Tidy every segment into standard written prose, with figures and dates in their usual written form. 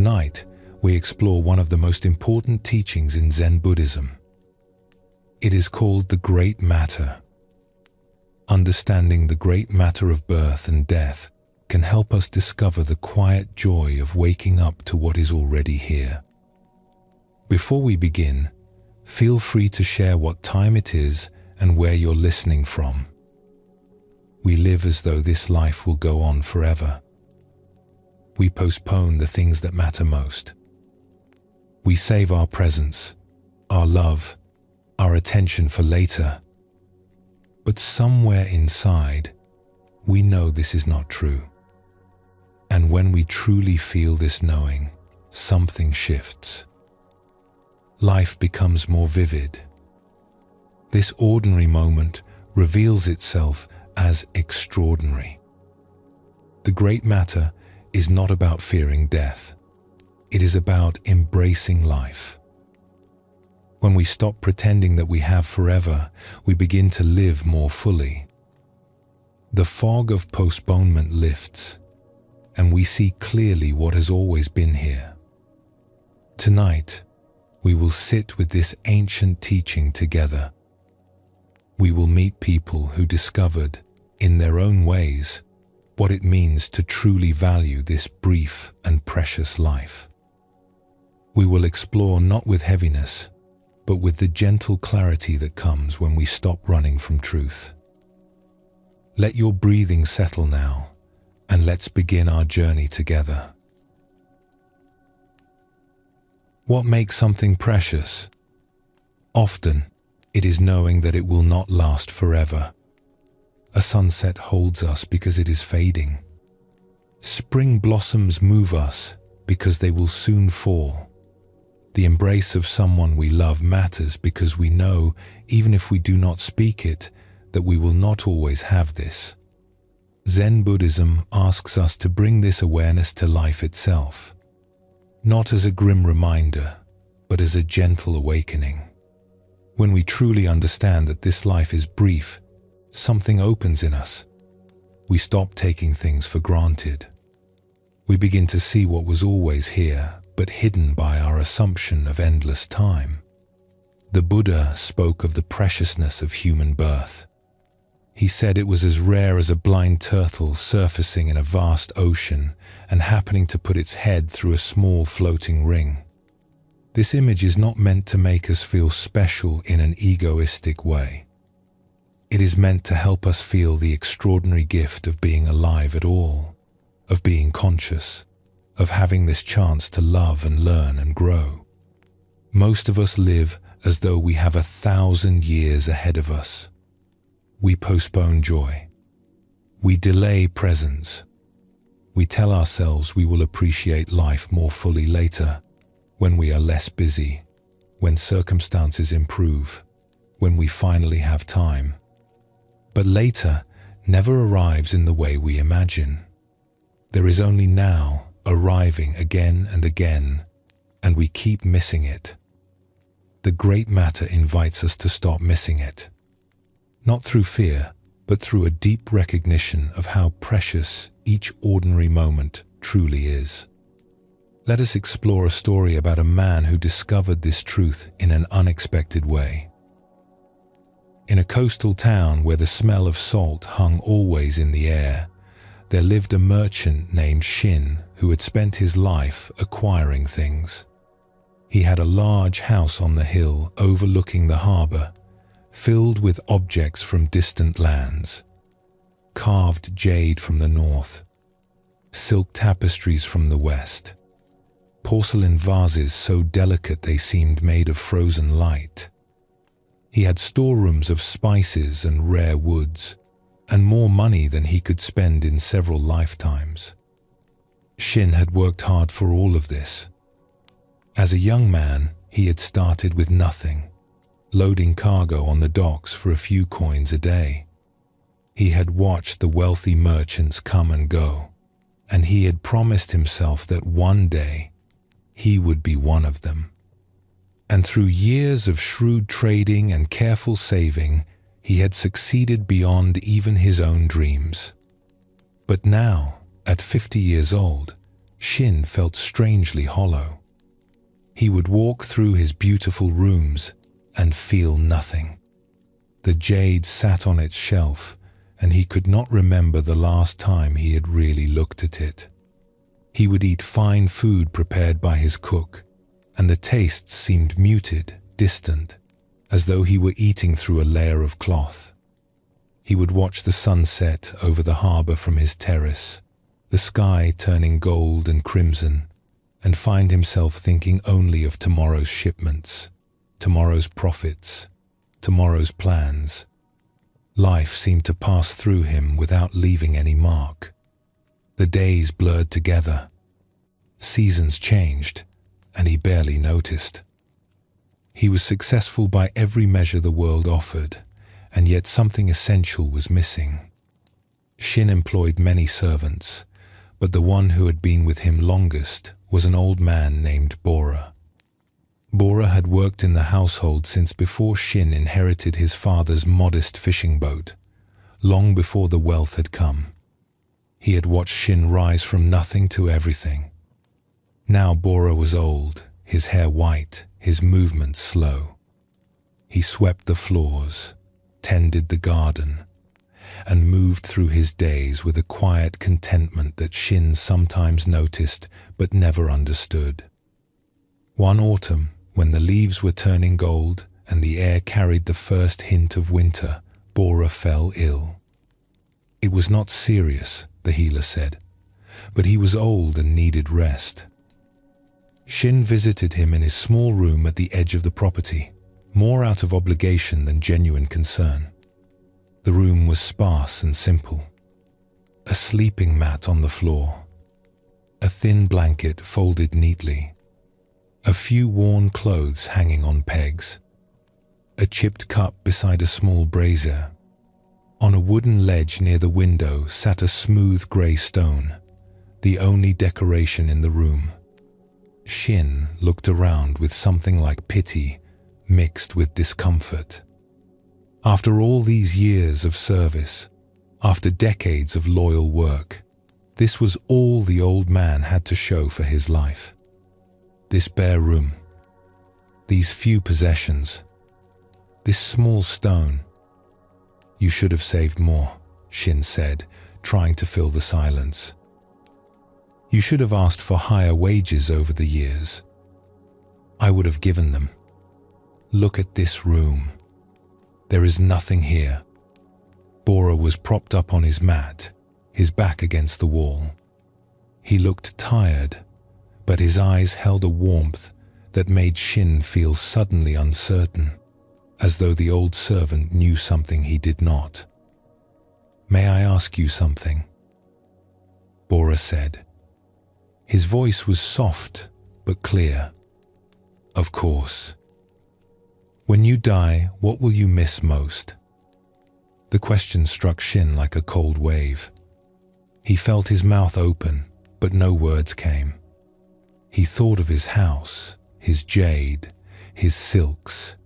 Tonight, we explore one of the most important teachings in Zen Buddhism. It is called the Great Matter. Understanding the great matter of birth and death can help us discover the quiet joy of waking up to what is already here. Before we begin, feel free to share what time it is and where you're listening from. We live as though this life will go on forever. We postpone the things that matter most. We save our presence, our love, our attention for later. But somewhere inside, we know this is not true. And when we truly feel this knowing, something shifts. Life becomes more vivid. This ordinary moment reveals itself as extraordinary. The great matter is not about fearing death. It is about embracing life. When we stop pretending that we have forever, we begin to live more fully. The fog of postponement lifts, and we see clearly what has always been here. Tonight, we will sit with this ancient teaching together. We will meet people who discovered, in their own ways, what it means to truly value this brief and precious life. We will explore not with heaviness, but with the gentle clarity that comes when we stop running from truth. Let your breathing settle now, and let's begin our journey together. What makes something precious? Often, it is knowing that it will not last forever. A sunset holds us because it is fading. Spring blossoms move us because they will soon fall. The embrace of someone we love matters because we know, even if we do not speak it, that we will not always have this. Zen Buddhism asks us to bring this awareness to life itself, not as a grim reminder, but as a gentle awakening. When we truly understand that this life is brief, something opens in us. We stop taking things for granted. We begin to see what was always here, but hidden by our assumption of endless time. The Buddha spoke of the preciousness of human birth. He said it was as rare as a blind turtle surfacing in a vast ocean and happening to put its head through a small floating ring. This image is not meant to make us feel special in an egoistic way. It is meant to help us feel the extraordinary gift of being alive at all, of being conscious, of having this chance to love and learn and grow. Most of us live as though we have 1,000 years ahead of us. We postpone joy. We delay presence. We tell ourselves we will appreciate life more fully later, when we are less busy, when circumstances improve, when we finally have time. But later never arrives in the way we imagine. There is only now, arriving again and again, and we keep missing it. The great matter invites us to stop missing it. Not through fear, but through a deep recognition of how precious each ordinary moment truly is. Let us explore a story about a man who discovered this truth in an unexpected way. In a coastal town where the smell of salt hung always in the air, there lived a merchant named Shin who had spent his life acquiring things. He had a large house on the hill overlooking the harbor, filled with objects from distant lands. Carved jade from the north, silk tapestries from the west, porcelain vases so delicate they seemed made of frozen light. He had storerooms of spices and rare woods, and more money than he could spend in several lifetimes. Shin had worked hard for all of this. As a young man, he had started with nothing, loading cargo on the docks for a few coins a day. He had watched the wealthy merchants come and go, and he had promised himself that one day he would be one of them. And through years of shrewd trading and careful saving, he had succeeded beyond even his own dreams. But now, at 50 years old, Shin felt strangely hollow. He would walk through his beautiful rooms and feel nothing. The jade sat on its shelf, and he could not remember the last time he had really looked at it. He would eat fine food prepared by his cook, and the tastes seemed muted, distant, as though he were eating through a layer of cloth. He would watch the sunset over the harbor from his terrace, the sky turning gold and crimson, and find himself thinking only of tomorrow's shipments, tomorrow's profits, tomorrow's plans. Life seemed to pass through him without leaving any mark. The days blurred together. Seasons changed, and he barely noticed. He was successful by every measure the world offered, and yet something essential was missing. Shin employed many servants, but the one who had been with him longest was an old man named Bora. Bora had worked in the household since before Shin inherited his father's modest fishing boat, long before the wealth had come. He had watched Shin rise from nothing to everything. Now Bora was old, his hair white, his movements slow. He swept the floors, tended the garden, and moved through his days with a quiet contentment that Shin sometimes noticed but never understood. One autumn, when the leaves were turning gold and the air carried the first hint of winter, Bora fell ill. It was not serious, the healer said, but he was old and needed rest. Shin visited him in his small room at the edge of the property, more out of obligation than genuine concern. The room was sparse and simple. A sleeping mat on the floor, a thin blanket folded neatly, a few worn clothes hanging on pegs, a chipped cup beside a small brazier. On a wooden ledge near the window sat a smooth grey stone, the only decoration in the room. Shin looked around with something like pity mixed with discomfort. After all these years of service, after decades of loyal work, this was all the old man had to show for his life. This bare room, these few possessions, this small stone. You should have saved more, Shin said, trying to fill the silence. You should have asked for higher wages over the years. I would have given them. Look at this room. There is nothing here. Bora was propped up on his mat, his back against the wall. He looked tired, but his eyes held a warmth that made Shin feel suddenly uncertain, as though the old servant knew something he did not. May I ask you something? Bora said. His voice was soft but clear. Of course. When you die, what will you miss most? The question struck Shin like a cold wave. He felt his mouth open, but no words came. He thought of his house, his jade, his silks,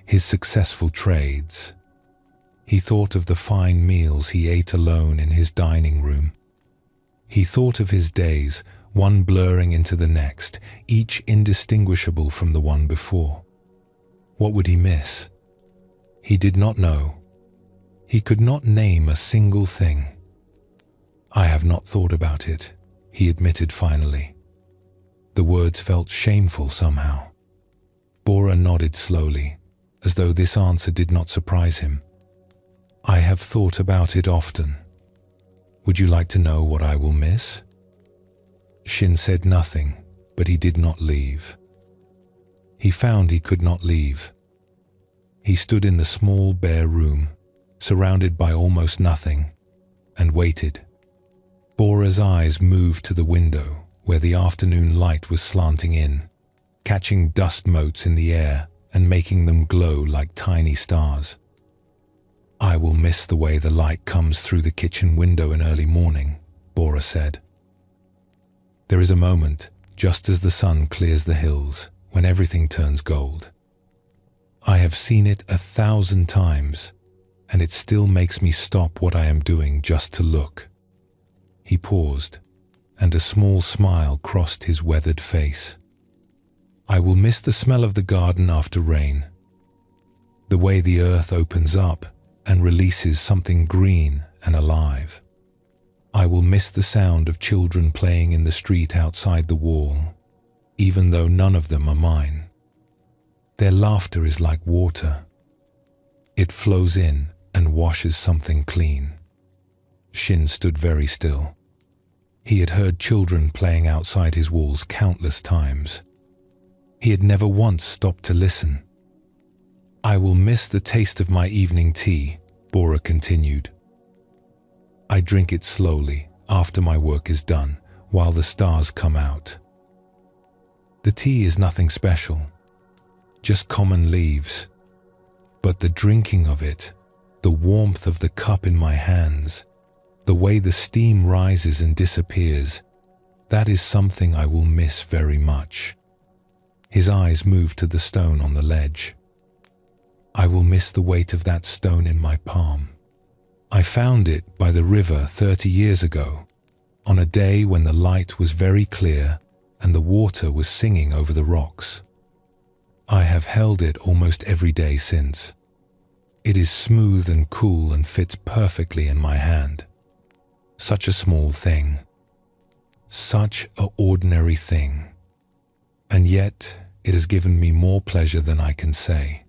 his successful trades. He thought of the fine meals he ate alone in his dining room. He thought of his days, one blurring into the next, each indistinguishable from the one before. What would he miss? He did not know. He could not name a single thing. I have not thought about it, he admitted finally. The words felt shameful somehow. Bora nodded slowly, as though this answer did not surprise him. I have thought about it often. Would you like to know what I will miss? Shin said nothing, but he did not leave. He found he could not leave. He stood in the small bare room, surrounded by almost nothing, and waited. Bora's eyes moved to the window, where the afternoon light was slanting in, catching dust motes in the air and making them glow like tiny stars. I will miss the way the light comes through the kitchen window in early morning, Bora said. There is a moment, just as the sun clears the hills, when everything turns gold. I have seen it 1,000 times, and it still makes me stop what I am doing just to look. He paused, and a small smile crossed his weathered face. I will miss the smell of the garden after rain, the way the earth opens up and releases something green and alive. I will miss the sound of children playing in the street outside the wall, even though none of them are mine. Their laughter is like water. It flows in and washes something clean. Shin stood very still. He had heard children playing outside his walls countless times. He had never once stopped to listen. I will miss the taste of my evening tea, Bora continued. I drink it slowly after my work is done, while the stars come out. The tea is nothing special, just common leaves. But the drinking of it, the warmth of the cup in my hands, the way the steam rises and disappears, that is something I will miss very much. His eyes moved to the stone on the ledge. I will miss the weight of that stone in my palm. I found it by the river 30 years ago, on a day when the light was very clear and the water was singing over the rocks. I have held it almost every day since. It is smooth and cool and fits perfectly in my hand. Such a small thing. Such an ordinary thing. And yet, it has given me more pleasure than I can say.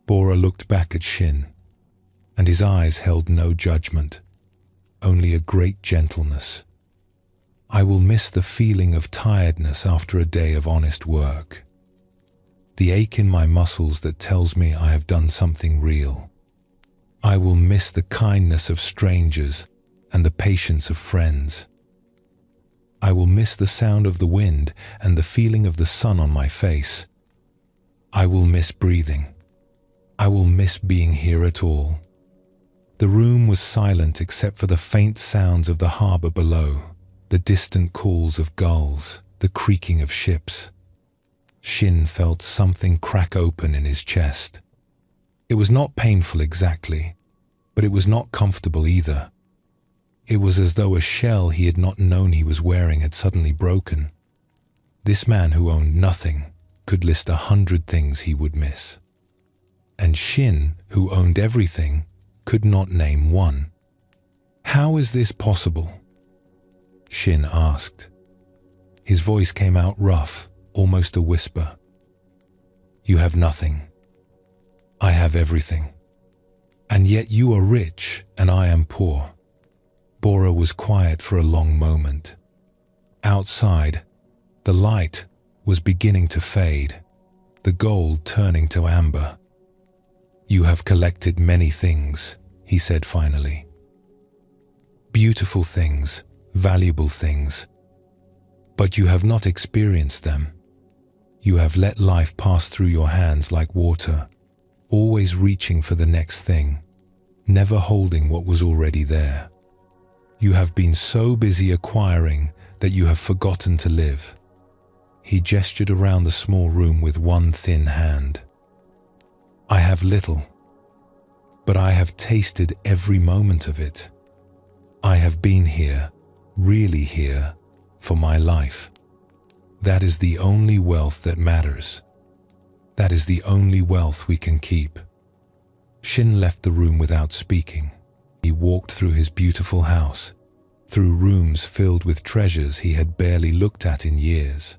Bora looked back at Shin, and his eyes held no judgment, only a great gentleness. I will miss the feeling of tiredness after a day of honest work. The ache in my muscles that tells me I have done something real. I will miss the kindness of strangers and the patience of friends. I will miss the sound of the wind and the feeling of the sun on my face. I will miss breathing. I will miss being here at all. The room was silent except for the faint sounds of the harbor below, the distant calls of gulls, the creaking of ships. Shin felt something crack open in his chest. It was not painful exactly, but it was not comfortable either. It was as though a shell he had not known he was wearing had suddenly broken. This man who owned nothing could list 100 things he would miss. And Shin, who owned everything, could not name one. How is this possible? Shin asked. His voice came out rough, almost a whisper. You have nothing. I have everything. And yet you are rich and I am poor. Bora was quiet for a long moment. Outside, the light was beginning to fade, the gold turning to amber. You have collected many things, he said finally. Beautiful things, valuable things. But you have not experienced them. You have let life pass through your hands like water, always reaching for the next thing, never holding what was already there. You have been so busy acquiring that you have forgotten to live. He gestured around the small room with one thin hand. I have little, but I have tasted every moment of it. I have been here, really here, for my life. That is the only wealth that matters. That is the only wealth we can keep. Shin left the room without speaking. He walked through his beautiful house, through rooms filled with treasures he had barely looked at in years.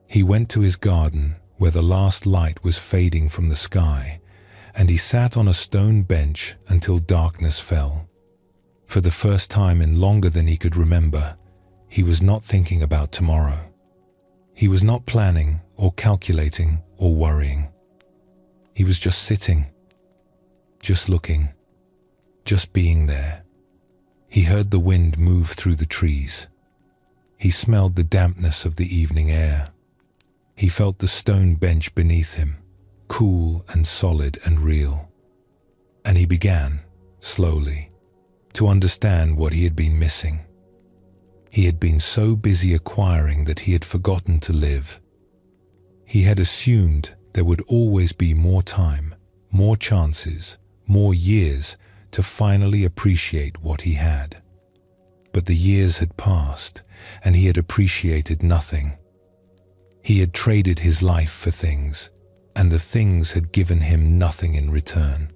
He went to his garden, where the last light was fading from the sky, and he sat on a stone bench until darkness fell. For the first time in longer than he could remember, he was not thinking about tomorrow. He was not planning or calculating or worrying. He was just sitting, just looking, just being there. He heard the wind move through the trees. He smelled the dampness of the evening air. He felt the stone bench beneath him, cool and solid and real. And he began, slowly, to understand what he had been missing. He had been so busy acquiring that he had forgotten to live. He had assumed there would always be more time, more chances, more years to finally appreciate what he had. But the years had passed, and he had appreciated nothing. He had traded his life for things, and the things had given him nothing in return.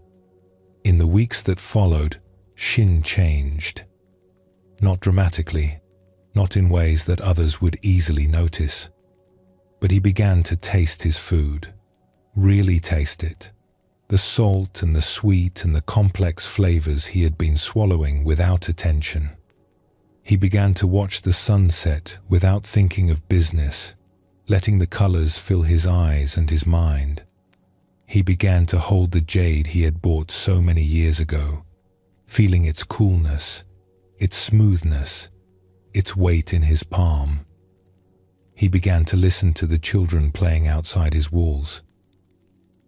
In the weeks that followed, Shin changed. Not dramatically, not in ways that others would easily notice, but he began to taste his food, really taste it. The salt and the sweet and the complex flavors he had been swallowing without attention. He began to watch the sunset without thinking of business, letting the colors fill his eyes and his mind. He began to hold the jade he had bought so many years ago, feeling its coolness, its smoothness, its weight in his palm. He began to listen to the children playing outside his walls.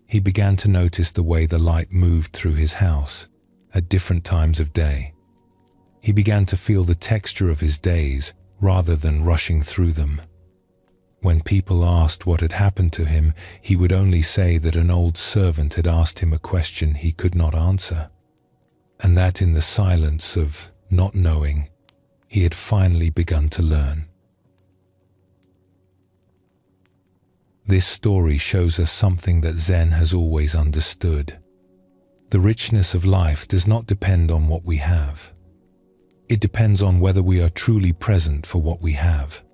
He began to notice the way the light moved through his house at different times of day. He began to feel the texture of his days rather than rushing through them. When people asked what had happened to him, he would only say that an old servant had asked him a question he could not answer, and that in the silence of not knowing, he had finally begun to learn. This story shows us something that Zen has always understood. The richness of life does not depend on what we have. It depends on whether we are truly present for what we have.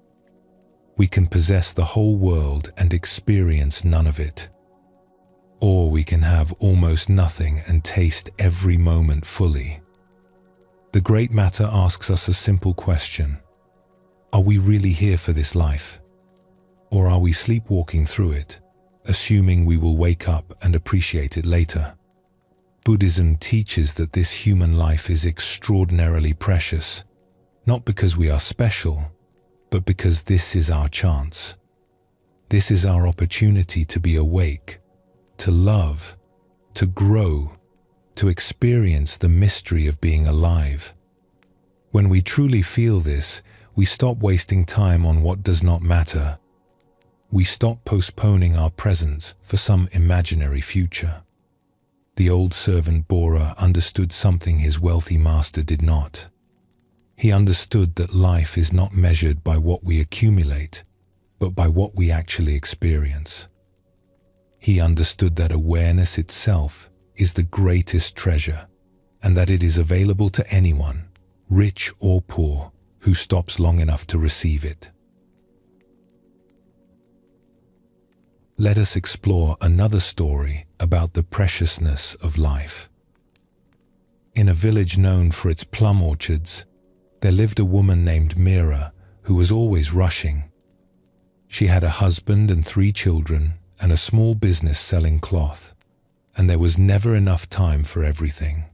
We can possess the whole world and experience none of it. Or we can have almost nothing and taste every moment fully. The Great Matter asks us a simple question. Are we really here for this life? Or are we sleepwalking through it, assuming we will wake up and appreciate it later? Buddhism teaches that this human life is extraordinarily precious, not because we are special, but because this is our chance. This is our opportunity to be awake, to love, to grow, to experience the mystery of being alive. When we truly feel this, we stop wasting time on what does not matter. We stop postponing our presence for some imaginary future. The old servant Bora understood something his wealthy master did not. He understood that life is not measured by what we accumulate, but by what we actually experience. He understood that awareness itself is the greatest treasure, and that it is available to anyone, rich or poor, who stops long enough to receive it. Let us explore another story about the preciousness of life. In a village known for its plum orchards, there lived a woman named Mira who was always rushing. She had a husband and 3 children and a small business selling cloth, and there was never enough time for everything.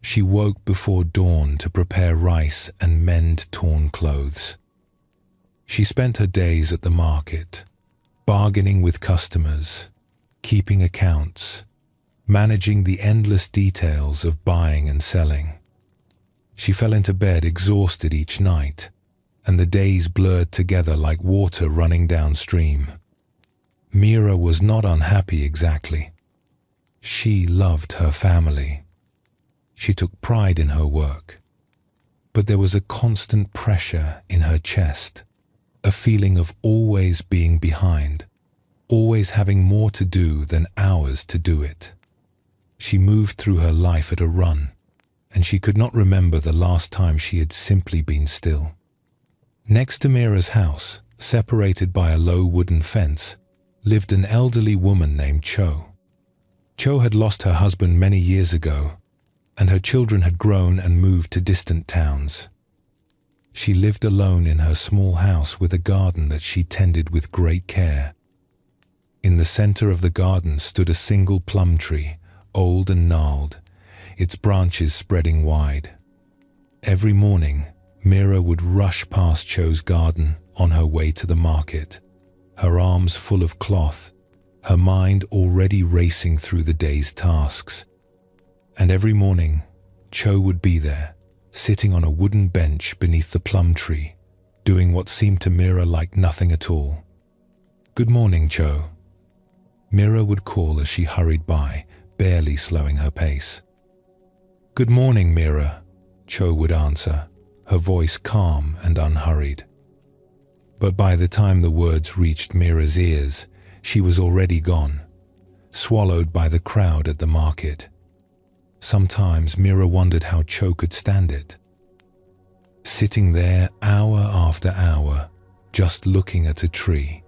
She woke before dawn to prepare rice and mend torn clothes. She spent her days at the market, bargaining with customers, keeping accounts, managing the endless details of buying and selling. She fell into bed exhausted each night, and the days blurred together like water running downstream. Mira was not unhappy exactly. She loved her family. She took pride in her work. But there was a constant pressure in her chest, a feeling of always being behind, always having more to do than hours to do it. She moved through her life at a run, and she could not remember the last time she had simply been still. Next to Mira's house, separated by a low wooden fence, lived an elderly woman named Cho. Cho had lost her husband many years ago, and her children had grown and moved to distant towns. She lived alone in her small house with a garden that she tended with great care. In the center of the garden stood a single plum tree, old and gnarled, its branches spreading wide. Every morning, Mira would rush past Cho's garden on her way to the market, her arms full of cloth, her mind already racing through the day's tasks. And every morning, Cho would be there, sitting on a wooden bench beneath the plum tree, doing what seemed to Mira like nothing at all. "Good morning, Cho," Mira would call as she hurried by, barely slowing her pace. "Good morning, Mira," Cho would answer, her voice calm and unhurried. But by the time the words reached Mira's ears, she was already gone, swallowed by the crowd at the market. Sometimes Mira wondered how Cho could stand it. Sitting there hour after hour, just looking at a tree.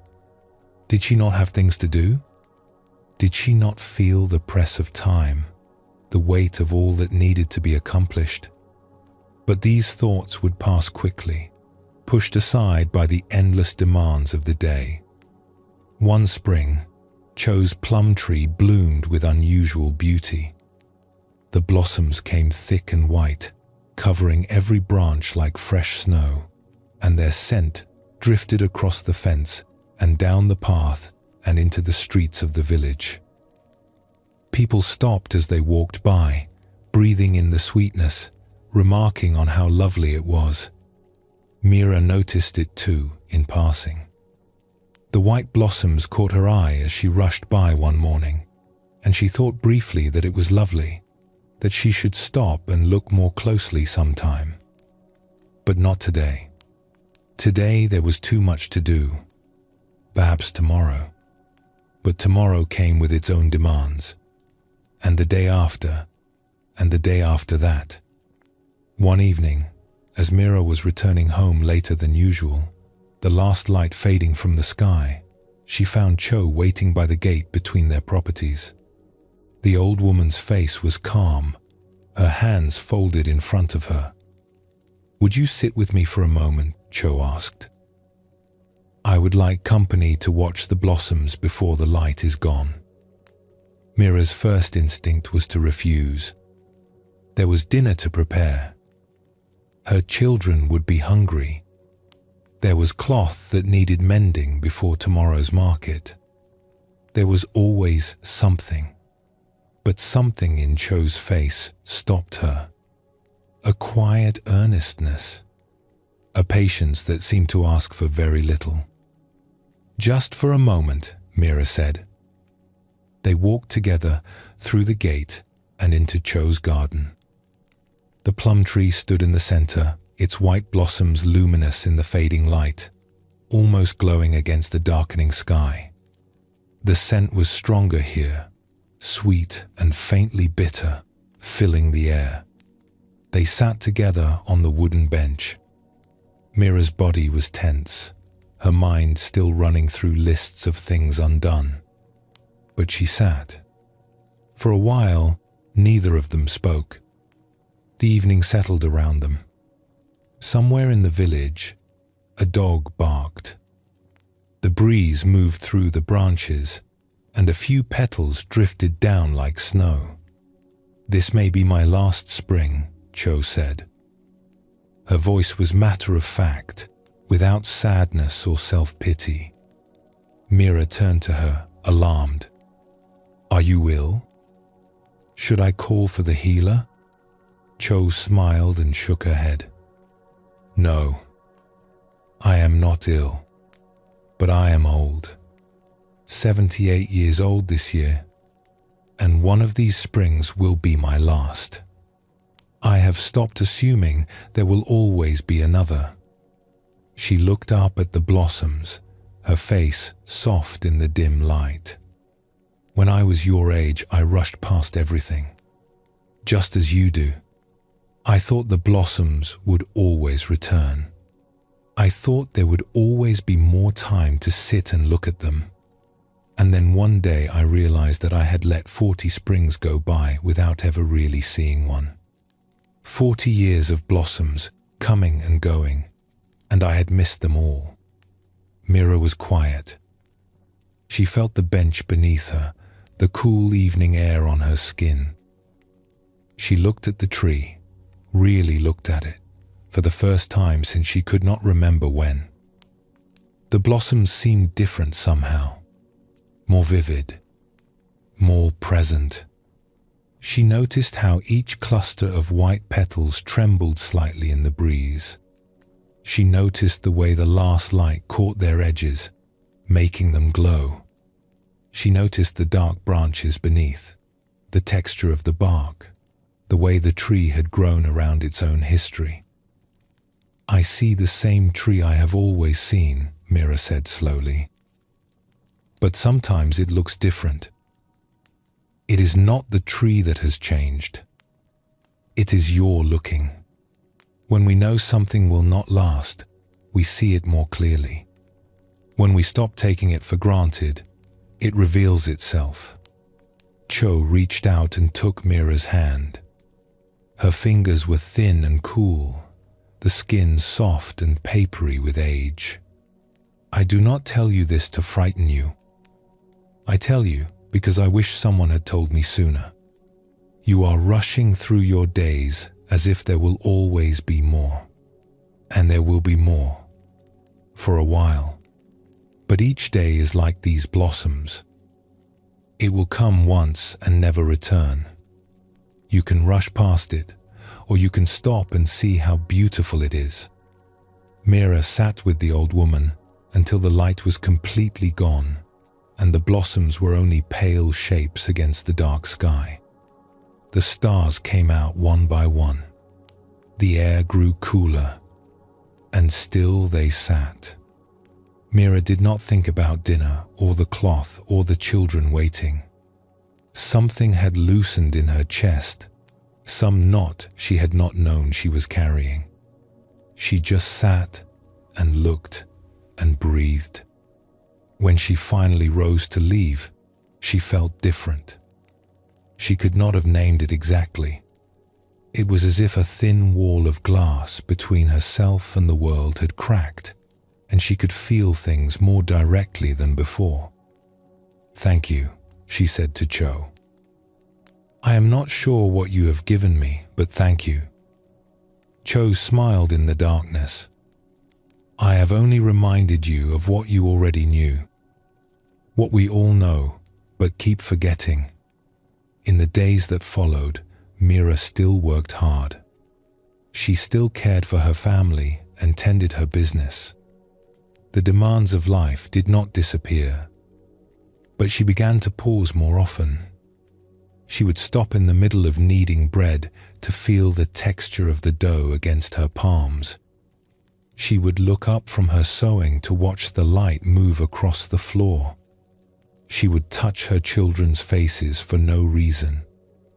Did she not have things to do? Did she not feel the press of time, the weight of all that needed to be accomplished? But these thoughts would pass quickly, pushed aside by the endless demands of the day. One spring, Cho's plum tree bloomed with unusual beauty. The blossoms came thick and white, covering every branch like fresh snow, and their scent drifted across the fence and down the path and into the streets of the village. People stopped as they walked by, breathing in the sweetness, remarking on how lovely it was. Mira noticed it too, in passing. The white blossoms caught her eye as she rushed by one morning, and she thought briefly that it was lovely, that she should stop and look more closely sometime. But not today. Today there was too much to do. Perhaps tomorrow. But tomorrow came with its own demands. And the day after, and the day after that. One evening, as Mira was returning home later than usual, the last light fading from the sky, she found Cho waiting by the gate between their properties. The old woman's face was calm, her hands folded in front of her. "Would you sit with me for a moment?" Cho asked. "I would like company to watch the blossoms before the light is gone." Mira's first instinct was to refuse. There was dinner to prepare. Her children would be hungry. There was cloth that needed mending before tomorrow's market. There was always something. But something in Cho's face stopped her. A quiet earnestness. A patience that seemed to ask for very little. "Just for a moment," Mira said. They walked together through the gate and into Cho's garden. The plum tree stood in the center, its white blossoms luminous in the fading light, almost glowing against the darkening sky. The scent was stronger here, sweet and faintly bitter, filling the air. They sat together on the wooden bench. Mira's body was tense, her mind still running through lists of things undone. But she sat. For a while, neither of them spoke. The evening settled around them. Somewhere in the village, a dog barked. The breeze moved through the branches, and a few petals drifted down like snow. "This may be my last spring," Cho said. Her voice was matter-of-fact, without sadness or self-pity. Mira turned to her, alarmed. "Are you ill? Should I call for the healer?" Cho smiled and shook her head. "No, I am not ill, but I am old. 78 years old this year, and one of these springs will be my last. I have stopped assuming there will always be another." She looked up at the blossoms, her face soft in the dim light. "When I was your age, I rushed past everything, just as you do. I thought the blossoms would always return. I thought there would always be more time to sit and look at them. And then one day I realized that I had let 40 springs go by without ever really seeing one. 40 years of blossoms coming and going, and I had missed them all." Mira was quiet. She felt the bench beneath her, the cool evening air on her skin. She looked at the tree, really looked at it, for the first time since she could not remember when. The blossoms seemed different somehow, more vivid, more present. She noticed how each cluster of white petals trembled slightly in the breeze. She noticed the way the last light caught their edges, making them glow. She noticed the dark branches beneath, the texture of the bark, the way the tree had grown around its own history. I see the same tree I have always seen, Mira said slowly. But sometimes it looks different. It is not the tree that has changed. It is your looking. When we know something will not last, we see it more clearly. When we stop taking it for granted, it reveals itself. Cho reached out and took Mira's hand. Her fingers were thin and cool, the skin soft and papery with age. I do not tell you this to frighten you. I tell you because I wish someone had told me sooner. You are rushing through your days as if there will always be more. And there will be more. For a while. But each day is like these blossoms. It will come once and never return. You can rush past it, or you can stop and see how beautiful it is. Mira sat with the old woman until the light was completely gone, and the blossoms were only pale shapes against the dark sky. The stars came out one by one. The air grew cooler, and still they sat. Mira did not think about dinner or the cloth or the children waiting. Something had loosened in her chest, some knot she had not known she was carrying. She just sat and looked and breathed. When she finally rose to leave, she felt different. She could not have named it exactly. It was as if a thin wall of glass between herself and the world had cracked, and she could feel things more directly than before. "Thank you," she said to Cho. "I am not sure what you have given me, but thank you." Cho smiled in the darkness. "I have only reminded you of what you already knew. What we all know, but keep forgetting." In the days that followed, Mira still worked hard. She still cared for her family and tended her business. The demands of life did not disappear, but she began to pause more often. She would stop in the middle of kneading bread to feel the texture of the dough against her palms. She would look up from her sewing to watch the light move across the floor. She would touch her children's faces for no reason,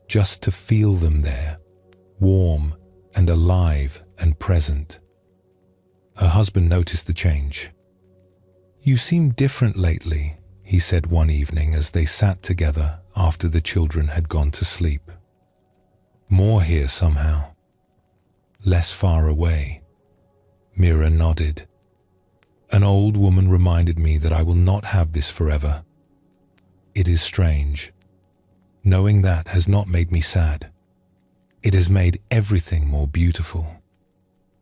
just to feel them there, warm and alive and present. Her husband noticed the change. "You seem different lately," he said one evening as they sat together after the children had gone to sleep. "More here somehow. Less far away." Mira nodded. "An old woman reminded me that I will not have this forever. It is strange. Knowing that has not made me sad. It has made everything more beautiful."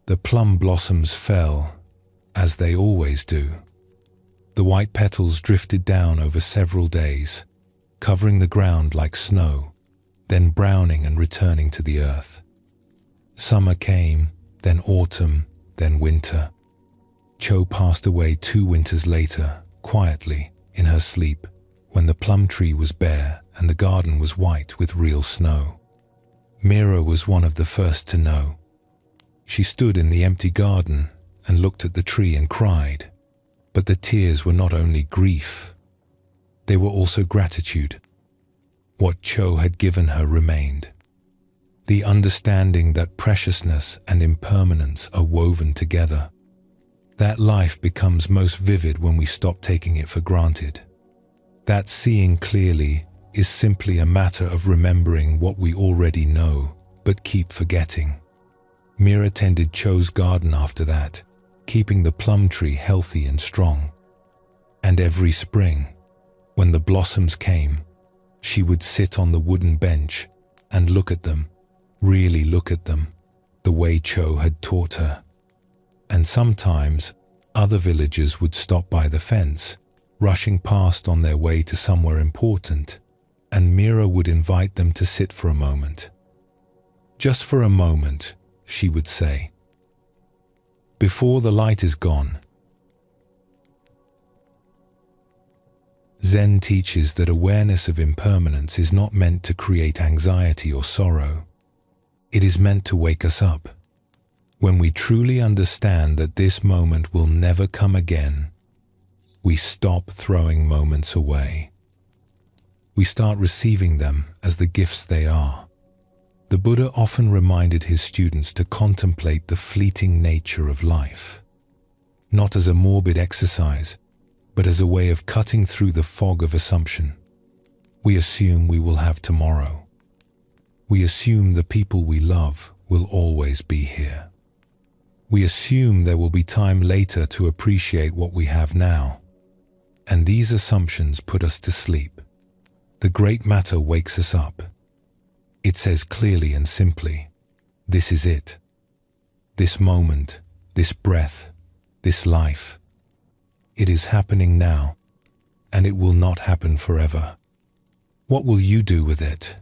The plum blossoms fell, as they always do. The white petals drifted down over several days, covering the ground like snow, then browning and returning to the earth. Summer came, then autumn, then winter. Cho passed away 2 winters later, quietly, in her sleep, when the plum tree was bare and the garden was white with real snow. Mira was one of the first to know. She stood in the empty garden and looked at the tree and cried. But the tears were not only grief, they were also gratitude. What Cho had given her remained. The understanding that preciousness and impermanence are woven together. That life becomes most vivid when we stop taking it for granted. That seeing clearly is simply a matter of remembering what we already know, but keep forgetting. Mira tended Cho's garden after that, keeping the plum tree healthy and strong. And every spring, when the blossoms came, she would sit on the wooden bench and look at them, really look at them, the way Cho had taught her. And sometimes, other villagers would stop by the fence, rushing past on their way to somewhere important, and Mira would invite them to sit for a moment. "Just for a moment," she would say. "Before the light is gone." Zen teaches that awareness of impermanence is not meant to create anxiety or sorrow. It is meant to wake us up. When we truly understand that this moment will never come again, we stop throwing moments away. We start receiving them as the gifts they are. The Buddha often reminded his students to contemplate the fleeting nature of life, not as a morbid exercise, but as a way of cutting through the fog of assumption. We assume we will have tomorrow. We assume the people we love will always be here. We assume there will be time later to appreciate what we have now. And these assumptions put us to sleep. The great matter wakes us up. It says clearly and simply, this is it. This moment, this breath, this life. It is happening now, and it will not happen forever. What will you do with it?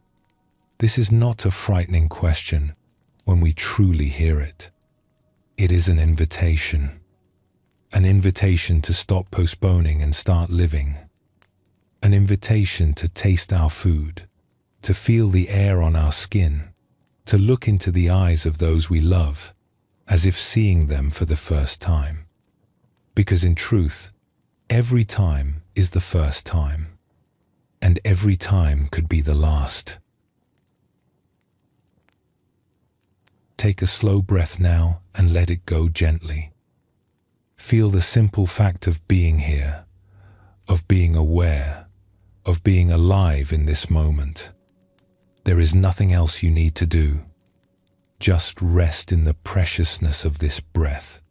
This is not a frightening question when we truly hear it. It is an invitation to stop postponing and start living. An invitation to taste our food, to feel the air on our skin, to look into the eyes of those we love, as if seeing them for the first time. Because in truth, every time is the first time, and every time could be the last. Take a slow breath now and let it go gently. Feel the simple fact of being here, of being aware, of being alive in this moment. There is nothing else you need to do. Just rest in the preciousness of this breath.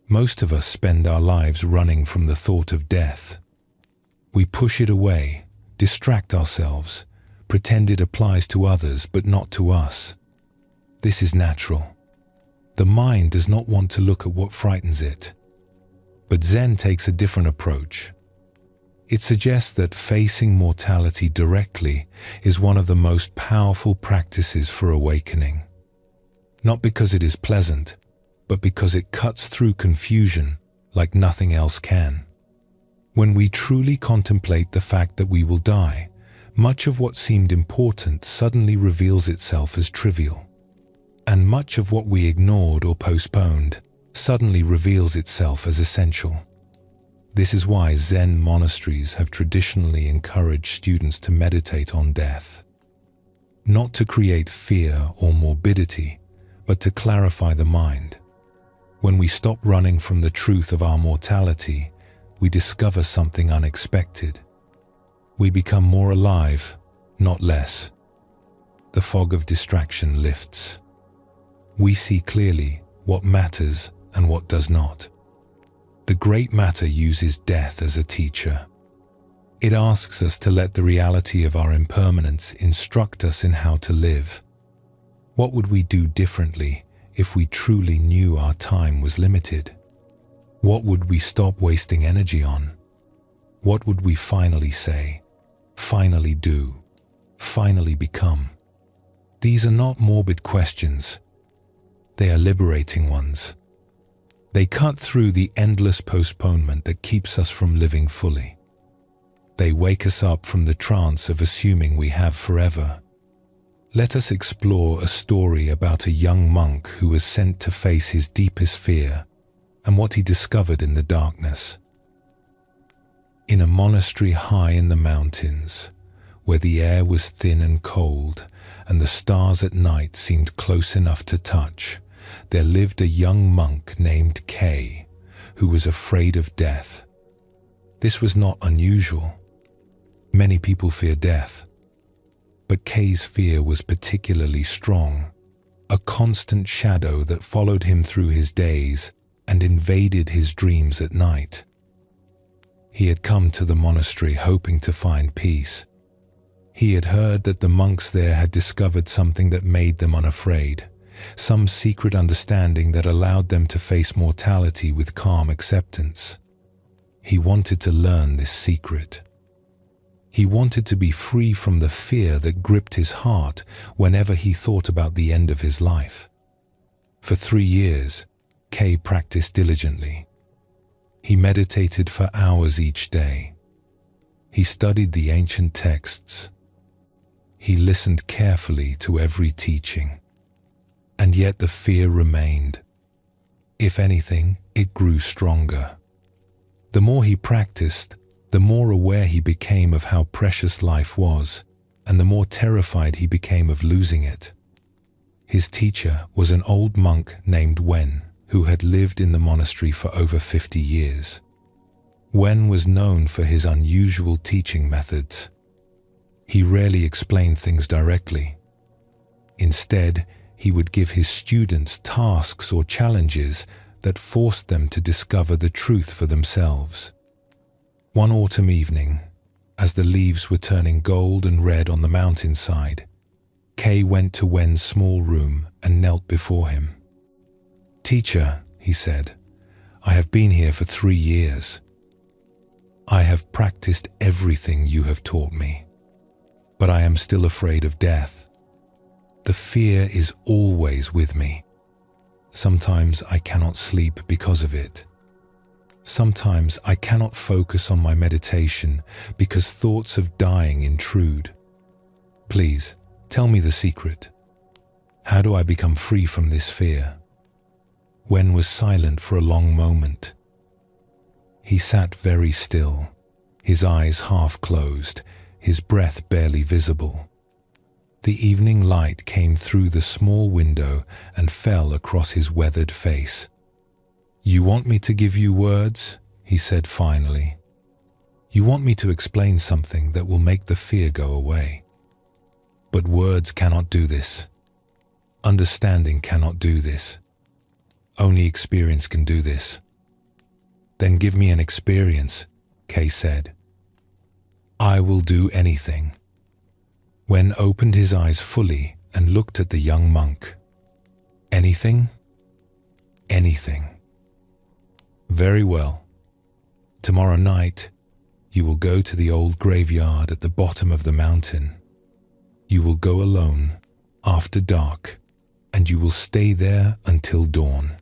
Most of us spend our lives running from the thought of death. We push it away, distract ourselves, pretend it applies to others but not to us. This is natural. The mind does not want to look at what frightens it. But Zen takes a different approach. It suggests that facing mortality directly is one of the most powerful practices for awakening. Not because it is pleasant, but because it cuts through confusion like nothing else can. When we truly contemplate the fact that we will die, much of what seemed important suddenly reveals itself as trivial. And much of what we ignored or postponed suddenly reveals itself as essential. This is why Zen monasteries have traditionally encouraged students to meditate on death. Not to create fear or morbidity, but to clarify the mind. When we stop running from the truth of our mortality, we discover something unexpected. We become more alive, not less. The fog of distraction lifts. We see clearly what matters and what does not. The great matter uses death as a teacher. It asks us to let the reality of our impermanence instruct us in how to live. What would we do differently if we truly knew our time was limited? What would we stop wasting energy on? What would we finally say, finally do, finally become? These are not morbid questions. They are liberating ones. They cut through the endless postponement that keeps us from living fully. They wake us up from the trance of assuming we have forever. Let us explore a story about a young monk who was sent to face his deepest fear and what he discovered in the darkness. In a monastery high in the mountains, where the air was thin and cold and the stars at night seemed close enough to touch, there lived a young monk named K, who was afraid of death. This was not unusual. Many people fear death. But K's fear was particularly strong, a constant shadow that followed him through his days and invaded his dreams at night. He had come to the monastery hoping to find peace. He had heard that the monks there had discovered something that made them unafraid, some secret understanding that allowed them to face mortality with calm acceptance. He wanted to learn this secret. He wanted to be free from the fear that gripped his heart whenever he thought about the end of his life. For 3 years, Kay practiced diligently. He meditated for hours each day. He studied the ancient texts. He listened carefully to every teaching. And yet the fear remained. If anything, it grew stronger. The more he practiced, the more aware he became of how precious life was, and the more terrified he became of losing it. His teacher was an old monk named Wen, who had lived in the monastery for over 50 years. Wen was known for his unusual teaching methods. He rarely explained things directly. Instead, he would give his students tasks or challenges that forced them to discover the truth for themselves. One autumn evening, as the leaves were turning gold and red on the mountainside, Kay went to Wen's small room and knelt before him. "Teacher," he said, "I have been here for 3 years. I have practiced everything you have taught me, but I am still afraid of death. The fear is always with me. Sometimes I cannot sleep because of it. Sometimes I cannot focus on my meditation because thoughts of dying intrude. Please, tell me the secret. How do I become free from this fear?" Wen was silent for a long moment. He sat very still, his eyes half closed, his breath barely visible. The evening light came through the small window and fell across his weathered face. "You want me to give you words?" he said finally. "You want me to explain something that will make the fear go away. But words cannot do this. Understanding cannot do this. Only experience can do this." "Then give me an experience," Kay said. "I will do anything." Wen opened his eyes fully and looked at the young monk. "Anything?" "Anything." "Very well. Tomorrow night, you will go to the old graveyard at the bottom of the mountain. You will go alone, after dark, and you will stay there until dawn.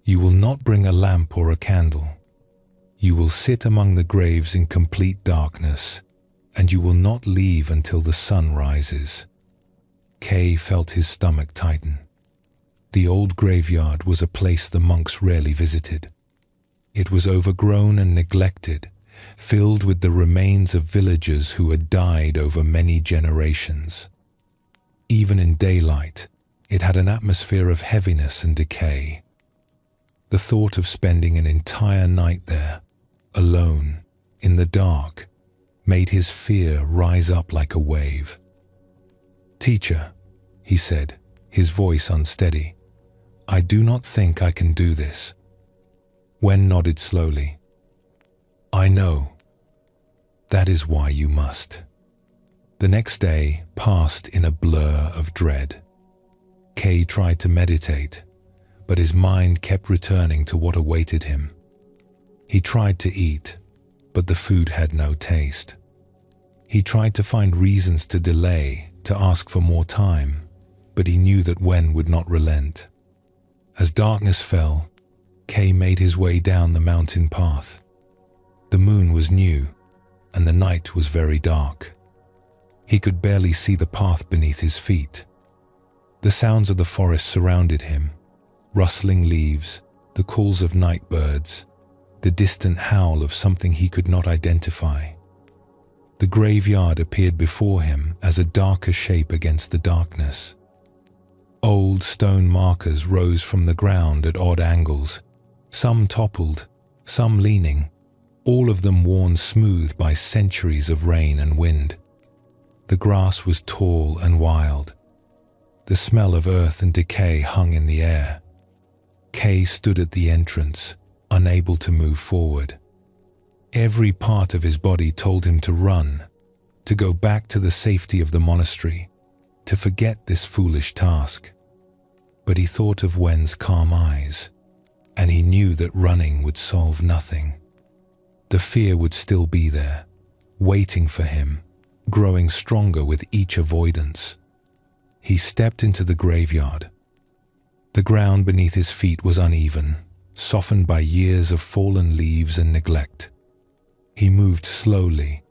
You will not bring a lamp or a candle. You will sit among the graves in complete darkness, and you will not leave until the sun rises." Kay felt his stomach tighten. The old graveyard was a place the monks rarely visited. It was overgrown and neglected, filled with the remains of villagers who had died over many generations. Even in daylight, it had an atmosphere of heaviness and decay. The thought of spending an entire night there, alone, in the dark, made his fear rise up like a wave. "Teacher," he said, his voice unsteady, "I do not think I can do this." Wen nodded slowly. "I know. That is why you must." The next day passed in a blur of dread. Kay tried to meditate, but his mind kept returning to what awaited him. He tried to eat, but the food had no taste. He tried to find reasons to delay, to ask for more time, but he knew that Wen would not relent. As darkness fell, Kay made his way down the mountain path. The moon was new, and the night was very dark. He could barely see the path beneath his feet. The sounds of the forest surrounded him, rustling leaves, the calls of night birds, the distant howl of something he could not identify. The graveyard appeared before him as a darker shape against the darkness. Old stone markers rose from the ground at odd angles, some toppled, some leaning, all of them worn smooth by centuries of rain and wind. The grass was tall and wild. The smell of earth and decay hung in the air. Kay stood at the entrance, unable to move forward. Every part of his body told him to run, to go back to the safety of the monastery, to forget this foolish task. But he thought of Wen's calm eyes, and he knew that running would solve nothing. The fear would still be there, waiting for him, growing stronger with each avoidance. He stepped into the graveyard. The ground beneath his feet was uneven, softened by years of fallen leaves and neglect. He moved slowly,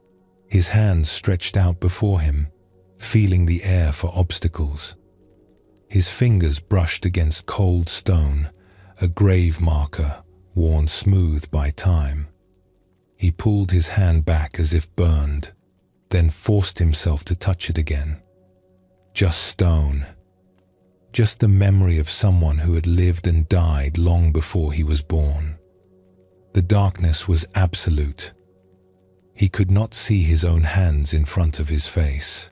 his hands stretched out before him, feeling the air for obstacles. His fingers brushed against cold stone, a grave marker worn smooth by time. He pulled his hand back as if burned, then forced himself to touch it again. Just stone. Just the memory of someone who had lived and died long before he was born. The darkness was absolute. He could not see his own hands in front of his face.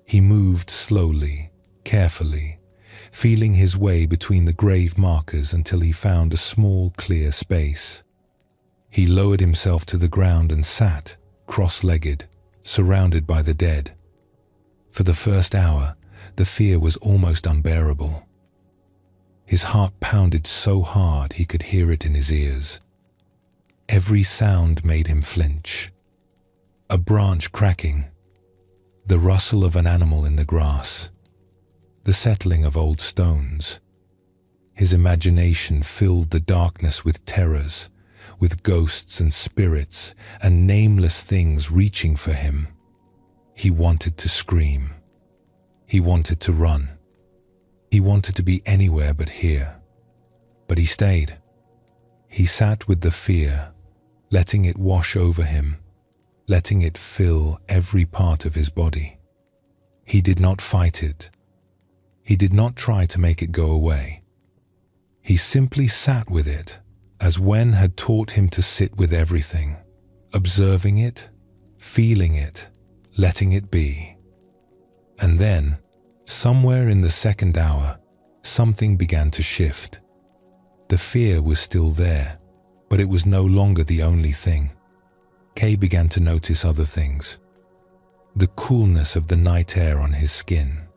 He moved slowly, carefully, feeling his way between the grave markers until he found a small, clear space. He lowered himself to the ground and sat, cross-legged, surrounded by the dead. For the first hour, the fear was almost unbearable. His heart pounded so hard he could hear it in his ears. Every sound made him flinch. A branch cracking, the rustle of an animal in the grass, the settling of old stones. His imagination filled the darkness with terrors, with ghosts and spirits and nameless things reaching for him. He wanted to scream. He wanted to run. He wanted to be anywhere but here. But he stayed. He sat with the fear, letting it wash over him, letting it fill every part of his body. He did not fight it. He did not try to make it go away. He simply sat with it, as Wen had taught him to sit with everything, observing it, feeling it, letting it be. And then, somewhere in the second hour, something began to shift. The fear was still there, but it was no longer the only thing. Kay began to notice other things. The coolness of the night air on his skin,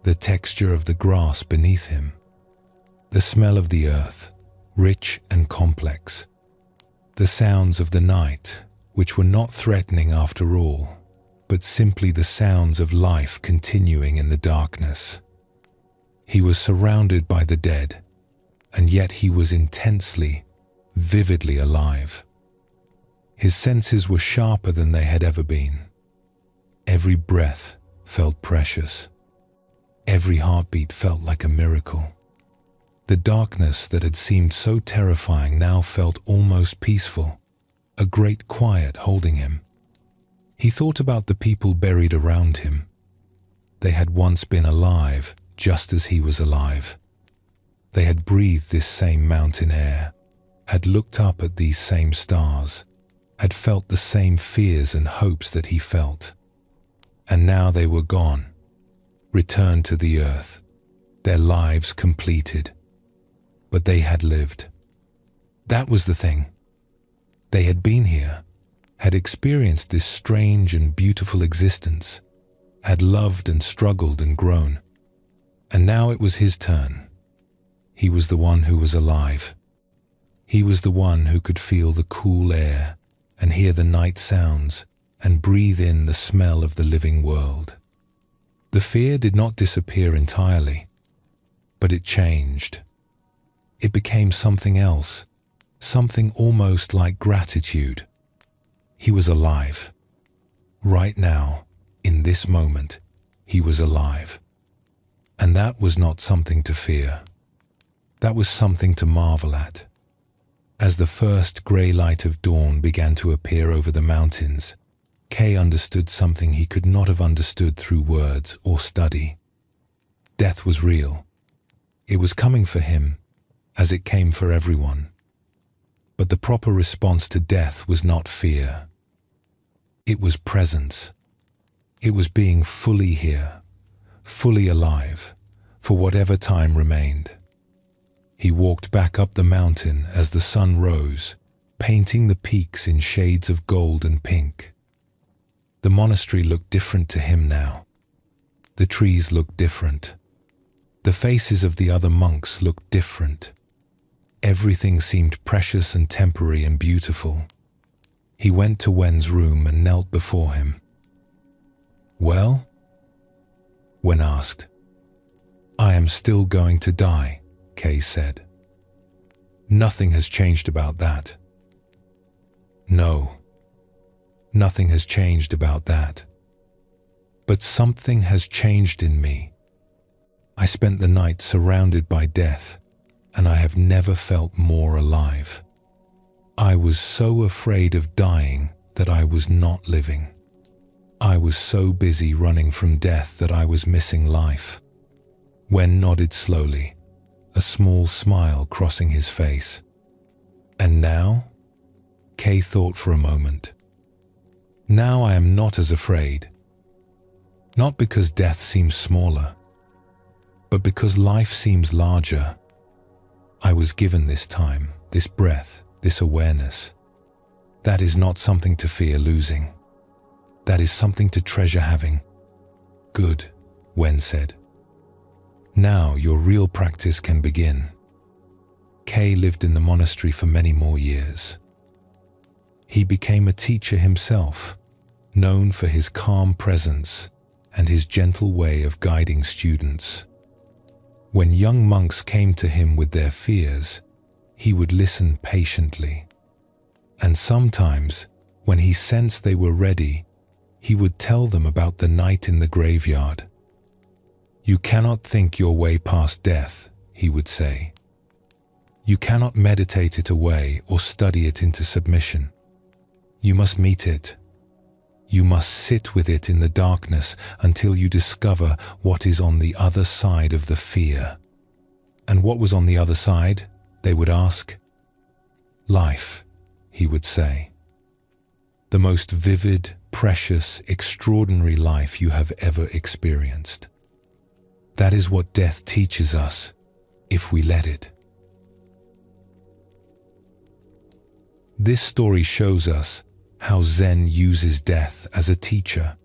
the texture of the grass beneath him, the smell of the earth, rich and complex, the sounds of the night, which were not threatening after all, but simply the sounds of life continuing in the darkness. He was surrounded by the dead, and yet he was intensely, vividly alive. His senses were sharper than they had ever been. Every breath felt precious. Every heartbeat felt like a miracle. The darkness that had seemed so terrifying now felt almost peaceful, a great quiet holding him. He thought about the people buried around him. They had once been alive, just as he was alive. They had breathed this same mountain air, had looked up at these same stars, had felt the same fears and hopes that he felt. And now they were gone, returned to the earth, their lives completed. But they had lived. That was the thing. They had been here, had experienced this strange and beautiful existence, had loved and struggled and grown. And now it was his turn. He was the one who was alive. He was the one who could feel the cool air and hear the night sounds and breathe in the smell of the living world. The fear did not disappear entirely, but it changed. It became something else, something almost like gratitude. He was alive. Right now, in this moment, he was alive. And that was not something to fear. That was something to marvel at. As the first grey light of dawn began to appear over the mountains, Kay understood something he could not have understood through words or study. Death was real. It was coming for him, as it came for everyone. But the proper response to death was not fear. It was presence. It was being fully here, fully alive, for whatever time remained. He walked back up the mountain as the sun rose, painting the peaks in shades of gold and pink. The monastery looked different to him now. The trees looked different. The faces of the other monks looked different. Everything seemed precious and temporary and beautiful. He went to Wen's room and knelt before him. "Well?" Wen asked. "I am still going to die," Kay said. "Nothing has changed about that." "No, nothing has changed about that." But something has changed in me. I spent the night surrounded by death, and I have never felt more alive. I was so afraid of dying that I was not living. I was so busy running from death that I was missing life. Wen nodded slowly, a small smile crossing his face. And now? Kay thought for a moment. Now I am not as afraid. Not because death seems smaller, but because life seems larger. I was given this time, this breath, this awareness. That is not something to fear losing. That is something to treasure having. Good, Wen said. Now your real practice can begin. Kay lived in the monastery for many more years. He became a teacher himself, known for his calm presence and his gentle way of guiding students. When young monks came to him with their fears, he would listen patiently. And sometimes, when he sensed they were ready, he would tell them about the night in the graveyard. You cannot think your way past death, he would say. You cannot meditate it away or study it into submission. You must meet it. You must sit with it in the darkness until you discover what is on the other side of the fear. And what was on the other side? They would ask. Life, he would say. The most vivid, precious, extraordinary life you have ever experienced. That is what death teaches us, if we let it. This story shows us how Zen uses death as a teacher.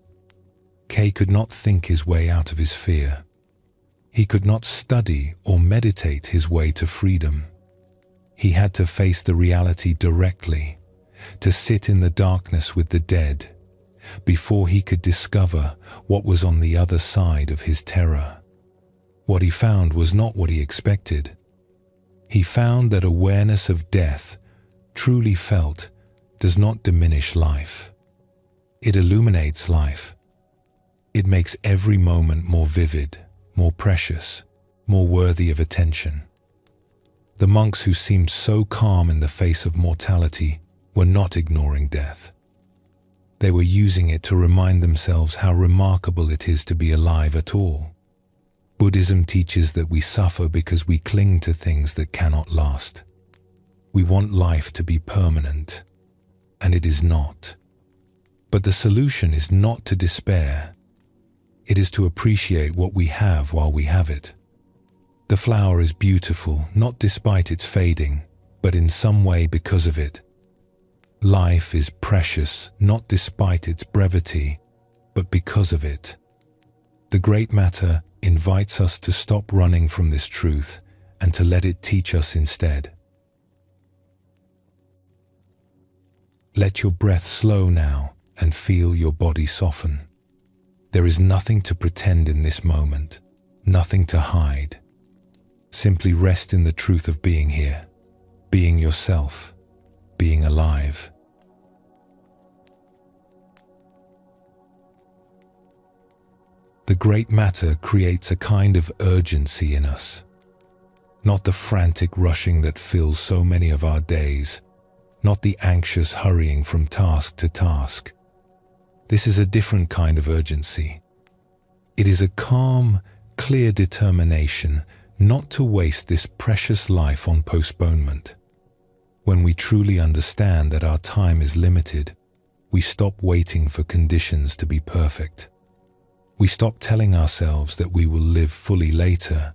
Kay could not think his way out of his fear. He could not study or meditate his way to freedom. He had to face the reality directly, to sit in the darkness with the dead, before he could discover what was on the other side of his terror. What he found was not what he expected. He found that awareness of death, truly felt, does not diminish life. It illuminates life. It makes every moment more vivid, more precious, more worthy of attention. The monks who seemed so calm in the face of mortality were not ignoring death. They were using it to remind themselves how remarkable it is to be alive at all. Buddhism teaches that we suffer because we cling to things that cannot last. We want life to be permanent, and it is not. But the solution is not to despair. It is to appreciate what we have while we have it. The flower is beautiful, not despite its fading, but in some way because of it. Life is precious, not despite its brevity, but because of it. The Great Matter invites us to stop running from this truth and to let it teach us instead. Let your breath slow now and feel your body soften. There is nothing to pretend in this moment, nothing to hide. Simply rest in the truth of being here, being yourself, being alive. The Great Matter creates a kind of urgency in us. Not the frantic rushing that fills so many of our days, not the anxious hurrying from task to task. This is a different kind of urgency. It is a calm, clear determination not to waste this precious life on postponement. When we truly understand that our time is limited, we stop waiting for conditions to be perfect. We stop telling ourselves that we will live fully later,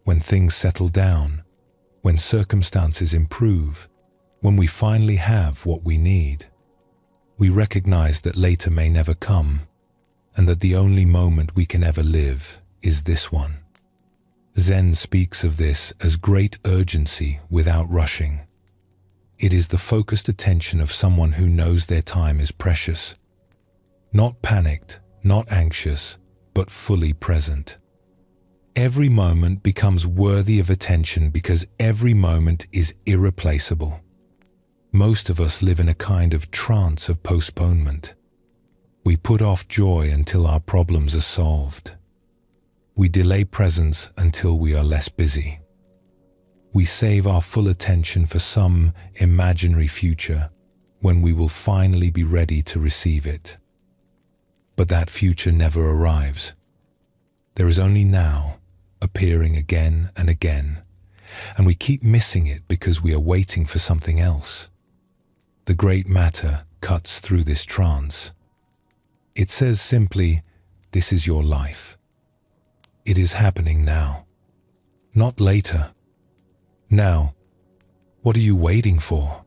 when things settle down, when circumstances improve, when we finally have what we need. We recognize that later may never come, and that the only moment we can ever live is this one. Zen speaks of this as great urgency without rushing. It is the focused attention of someone who knows their time is precious. Not panicked, not anxious, but fully present. Every moment becomes worthy of attention because every moment is irreplaceable. Most of us live in a kind of trance of postponement. We put off joy until our problems are solved. We delay presents until we are less busy. We save our full attention for some imaginary future when we will finally be ready to receive it. But that future never arrives. There is only now, appearing again and again, and we keep missing it because we are waiting for something else. The great matter cuts through this trance. It says simply, this is your life. It is happening now, not later. Now, what are you waiting for?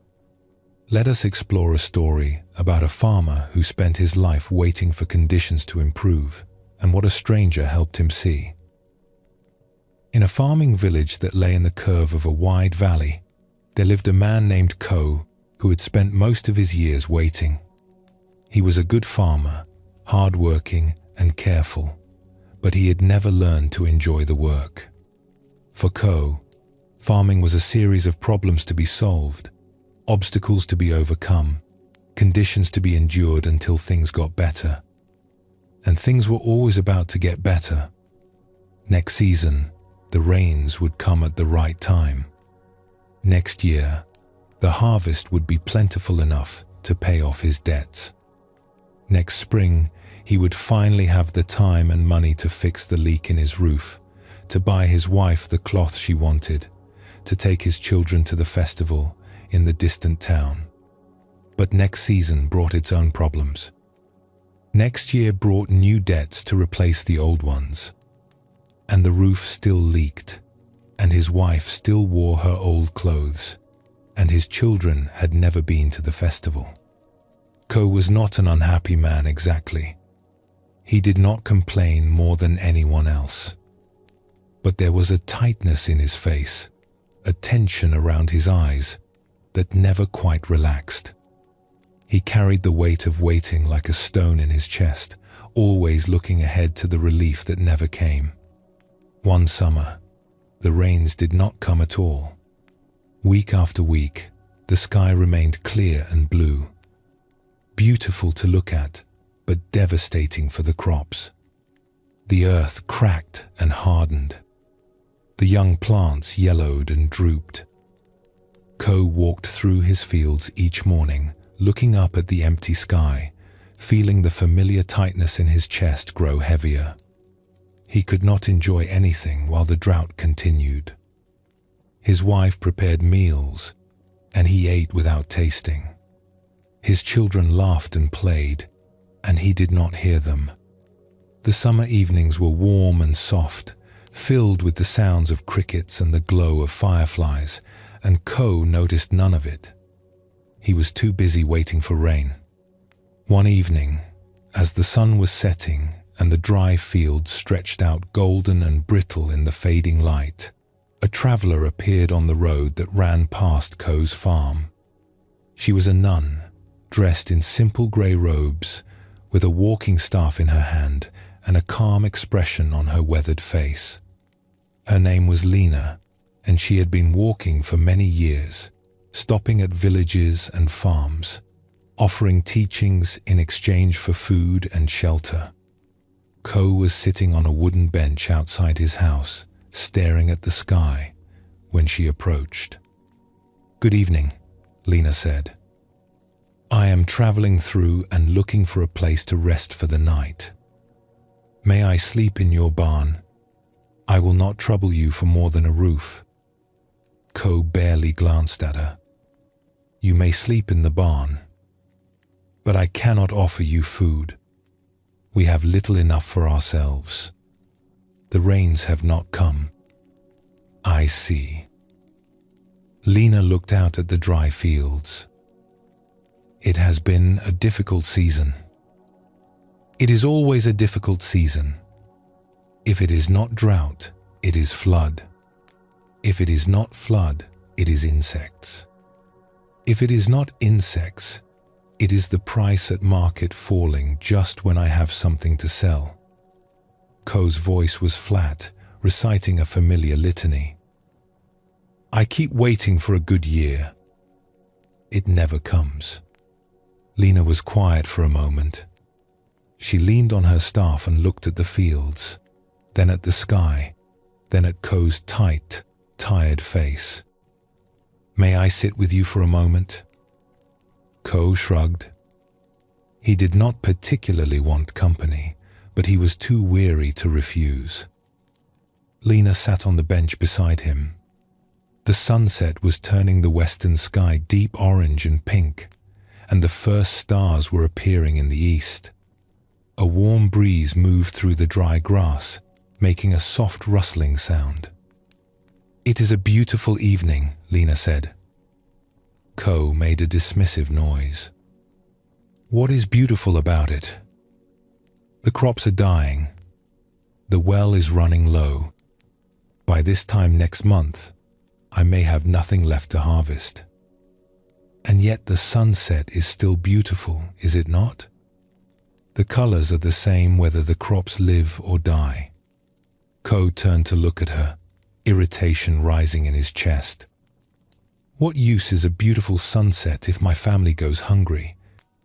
Let us explore a story about a farmer who spent his life waiting for conditions to improve, and what a stranger helped him see. In a farming village that lay in the curve of a wide valley, there lived a man named Ko who had spent most of his years waiting. He was a good farmer, hard-working and careful, but he had never learned to enjoy the work. For Ko, farming was a series of problems to be solved, obstacles to be overcome, conditions to be endured until things got better. And things were always about to get better. Next season, the rains would come at the right time. Next year, the harvest would be plentiful enough to pay off his debts. Next spring, he would finally have the time and money to fix the leak in his roof, to buy his wife the cloth she wanted, to take his children to the festival in the distant town. But next season brought its own problems. Next year brought new debts to replace the old ones. And the roof still leaked, and his wife still wore her old clothes, and his children had never been to the festival. Ko was not an unhappy man exactly. He did not complain more than anyone else. But there was a tightness in his face, a tension around his eyes that never quite relaxed. He carried the weight of waiting like a stone in his chest, always looking ahead to the relief that never came. One summer, the rains did not come at all. Week after week, the sky remained clear and blue. Beautiful to look at, but devastating for the crops. The earth cracked and hardened. The young plants yellowed and drooped. Ko walked through his fields each morning, looking up at the empty sky, feeling the familiar tightness in his chest grow heavier. He could not enjoy anything while the drought continued. His wife prepared meals, and he ate without tasting. His children laughed and played, and he did not hear them. The summer evenings were warm and soft, filled with the sounds of crickets and the glow of fireflies, and Ko noticed none of it. He was too busy waiting for rain. One evening, as the sun was setting and the dry fields stretched out golden and brittle in the fading light, a traveler appeared on the road that ran past Ko's farm. She was a nun, dressed in simple grey robes, with a walking staff in her hand and a calm expression on her weathered face. Her name was Lena, and she had been walking for many years, stopping at villages and farms, offering teachings in exchange for food and shelter. Ko was sitting on a wooden bench outside his house, staring at the sky, when she approached. "Good evening," Lena said. "I am traveling through and looking for a place to rest for the night. May I sleep in your barn? I will not trouble you for more than a roof." Ko barely glanced at her. "You may sleep in the barn, but I cannot offer you food. We have little enough for ourselves. The rains have not come." "I see." Lena looked out at the dry fields. "It has been a difficult season." "It is always a difficult season. If it is not drought, it is flood. If it is not flood, it is insects. If it is not insects, it is the price at market falling just when I have something to sell." Ko's voice was flat, reciting a familiar litany. "I keep waiting for a good year. It never comes." Lena was quiet for a moment. She leaned on her staff and looked at the fields, then at the sky, then at Ko's tight, tired face. "May I sit with you for a moment?" Ko shrugged. He did not particularly want company, but he was too weary to refuse. Lena sat on the bench beside him. The sunset was turning the western sky deep orange and pink, and the first stars were appearing in the east. A warm breeze moved through the dry grass, making a soft rustling sound. "It is a beautiful evening," Lena said. Ko made a dismissive noise. "What is beautiful about it?" "The crops are dying. The well is running low. By this time next month, I may have nothing left to harvest. And yet the sunset is still beautiful, is it not? The colors are the same whether the crops live or die." Ko turned to look at her, irritation rising in his chest. "What use is a beautiful sunset if my family goes hungry?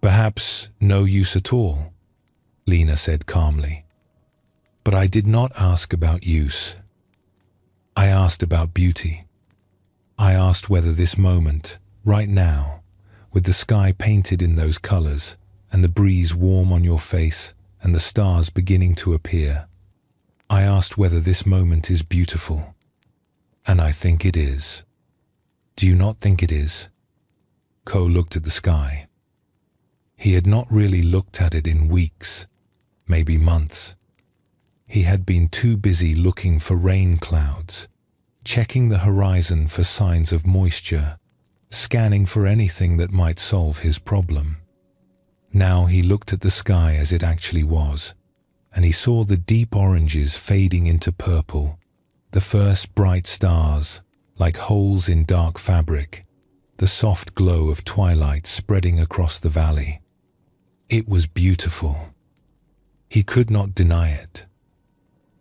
Perhaps no use at all," Lena said calmly. "But I did not ask about use. I asked about beauty. I asked whether this moment, right now, with the sky painted in those colors, and the breeze warm on your face, and the stars beginning to appear, I asked whether this moment is beautiful. And I think it is. Do you not think it is?" Ko looked at the sky. He had not really looked at it in weeks, maybe months. He had been too busy looking for rain clouds, checking the horizon for signs of moisture, scanning for anything that might solve his problem. Now he looked at the sky as it actually was, and he saw the deep oranges fading into purple, the first bright stars, like holes in dark fabric, the soft glow of twilight spreading across the valley. It was beautiful. He could not deny it.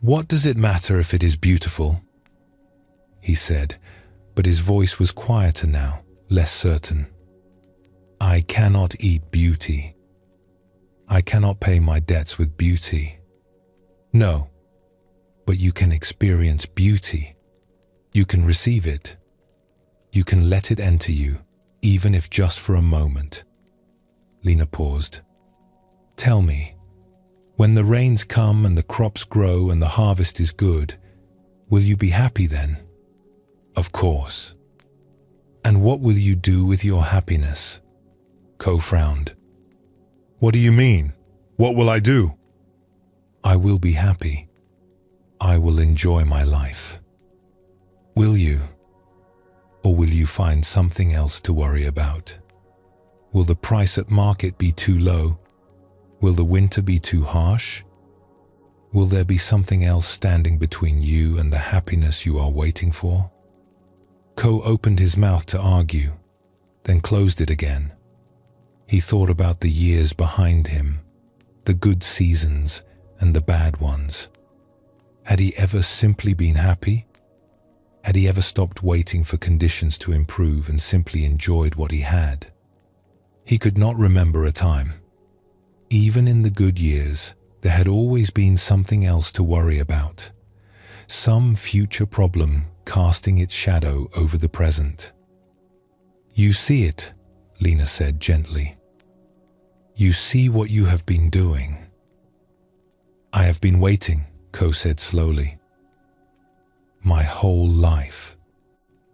"What does it matter if it is beautiful?" he said, but his voice was quieter now, less certain. "I cannot eat beauty. I cannot pay my debts with beauty. No, but you can experience beauty. You can receive it. You can let it enter you, even if just for a moment." Lena paused. "Tell me, when the rains come and the crops grow and the harvest is good, will you be happy then?" "Of course." "And what will you do with your happiness?" Ko frowned. "What do you mean? What will I do?" "I will be happy. I will enjoy my life." "Will you? Or will you find something else to worry about? Will the price at market be too low? Will the winter be too harsh? Will there be something else standing between you and the happiness you are waiting for?" Ko opened his mouth to argue, then closed it again. He thought about the years behind him, the good seasons and the bad ones. Had he ever simply been happy? Had he ever stopped waiting for conditions to improve and simply enjoyed what he had? He could not remember a time. Even in the good years, there had always been something else to worry about. Some future problem casting its shadow over the present. "You see it," Lena said gently. "You see what you have been doing." "I have been waiting," Ko said slowly. "My whole life.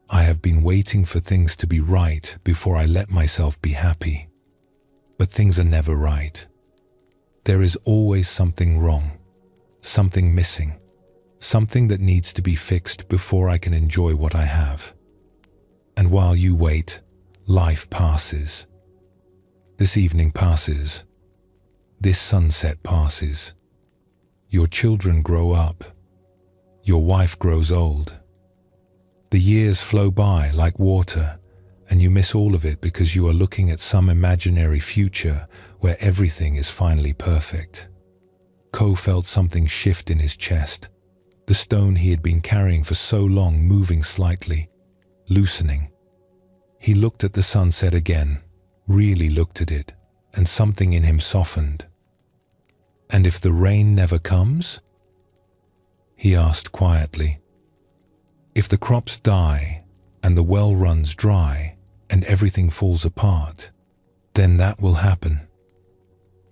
I have been waiting for things to be right before I let myself be happy. But things are never right. There is always something wrong, something missing, something that needs to be fixed before I can enjoy what I have. And while you wait, life passes. This evening passes. This sunset passes. Your children grow up. Your wife grows old. The years flow by like water, and you miss all of it because you are looking at some imaginary future where everything is finally perfect." Ko felt something shift in his chest, the stone he had been carrying for so long moving slightly, loosening. He looked at the sunset again, really looked at it, and something in him softened. And if the rain never comes? He asked quietly. If the crops die and the well runs dry and everything falls apart, then that will happen.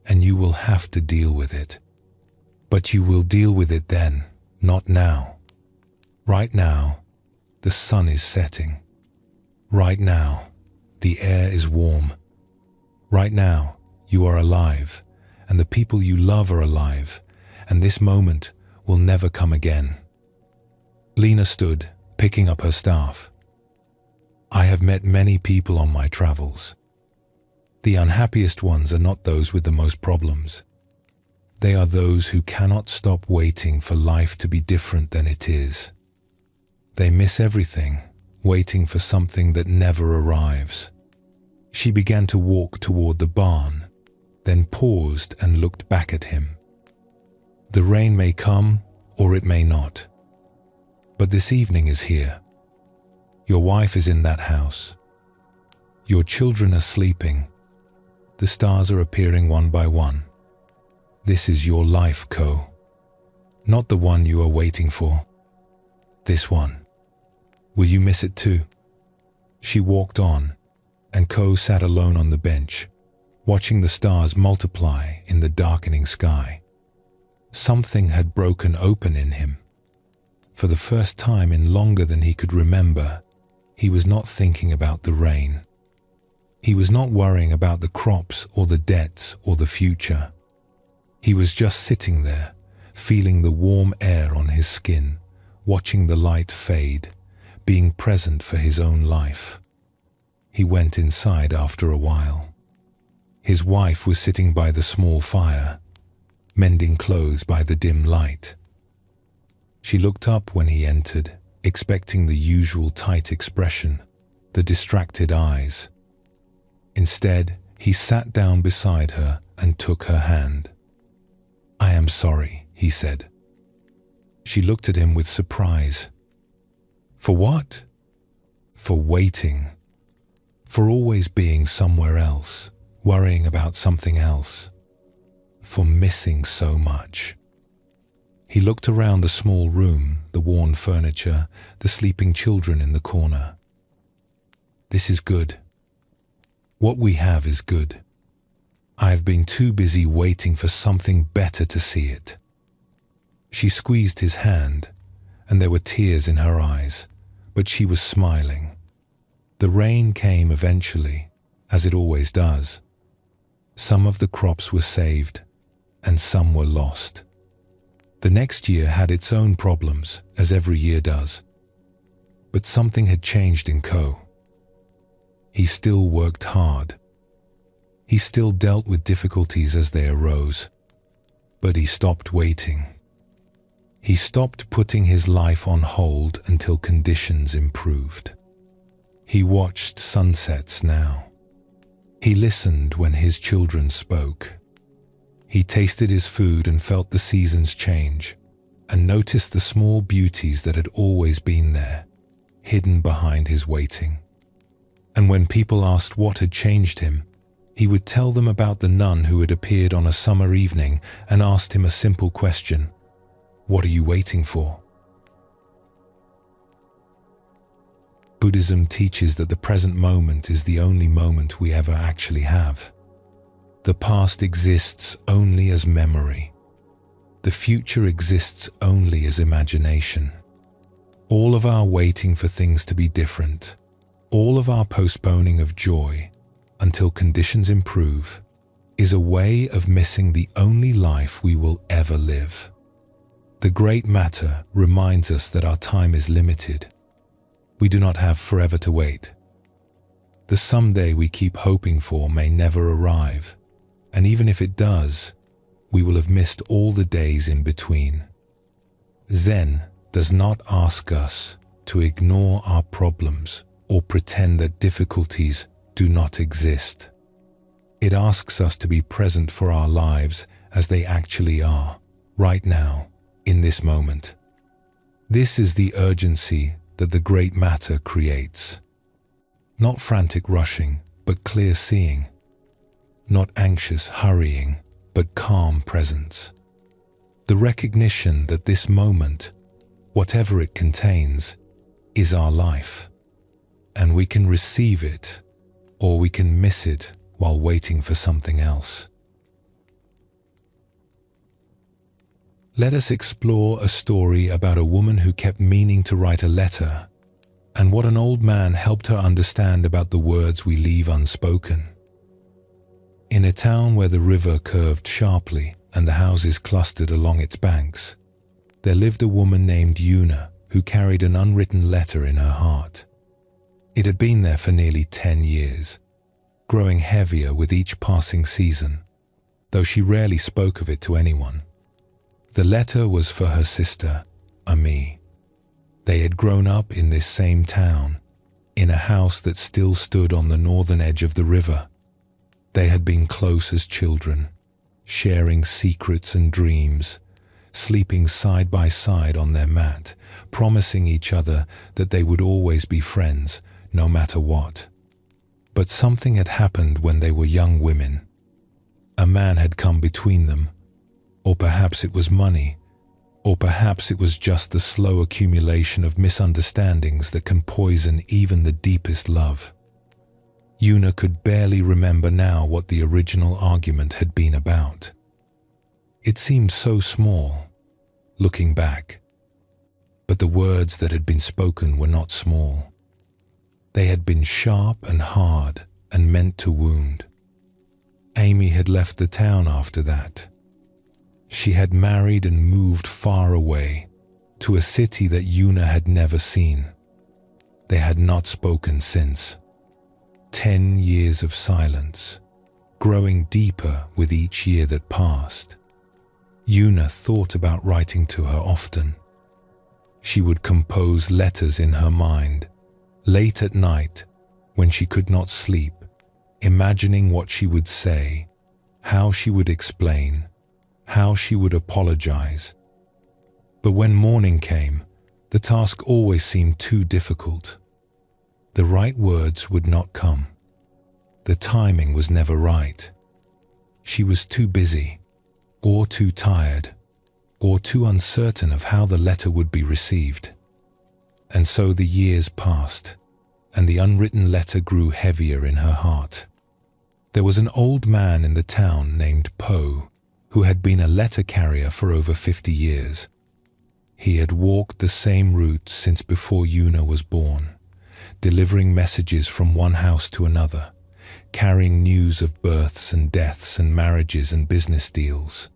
And you will have to deal with it. But you will deal with it then, not now. Right now, the sun is setting. Right now, the air is warm. Right now, you are alive, and the people you love are alive, and this moment will never come again. Lena stood, picking up her staff. I have met many people on my travels. The unhappiest ones are not those with the most problems. They are those who cannot stop waiting for life to be different than it is. They miss everything, waiting for something that never arrives. She began to walk toward the barn, then paused and looked back at him. The rain may come, or it may not. But this evening is here. Your wife is in that house. Your children are sleeping. The stars are appearing one by one. This is your life, Ko. Not the one you are waiting for. This one. Will you miss it too? She walked on, and Ko sat alone on the bench, watching the stars multiply in the darkening sky. Something had broken open in him. For the first time in longer than he could remember, he was not thinking about the rain. He was not worrying about the crops or the debts or the future. He was just sitting there, feeling the warm air on his skin, watching the light fade, being present for his own life. He went inside after a while. His wife was sitting by the small fire, mending clothes by the dim light. She looked up when he entered, expecting the usual tight expression, the distracted eyes. Instead, he sat down beside her and took her hand. I am sorry, he said. She looked at him with surprise. For what? For waiting. For always being somewhere else, worrying about something else. For missing so much. He looked around the small room, the worn furniture, the sleeping children in the corner. This is good. What we have is good. I have been too busy waiting for something better to see it. She squeezed his hand, and there were tears in her eyes, but she was smiling. The rain came eventually, as it always does. Some of the crops were saved, and some were lost. The next year had its own problems, as every year does. But something had changed in Ko. He still worked hard. He still dealt with difficulties as they arose. But he stopped waiting. He stopped putting his life on hold until conditions improved. He watched sunsets now. He listened when his children spoke. He tasted his food and felt the seasons change, and noticed the small beauties that had always been there, hidden behind his waiting. And when people asked what had changed him, he would tell them about the nun who had appeared on a summer evening and asked him a simple question: "What are you waiting for?" Buddhism teaches that the present moment is the only moment we ever actually have. The past exists only as memory. The future exists only as imagination. All of our waiting for things to be different, all of our postponing of joy until conditions improve, is a way of missing the only life we will ever live. The great matter reminds us that our time is limited. We do not have forever to wait. The someday we keep hoping for may never arrive, and even if it does, we will have missed all the days in between. Zen does not ask us to ignore our problems or pretend that difficulties do not exist. It asks us to be present for our lives as they actually are, right now, in this moment. This is the urgency that the great matter creates. Not frantic rushing, but clear seeing. Not anxious hurrying, but calm presence. The recognition that this moment, whatever it contains, is our life, and we can receive it or we can miss it while waiting for something else. Let us explore a story about a woman who kept meaning to write a letter, and what an old man helped her understand about the words we leave unspoken. In a town where the river curved sharply and the houses clustered along its banks, there lived a woman named Una who carried an unwritten letter in her heart. It had been there for nearly 10 years, growing heavier with each passing season, though she rarely spoke of it to anyone. The letter was for her sister, Ami. They had grown up in this same town, in a house that still stood on the northern edge of the river. They had been close as children, sharing secrets and dreams, sleeping side by side on their mat, promising each other that they would always be friends, no matter what. But something had happened when they were young women. A man had come between them, or perhaps it was money, or perhaps it was just the slow accumulation of misunderstandings that can poison even the deepest love. Una could barely remember now what the original argument had been about. It seemed so small, looking back, but the words that had been spoken were not small. They had been sharp and hard and meant to wound. Amy had left the town after that. She had married and moved far away, to a city that Una had never seen. They had not spoken since. 10 years of silence, growing deeper with each year that passed. Una thought about writing to her often. She would compose letters in her mind, late at night, when she could not sleep, imagining what she would say, how she would explain, how she would apologize. But when morning came, the task always seemed too difficult. The right words would not come. The timing was never right. She was too busy, or too tired, or too uncertain of how the letter would be received. And so the years passed, and the unwritten letter grew heavier in her heart. There was an old man in the town named Po, who had been a letter carrier for over 50 years. He had walked the same route since before Una was born, delivering messages from one house to another, carrying news of births and deaths and marriages and business deals.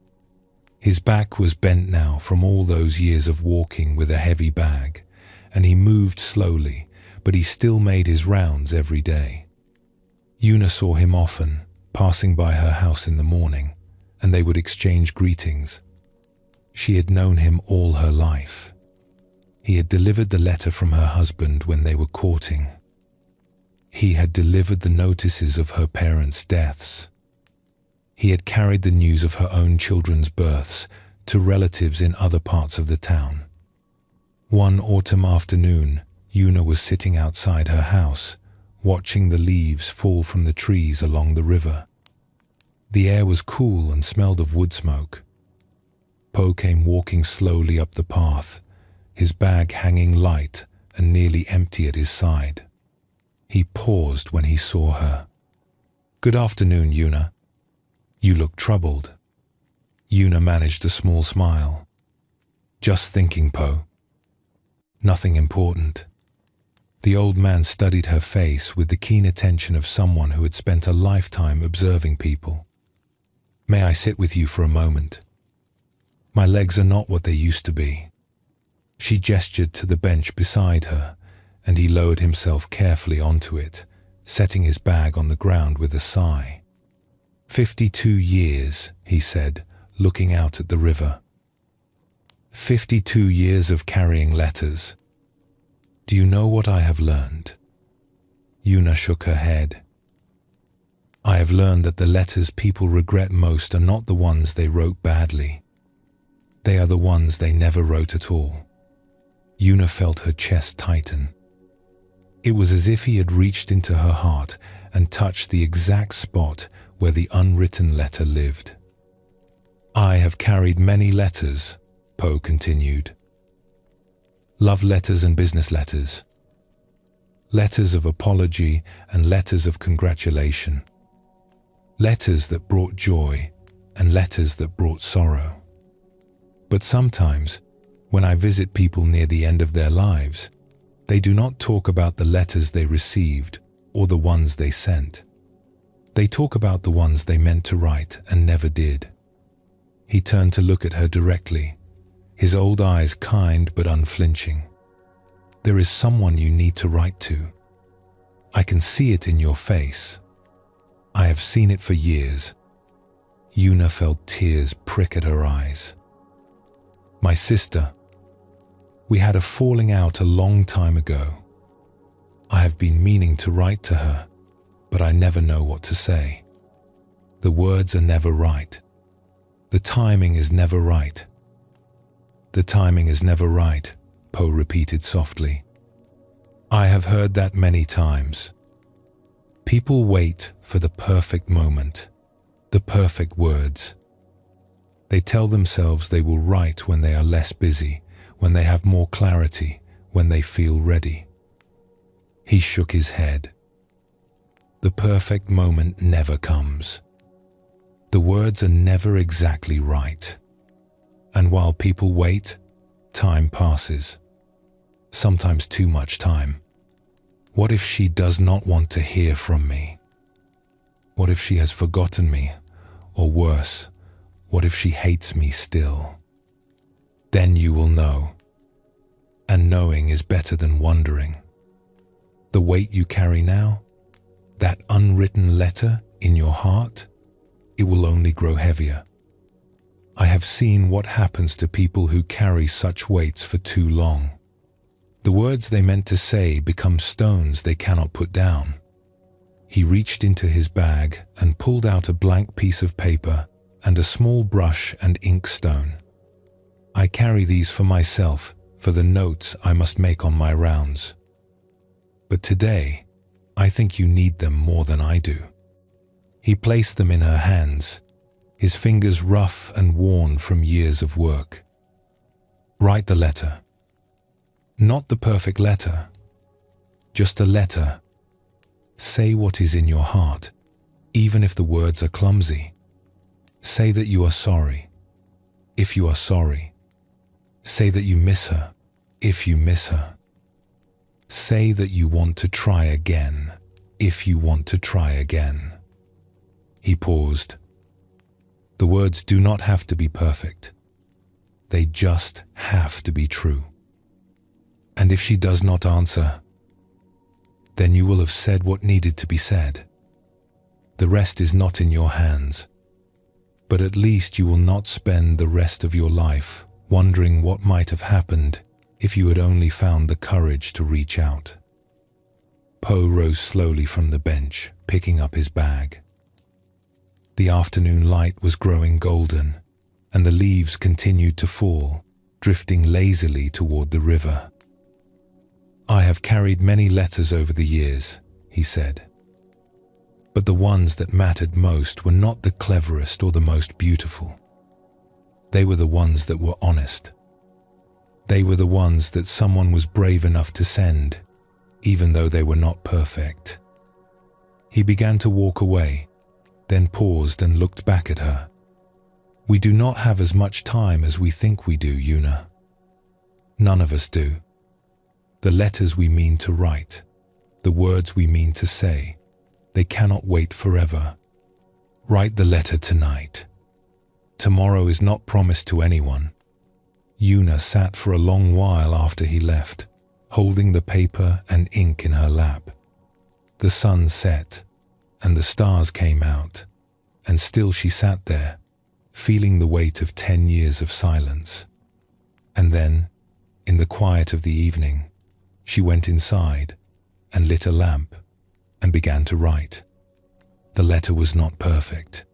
His back was bent now from all those years of walking with a heavy bag, and he moved slowly, but he still made his rounds every day. Una saw him often, passing by her house in the morning, and they would exchange greetings. She had known him all her life. He had delivered the letter from her husband when they were courting. He had delivered the notices of her parents' deaths. He had carried the news of her own children's births to relatives in other parts of the town. One autumn afternoon, Una was sitting outside her house, watching the leaves fall from the trees along the river. The air was cool and smelled of wood smoke. Po came walking slowly up the path, his bag hanging light and nearly empty at his side. He paused when he saw her. "Good afternoon, Una. You look troubled." Una managed a small smile. "Just thinking, Po. Nothing important." The old man studied her face with the keen attention of someone who had spent a lifetime observing people. "May I sit with you for a moment? My legs are not what they used to be." She gestured to the bench beside her, and he lowered himself carefully onto it, setting his bag on the ground with a sigh. 52 years, he said, looking out at the river. 52 years of carrying letters. Do you know what I have learned? Una shook her head. I have learned that the letters people regret most are not the ones they wrote badly. They are the ones they never wrote at all. Una felt her chest tighten. It was as if he had reached into her heart and touched the exact spot where the unwritten letter lived. I have carried many letters, Poe continued. Love letters and business letters. Letters of apology and letters of congratulation. Letters that brought joy and letters that brought sorrow. But sometimes, when I visit people near the end of their lives, they do not talk about the letters they received or the ones they sent. They talk about the ones they meant to write and never did. He turned to look at her directly, his old eyes kind but unflinching. There is someone you need to write to. I can see it in your face. I have seen it for years. Yuna felt tears prick at her eyes. My sister. We had a falling out a long time ago. I have been meaning to write to her, but I never know what to say. The words are never right. The timing is never right. The timing is never right, Poe repeated softly. I have heard that many times. People wait for the perfect moment, the perfect words. They tell themselves they will write when they are less busy, when they have more clarity, when they feel ready. He shook his head. The perfect moment never comes. The words are never exactly right. And while people wait, time passes. Sometimes too much time. What if she does not want to hear from me? What if she has forgotten me? Or worse, what if she hates me still? Then you will know. And knowing is better than wondering. The weight you carry now, that unwritten letter in your heart, it will only grow heavier. I have seen what happens to people who carry such weights for too long. The words they meant to say become stones they cannot put down. He reached into his bag and pulled out a blank piece of paper and a small brush and inkstone. I carry these for myself, for the notes I must make on my rounds. But today, I think you need them more than I do. He placed them in her hands, his fingers rough and worn from years of work. Write the letter. Not the perfect letter, just a letter. Say what is in your heart, even if the words are clumsy. Say that you are sorry, if you are sorry. Say that you miss her, if you miss her. Say that you want to try again, if you want to try again. He paused. The words do not have to be perfect. They just have to be true. And if she does not answer, then you will have said what needed to be said. The rest is not in your hands. But at least you will not spend the rest of your life wondering what might have happened if you had only found the courage to reach out. Poe rose slowly from the bench, picking up his bag. The afternoon light was growing golden, and the leaves continued to fall, drifting lazily toward the river. I have carried many letters over the years, he said. But the ones that mattered most were not the cleverest or the most beautiful. They were the ones that were honest. They were the ones that someone was brave enough to send, even though they were not perfect. He began to walk away, then paused and looked back at her. We do not have as much time as we think we do, Yuna. None of us do. The letters we mean to write, the words we mean to say, they cannot wait forever. Write the letter tonight. Tomorrow is not promised to anyone. Yuna sat for a long while after he left, holding the paper and ink in her lap. The sun set, and the stars came out, and still she sat there, feeling the weight of 10 years of silence. And then, in the quiet of the evening, she went inside and lit a lamp and began to write. The letter was not perfect.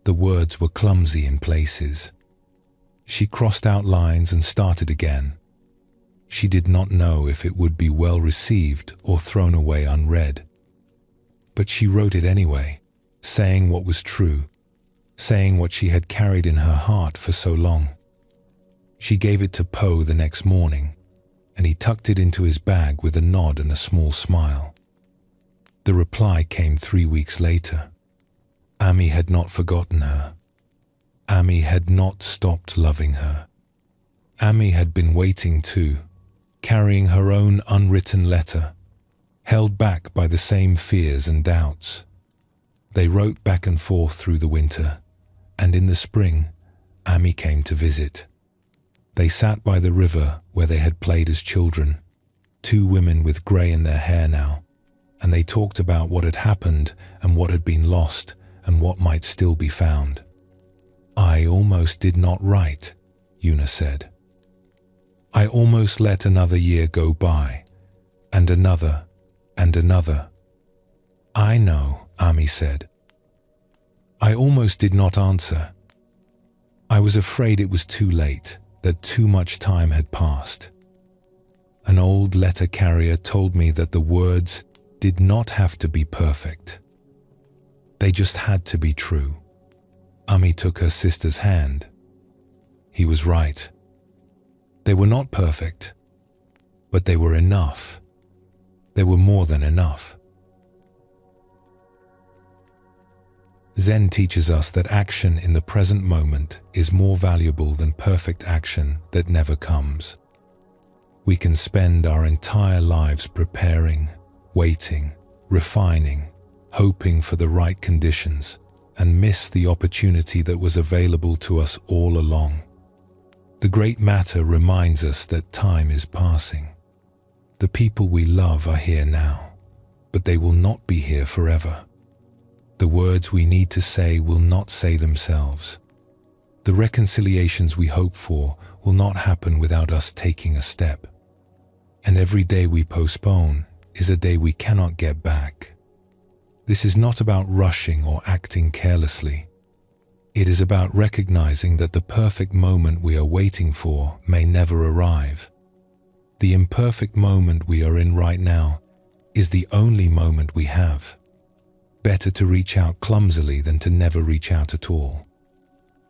The words were clumsy in places. She crossed out lines and started again. She did not know if it would be well received or thrown away unread. But she wrote it anyway, saying what was true, saying what she had carried in her heart for so long. She gave it to Po the next morning, and he tucked it into his bag with a nod and a small smile. The reply came 3 weeks later. Ami had not forgotten her. Ami had not stopped loving her. Ami had been waiting too, carrying her own unwritten letter, held back by the same fears and doubts. They wrote back and forth through the winter, and in the spring, Ami came to visit. They sat by the river where they had played as children, 2 women with grey in their hair now, and they talked about what had happened and what had been lost and what might still be found. "I almost did not write," Yuna said. "I almost let another year go by, and another, and another." "I know," Ami said. "I almost did not answer. I was afraid it was too late, that too much time had passed. An old letter carrier told me that the words did not have to be perfect. They just had to be true." Ami took her sister's hand. He was right. They were not perfect, but they were enough. They were more than enough. Zen teaches us that action in the present moment is more valuable than perfect action that never comes. We can spend our entire lives preparing, waiting, refining, hoping for the right conditions, and miss the opportunity that was available to us all along. The Great Matter reminds us that time is passing. The people we love are here now, but they will not be here forever. The words we need to say will not say themselves. The reconciliations we hope for will not happen without us taking a step. And every day we postpone is a day we cannot get back. This is not about rushing or acting carelessly. It is about recognizing that the perfect moment we are waiting for may never arrive. The imperfect moment we are in right now is the only moment we have. Better to reach out clumsily than to never reach out at all.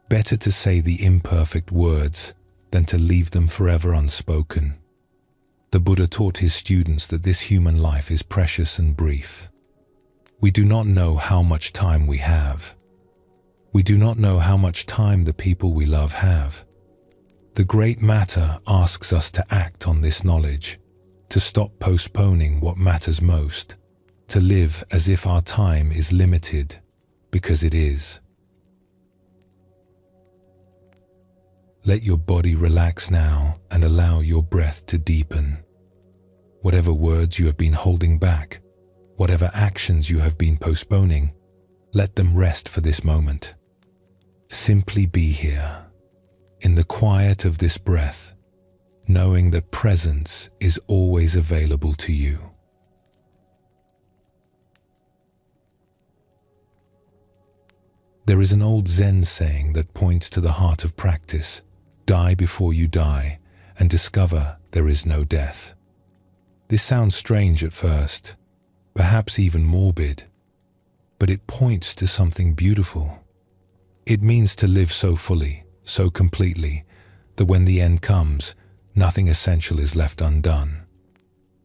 Better to say the imperfect words than to leave them forever unspoken. The Buddha taught his students that this human life is precious and brief. We do not know how much time we have. We do not know how much time the people we love have. The Great Matter asks us to act on this knowledge, to stop postponing what matters most, to live as if our time is limited, because it is. Let your body relax now and allow your breath to deepen. Whatever words you have been holding back, whatever actions you have been postponing, let them rest for this moment. Simply be here, in the quiet of this breath, knowing that presence is always available to you. There is an old Zen saying that points to the heart of practice: die before you die and discover there is no death. This sounds strange at first, perhaps even morbid, but it points to something beautiful. It means to live so fully, so completely, that when the end comes, nothing essential is left undone.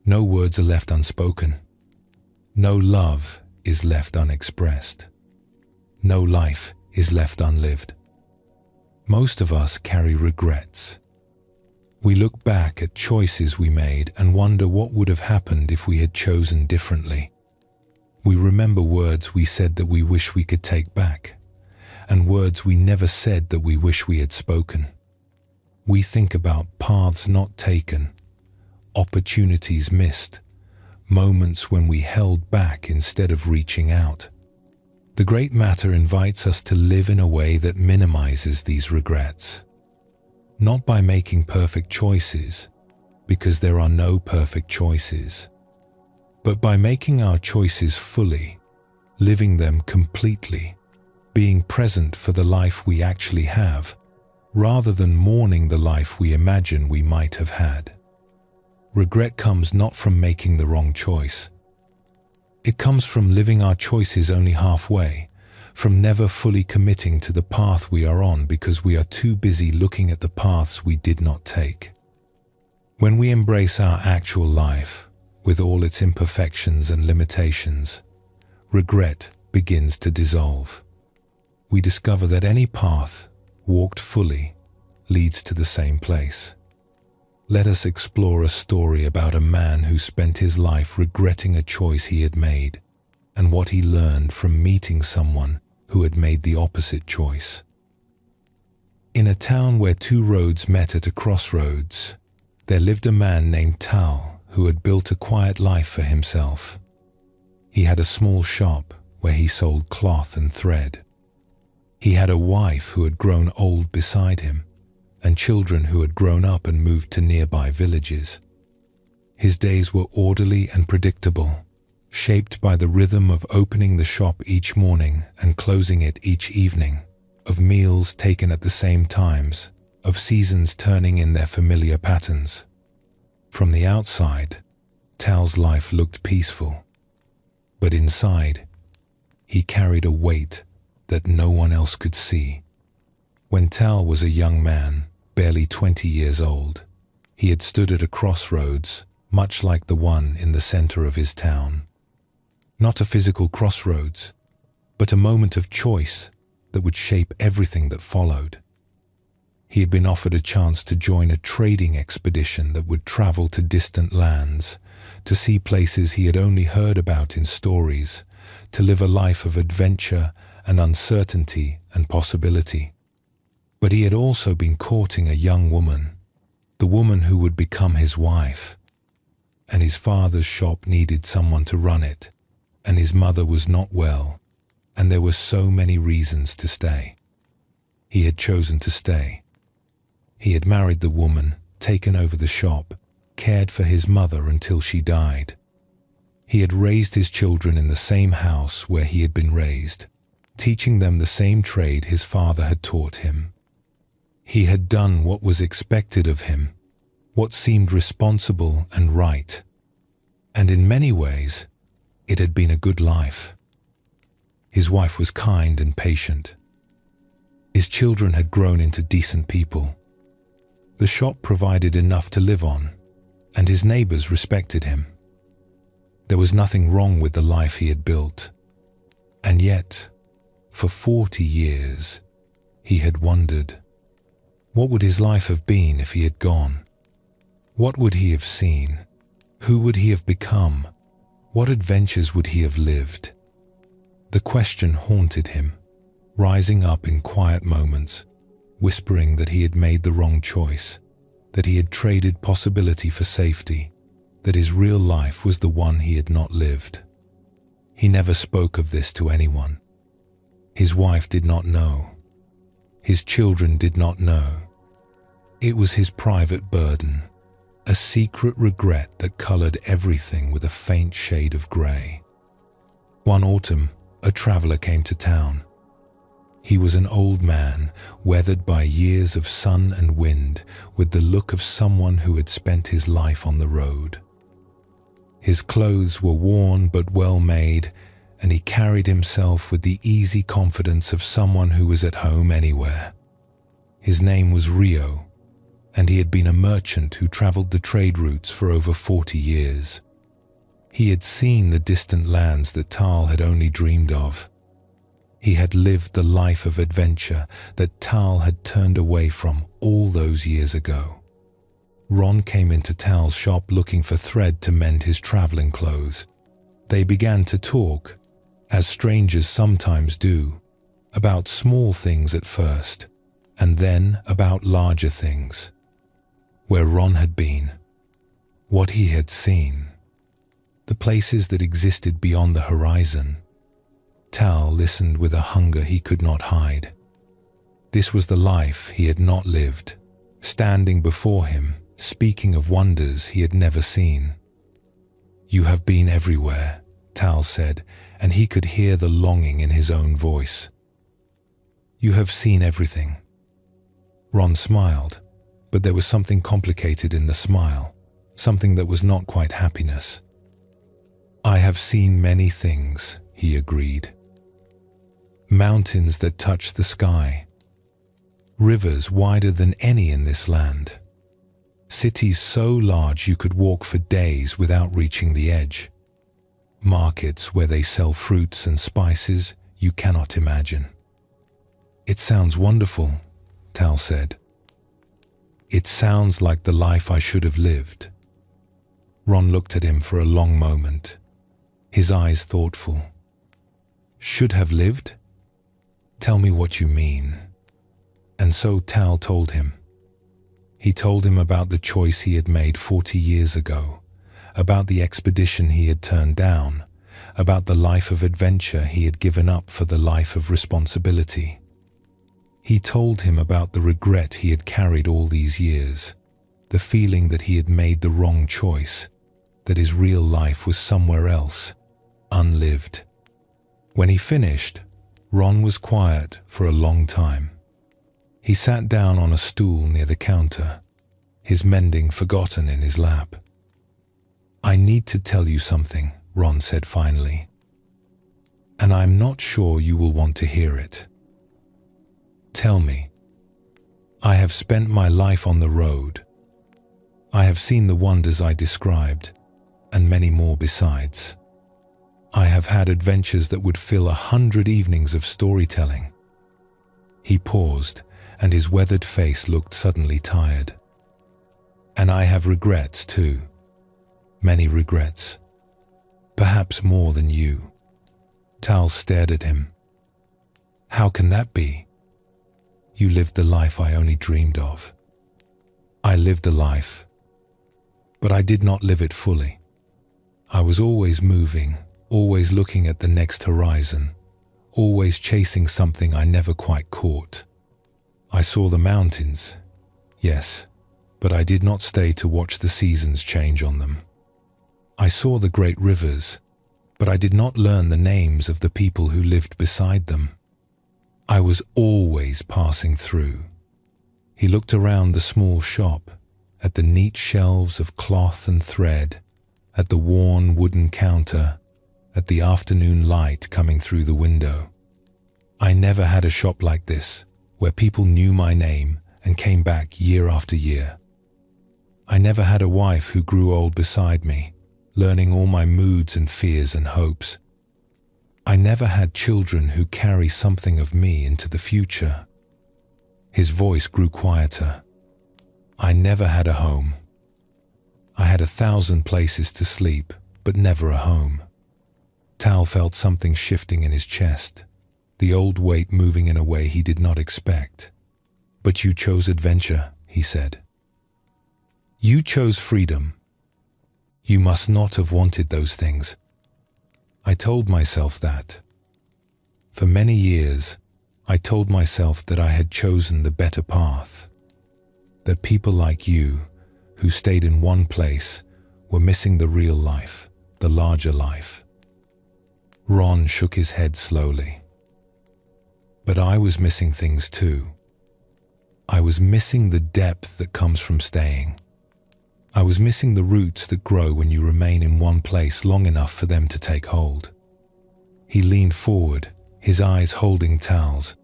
No words are left unspoken. No love is left unexpressed. No life is left unlived. Most of us carry regrets. We look back at choices we made and wonder what would have happened if we had chosen differently. We remember words we said that we wish we could take back, and words we never said that we wish we had spoken. We think about paths not taken, opportunities missed, moments when we held back instead of reaching out. The Great Matter invites us to live in a way that minimizes these regrets. Not by making perfect choices, because there are no perfect choices, but by making our choices fully, living them completely, being present for the life we actually have, rather than mourning the life we imagine we might have had. Regret comes not from making the wrong choice. It comes from living our choices only halfway, from never fully committing to the path we are on because we are too busy looking at the paths we did not take. When we embrace our actual life, with all its imperfections and limitations, regret begins to dissolve. We discover that any path, walked fully, leads to the same place. Let us explore a story about a man who spent his life regretting a choice he had made and what he learned from meeting someone who had made the opposite choice. In a town where two roads met at a crossroads, there lived a man named Tal who had built a quiet life for himself. He had a small shop where he sold cloth and thread. He had a wife who had grown old beside him, and children who had grown up and moved to nearby villages. His days were orderly and predictable, shaped by the rhythm of opening the shop each morning and closing it each evening, of meals taken at the same times, of seasons turning in their familiar patterns. From the outside, Tal's life looked peaceful, but inside, he carried a weight that no one else could see. When Tal was a young man, barely 20 years old, he had stood at a crossroads, much like the one in the center of his town. Not a physical crossroads, but a moment of choice that would shape everything that followed. He had been offered a chance to join a trading expedition that would travel to distant lands, to see places he had only heard about in stories, to live a life of adventure and uncertainty and possibility. But he had also been courting a young woman, the woman who would become his wife. And his father's shop needed someone to run it, and his mother was not well, and there were so many reasons to stay. He had chosen to stay. He had married the woman, taken over the shop, cared for his mother until she died. He had raised his children in the same house where he had been raised, teaching them the same trade his father had taught him. He had done what was expected of him, what seemed responsible and right. And in many ways, it had been a good life. His wife was kind and patient. His children had grown into decent people. The shop provided enough to live on, and his neighbors respected him. There was nothing wrong with the life he had built. And yet, for 40 years, he had wondered, what would his life have been if he had gone? What would he have seen? Who would he have become? What adventures would he have lived? The question haunted him, rising up in quiet moments, whispering that he had made the wrong choice, that he had traded possibility for safety, that his real life was the one he had not lived. He never spoke of this to anyone. His wife did not know. His children did not know. It was his private burden, a secret regret that colored everything with a faint shade of gray. One autumn, a traveler came to town. He was an old man, weathered by years of sun and wind, with the look of someone who had spent his life on the road. His clothes were worn but well made, and he carried himself with the easy confidence of someone who was at home anywhere. His name was Rio, and he had been a merchant who traveled the trade routes for over 40 years. He had seen the distant lands that Tal had only dreamed of. He had lived the life of adventure that Tal had turned away from all those years ago. Ron came into Tal's shop looking for thread to mend his traveling clothes. They began to talk, as strangers sometimes do, about small things at first, and then about larger things. Where Ron had been, what he had seen, the places that existed beyond the horizon. Tal listened with a hunger he could not hide. This was the life he had not lived, standing before him, speaking of wonders he had never seen. "You have been everywhere," Tal said, and he could hear the longing in his own voice. "You have seen everything." Ron smiled, but there was something complicated in the smile, something that was not quite happiness. "I have seen many things," he agreed. mountains that touch the sky, rivers wider than any in this land, cities so large you could walk for days without reaching the edge, markets where they sell fruits and spices you cannot imagine. It sounds wonderful, Tal said. It sounds like the life I should have lived. Ron looked at him for a long moment, his eyes thoughtful. Should have lived? Tell me what you mean. And so Tal told him. He told him about the choice he had made 40 years ago, about the expedition he had turned down, about the life of adventure he had given up for the life of responsibility. He told him about the regret he had carried all these years, the feeling that he had made the wrong choice, that his real life was somewhere else, unlived. When he finished, Ron was quiet for a long time. He sat down on a stool near the counter, his mending forgotten in his lap. I need to tell you something, Ron said finally, and I'm not sure you will want to hear it. Tell me. I have spent my life on the road. I have seen the wonders I described, and many more besides. I have had adventures that would fill 100 evenings of storytelling. He paused, and his weathered face looked suddenly tired. And I have regrets too. Many regrets. Perhaps more than you. Tal stared at him. How can that be? You lived the life I only dreamed of. I lived a life, but I did not live it fully. I was always moving, always looking at the next horizon, always chasing something I never quite caught. I saw the mountains, yes, but I did not stay to watch the seasons change on them. I saw the great rivers, but I did not learn the names of the people who lived beside them. I was always passing through. He looked around the small shop, at the neat shelves of cloth and thread, at the worn wooden counter, at the afternoon light coming through the window. I never had a shop like this, where people knew my name and came back year after year. I never had a wife who grew old beside me, learning all my moods and fears and hopes. I never had children who carry something of me into the future. His voice grew quieter. I never had a home. I had 1,000 places to sleep, but never a home. Tal felt something shifting in his chest, the old weight moving in a way he did not expect. But you chose adventure, he said. You chose freedom. You must not have wanted those things. I told myself that. For many years, I told myself that I had chosen the better path, that people like you, who stayed in one place, were missing the real life, the larger life. Ron shook his head slowly. But I was missing things too. I was missing the depth that comes from staying. I was missing the roots that grow when you remain in one place long enough for them to take hold. He leaned forward, his eyes holding Tal's.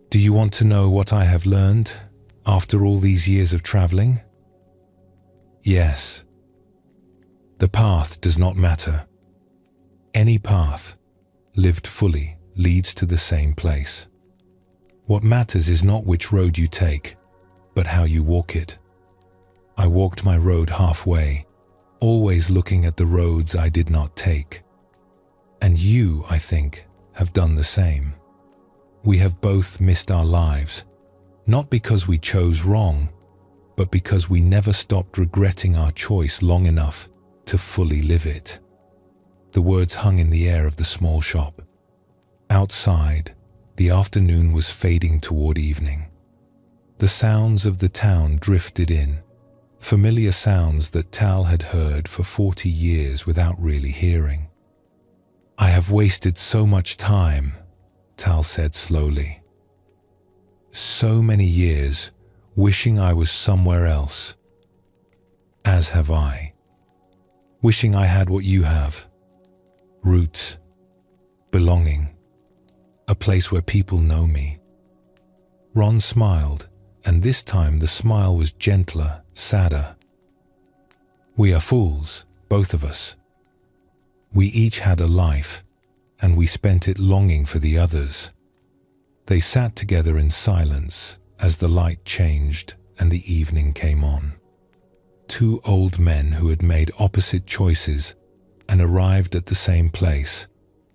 Do you want to know what I have learned after all these years of traveling? Yes. The path does not matter. Any path, lived fully, leads to the same place. What matters is not which road you take, but how you walk it. I walked my road halfway, always looking at the roads I did not take. And you, I think, have done the same. We have both missed our lives, not because we chose wrong, but because we never stopped regretting our choice long enough to fully live it. The words hung in the air of the small shop. Outside, the afternoon was fading toward evening. The sounds of the town drifted in, familiar sounds that Tal had heard for 40 years without really hearing. I have wasted so much time, Tal said slowly. So many years wishing I was somewhere else. As have I. Wishing I had what you have. Roots. Belonging. a place where people know me. Ron smiled, and this time the smile was gentler, sadder. We are fools, both of us. We each had a life, and we spent it longing for the others. They sat together in silence as the light changed and the evening came on. Two old men who had made opposite choices and arrived at the same place,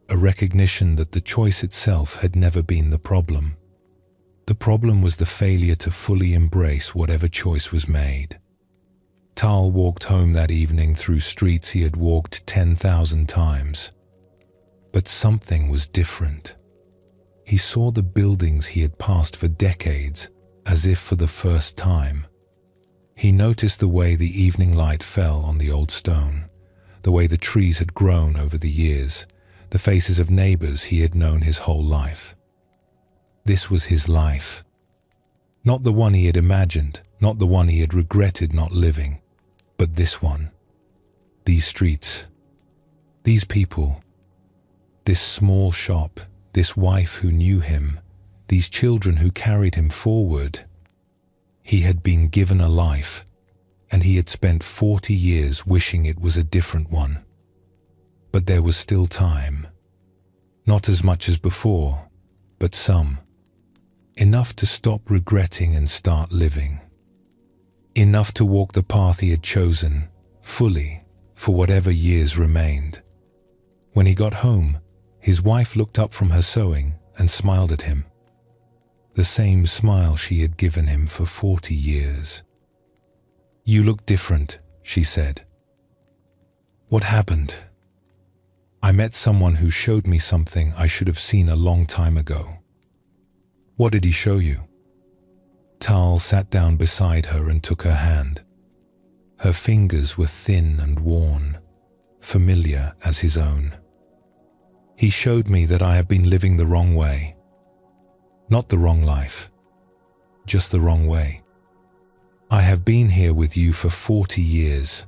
a recognition that the choice itself had never been the problem. The problem was the failure to fully embrace whatever choice was made. Tal walked home that evening through streets he had walked 10,000 times. But something was different. He saw the buildings he had passed for decades as if for the first time. He noticed the way the evening light fell on the old stone, the way the trees had grown over the years, the faces of neighbors he had known his whole life. This was his life. Not the one he had imagined, not the one he had regretted not living, but this one. These streets, these people, this small shop, this wife who knew him, these children who carried him forward. He had been given a life, and he had spent 40 years wishing it was a different one. But there was still time. Not as much as before, but some. Enough to stop regretting and start living. Enough to walk the path he had chosen, fully, for whatever years remained. When he got home, his wife looked up from her sewing and smiled at him. The same smile she had given him for 40 years. "You look different," she said. "What happened?" "I met someone who showed me something I should have seen a long time ago." "What did he show you?" Tal sat down beside her and took her hand. Her fingers were thin and worn, familiar as his own. "He showed me that I have been living the wrong way. Not the wrong life, just the wrong way. I have been here with you for 40 years,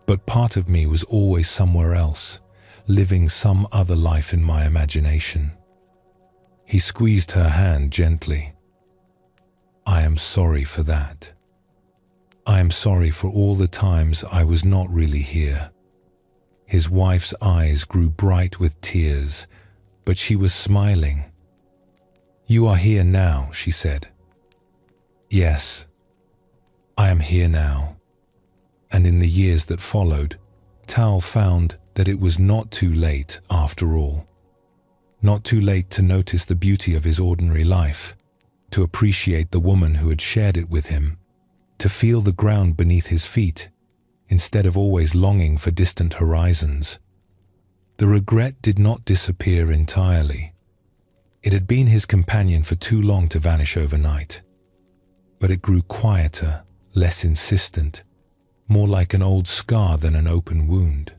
but part of me was always somewhere else, living some other life in my imagination." He squeezed her hand gently. "I am sorry for that. I am sorry for all the times I was not really here." His wife's eyes grew bright with tears, but she was smiling. "You are here now," she said. "Yes, I am here now." And in the years that followed, Tal found that it was not too late after all. Not too late to notice the beauty of his ordinary life, to appreciate the woman who had shared it with him, to feel the ground beneath his feet, instead of always longing for distant horizons. The regret did not disappear entirely. It had been his companion for too long to vanish overnight. But it grew quieter, less insistent, more like an old scar than an open wound.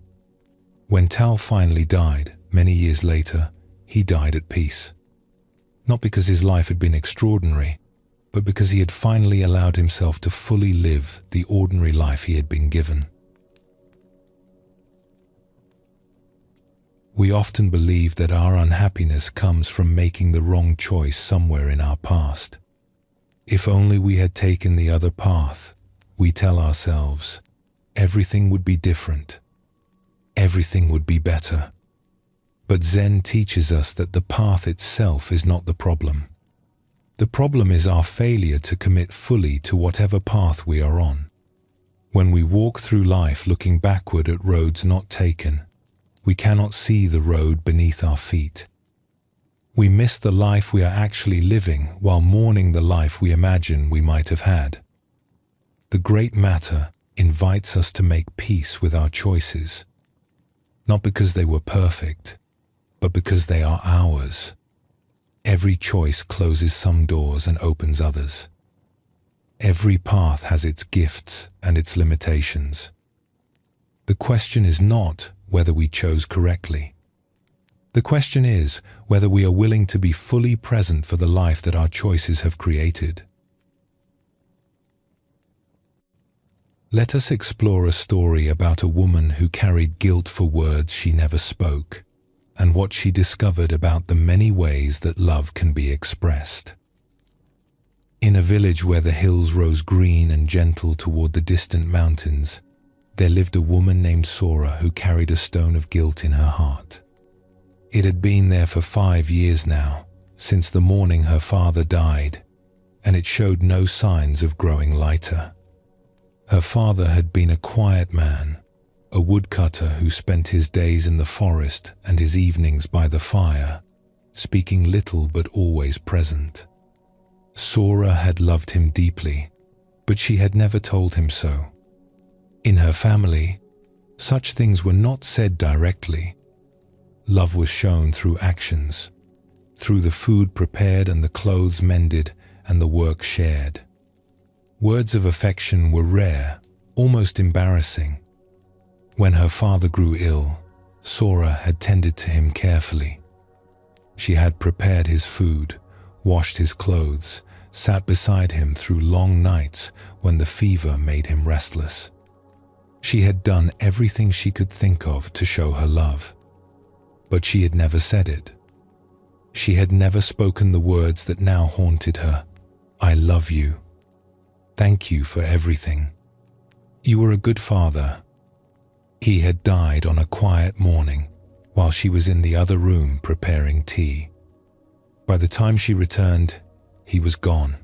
When Tal finally died, many years later, he died at peace. Not because his life had been extraordinary, but because he had finally allowed himself to fully live the ordinary life he had been given. We often believe that our unhappiness comes from making the wrong choice somewhere in our past. If only we had taken the other path, we tell ourselves, everything would be different. Everything would be better. But Zen teaches us that the path itself is not the problem. The problem is our failure to commit fully to whatever path we are on. When we walk through life looking backward at roads not taken, we cannot see the road beneath our feet. We miss the life we are actually living while mourning the life we imagine we might have had. The great matter invites us to make peace with our choices, not because they were perfect, but because they are ours. Every choice closes some doors and opens others. Every path has its gifts and its limitations. The question is not whether we chose correctly. The question is whether we are willing to be fully present for the life that our choices have created. Let us explore a story about a woman who carried guilt for words she never spoke. and what she discovered about the many ways that love can be expressed. In a village where the hills rose green and gentle toward the distant mountains, there lived a woman named Sora who carried a stone of guilt in her heart. It had been there for 5 years now, since the morning her father died, and it showed no signs of growing lighter. Her father had been a quiet man, a woodcutter who spent his days in the forest and his evenings by the fire, speaking little but always present. Sora had loved him deeply, but she had never told him so. In her family, such things were not said directly. Love was shown through actions, through the food prepared and the clothes mended and the work shared. Words of affection were rare, almost embarrassing. When her father grew ill, Sora had tended to him carefully. She had prepared his food, washed his clothes, sat beside him through long nights when the fever made him restless. She had done everything she could think of to show her love, but she had never said it. She had never spoken the words that now haunted her. I love you. Thank you for everything. You were a good father. He had died on a quiet morning while she was in the other room preparing tea. By the time she returned, he was gone.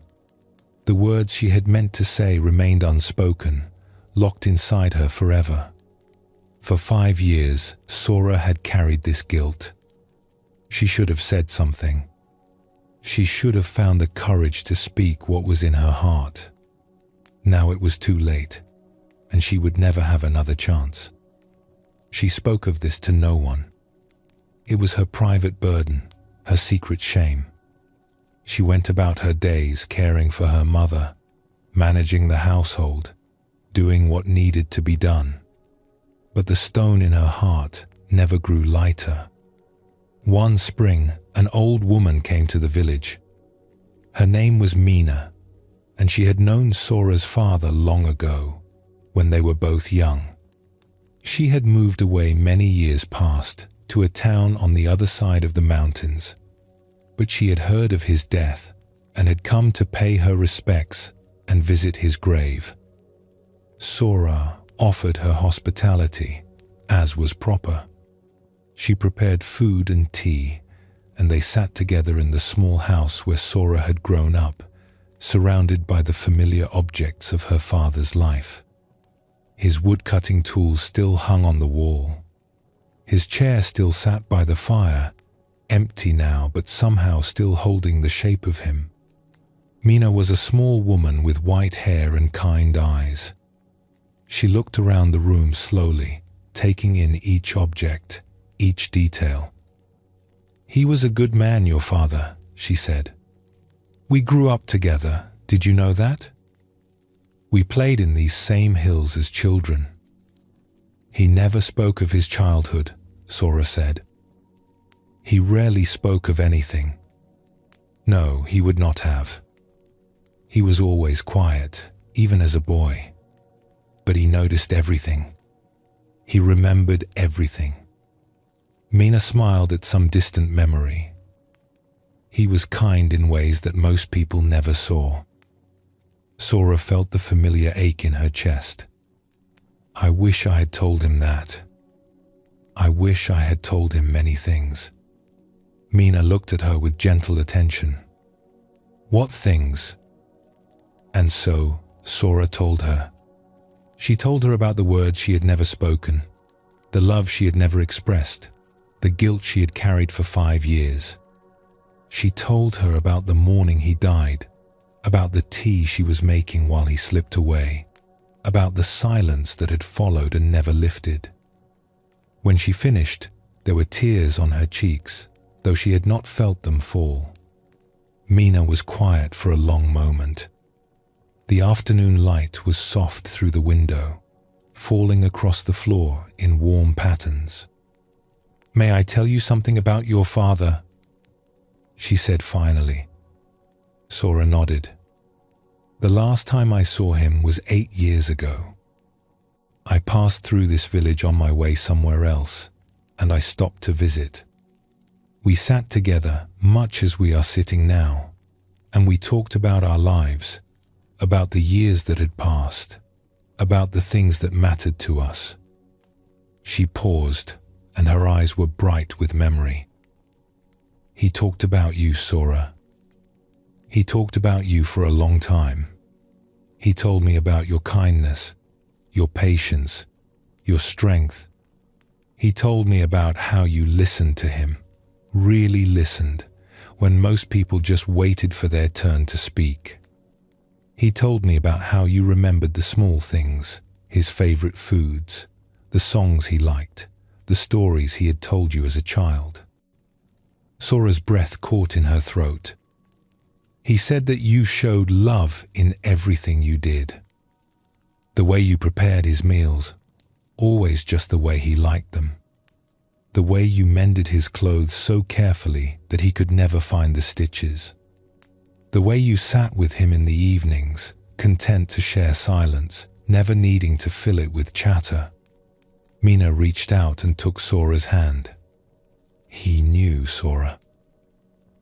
The words she had meant to say remained unspoken, locked inside her forever. For 5 years, Sora had carried this guilt. She should have said something. She should have found the courage to speak what was in her heart. Now it was too late, and she would never have another chance. She spoke of this to no one. It was her private burden, her secret shame. She went about her days caring for her mother, managing the household, doing what needed to be done. But the stone in her heart never grew lighter. One spring, an old woman came to the village. Her name was Mina, and she had known Sora's father long ago, when they were both young. She had moved away many years past to a town on the other side of the mountains, but she had heard of his death and had come to pay her respects and visit his grave. Sora offered her hospitality, as was proper. She prepared food and tea, and they sat together in the small house where Sora had grown up, surrounded by the familiar objects of her father's life. His wood-cutting tools still hung on the wall. His chair still sat by the fire, empty now but somehow still holding the shape of him. Mina was a small woman with white hair and kind eyes. She looked around the room slowly, taking in each object, each detail. "He was a good man, your father," she said. "We grew up together, did you know that? We played in these same hills as children." "He never spoke of his childhood," Sora said. "He rarely spoke of anything. No, he would not have. He was always quiet, even as a boy. But he noticed everything. He remembered everything." Mina smiled at some distant memory. He was kind in ways that most people never saw. Sora felt the familiar ache in her chest. I wish I had told him that. I wish I had told him many things. Mina looked at her with gentle attention. "What things?" And so Sora told her. She told her about the words she had never spoken, the love she had never expressed, the guilt she had carried for 5 years. She told her about the morning he died, about the tea she was making while he slipped away, about the silence that had followed and never lifted. When she finished, there were tears on her cheeks, though she had not felt them fall. Mina was quiet for a long moment. The afternoon light was soft through the window, falling across the floor in warm patterns. "May I tell you something about your father?" she said finally. Sora nodded. "The last time I saw him was 8 years ago. I passed through this village on my way somewhere else, and I stopped to visit. We sat together much as we are sitting now, and we talked about our lives, about the years that had passed, about the things that mattered to us. She paused, and her eyes were bright with memory. He talked about you, Sora. He talked about you for a long time. He told me about your kindness, your patience, your strength. He told me about how you listened to him, really listened, when most people just waited for their turn to speak. He told me about how you remembered the small things, his favorite foods, the songs he liked, the stories he had told you as a child. Sora's breath caught in her throat. He said that you showed love in everything you did. The way you prepared his meals, always just the way he liked them. The way you mended his clothes so carefully that he could never find the stitches. The way you sat with him in the evenings, content to share silence, never needing to fill it with chatter. Mina reached out and took Sora's hand. He knew, Sora.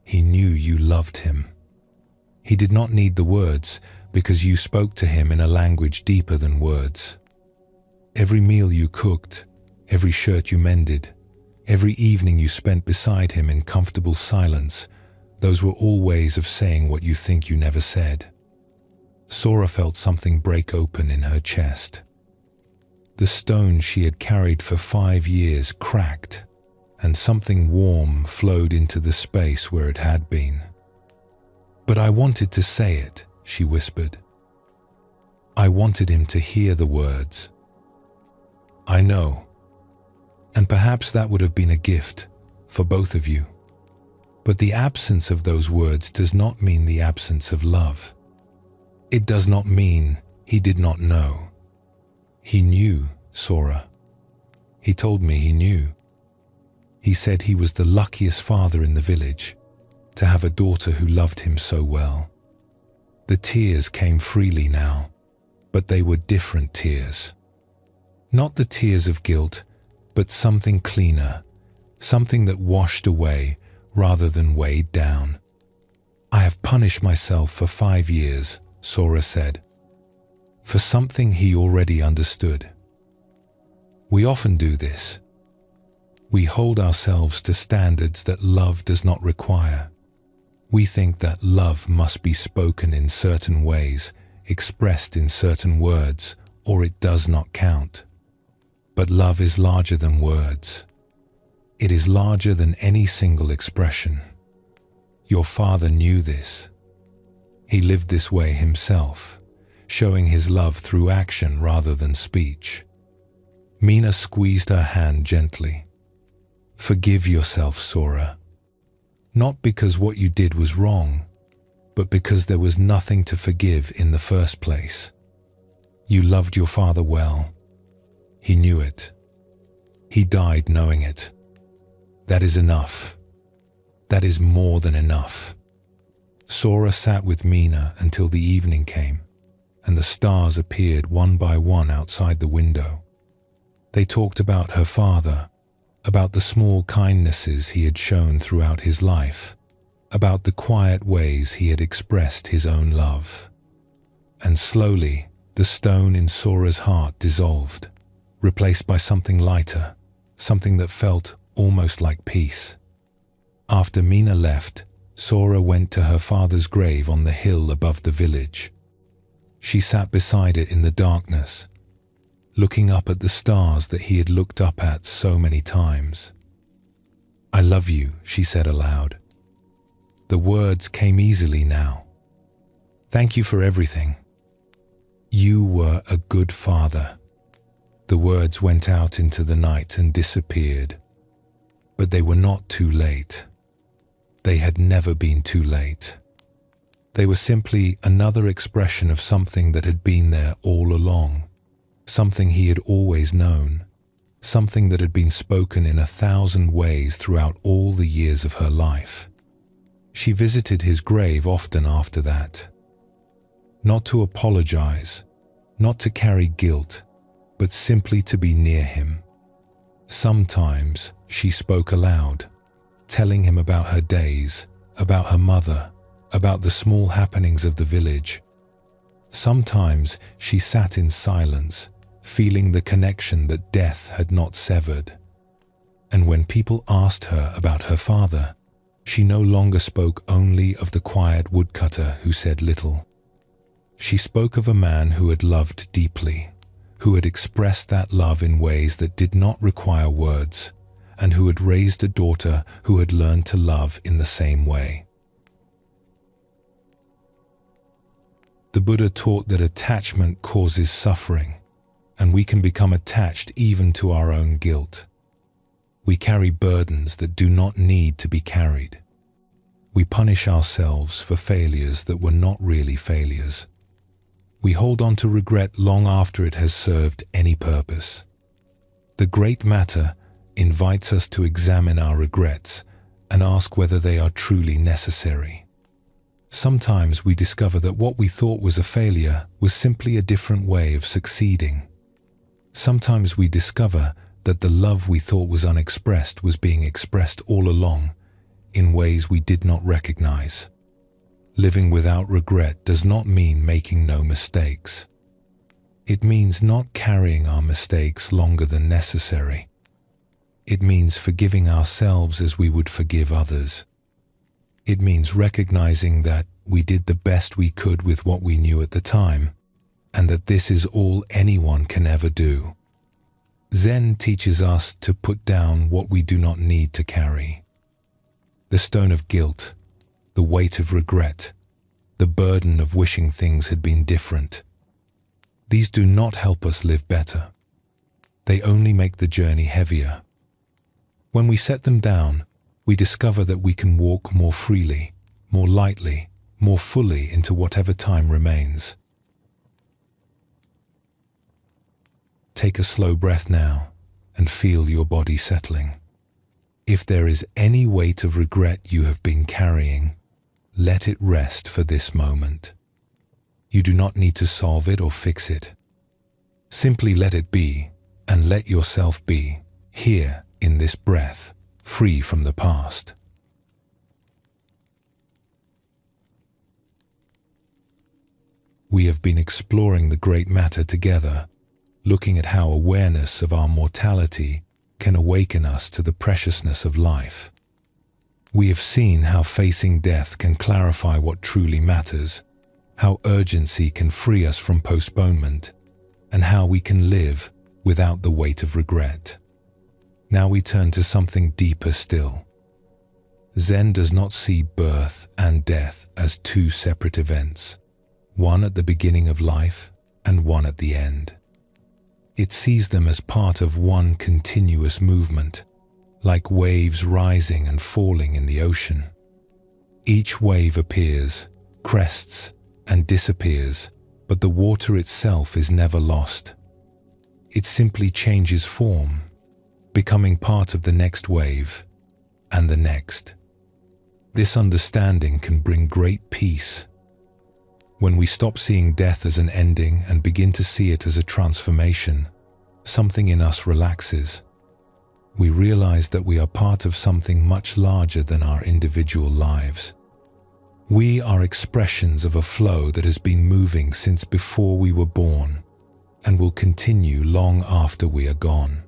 He knew you loved him. He did not need the words because you spoke to him in a language deeper than words. Every meal you cooked, every shirt you mended, every evening you spent beside him in comfortable silence, those were all ways of saying what you think you never said. Sora felt something break open in her chest. The stone she had carried for 5 years cracked, and something warm flowed into the space where it had been. But I wanted to say it, she whispered. I wanted him to hear the words. I know, and perhaps that would have been a gift for both of you. But the absence of those words does not mean the absence of love. It does not mean he did not know. He knew, Sora. He told me he knew. He said he was the luckiest father in the village, to have a daughter who loved him so well. The tears came freely now, but they were different tears. Not the tears of guilt, but something cleaner, something that washed away rather than weighed down. I have punished myself for 5 years, Sora said, for something he already understood. We often do this. We hold ourselves to standards that love does not require. We think that love must be spoken in certain ways, expressed in certain words, or it does not count. But love is larger than words. It is larger than any single expression. Your father knew this. He lived this way himself, showing his love through action rather than speech. Mina squeezed her hand gently. Forgive yourself, Sora. Not because what you did was wrong, but because there was nothing to forgive in the first place. You loved your father well. He knew it. He died knowing it. That is enough. That is more than enough. Sora sat with Mina until the evening came, and the stars appeared one by one outside the window. They talked about her father, about the small kindnesses he had shown throughout his life, about the quiet ways he had expressed his own love. And slowly, the stone in Sora's heart dissolved, replaced by something lighter, something that felt almost like peace. After Mina left, Sora went to her father's grave on the hill above the village. She sat beside it in the darkness, looking up at the stars that he had looked up at so many times. I love you, she said aloud. The words came easily now. Thank you for everything. You were a good father. The words went out into the night and disappeared. But they were not too late. They had never been too late. They were simply another expression of something that had been there all along, something he had always known, something that had been spoken in 1,000 ways throughout all the years of her life. She visited his grave often after that. Not to apologize, not to carry guilt, but simply to be near him. Sometimes she spoke aloud, telling him about her days, about her mother, about the small happenings of the village. Sometimes she sat in silence, feeling the connection that death had not severed. And when people asked her about her father, she no longer spoke only of the quiet woodcutter who said little. She spoke of a man who had loved deeply, who had expressed that love in ways that did not require words, and who had raised a daughter who had learned to love in the same way. The Buddha taught that attachment causes suffering, and we can become attached even to our own guilt. We carry burdens that do not need to be carried. We punish ourselves for failures that were not really failures. We hold on to regret long after it has served any purpose. The great matter invites us to examine our regrets and ask whether they are truly necessary. Sometimes we discover that what we thought was a failure was simply a different way of succeeding. Sometimes we discover that the love we thought was unexpressed was being expressed all along in ways we did not recognize. Living without regret does not mean making no mistakes. It means not carrying our mistakes longer than necessary. It means forgiving ourselves as we would forgive others. It means recognizing that we did the best we could with what we knew at the time, and that this is all anyone can ever do. Zen teaches us to put down what we do not need to carry. The stone of guilt, the weight of regret, the burden of wishing things had been different. These do not help us live better. They only make the journey heavier. When we set them down, we discover that we can walk more freely, more lightly, more fully into whatever time remains. Take a slow breath now and feel your body settling. If there is any weight of regret you have been carrying, let it rest for this moment. You do not need to solve it or fix it. Simply let it be and let yourself be, here in this breath, free from the past. We have been exploring the great matter together, looking at how awareness of our mortality can awaken us to the preciousness of life. We have seen how facing death can clarify what truly matters, how urgency can free us from postponement, and how we can live without the weight of regret. Now we turn to something deeper still. Zen does not see birth and death as two separate events, one at the beginning of life and one at the end. It sees them as part of one continuous movement, like waves rising and falling in the ocean. Each wave appears, crests, and disappears, but the water itself is never lost. It simply changes form, becoming part of the next wave and the next. This understanding can bring great peace. When we stop seeing death as an ending and begin to see it as a transformation, something in us relaxes. We realize that we are part of something much larger than our individual lives. We are expressions of a flow that has been moving since before we were born and will continue long after we are gone.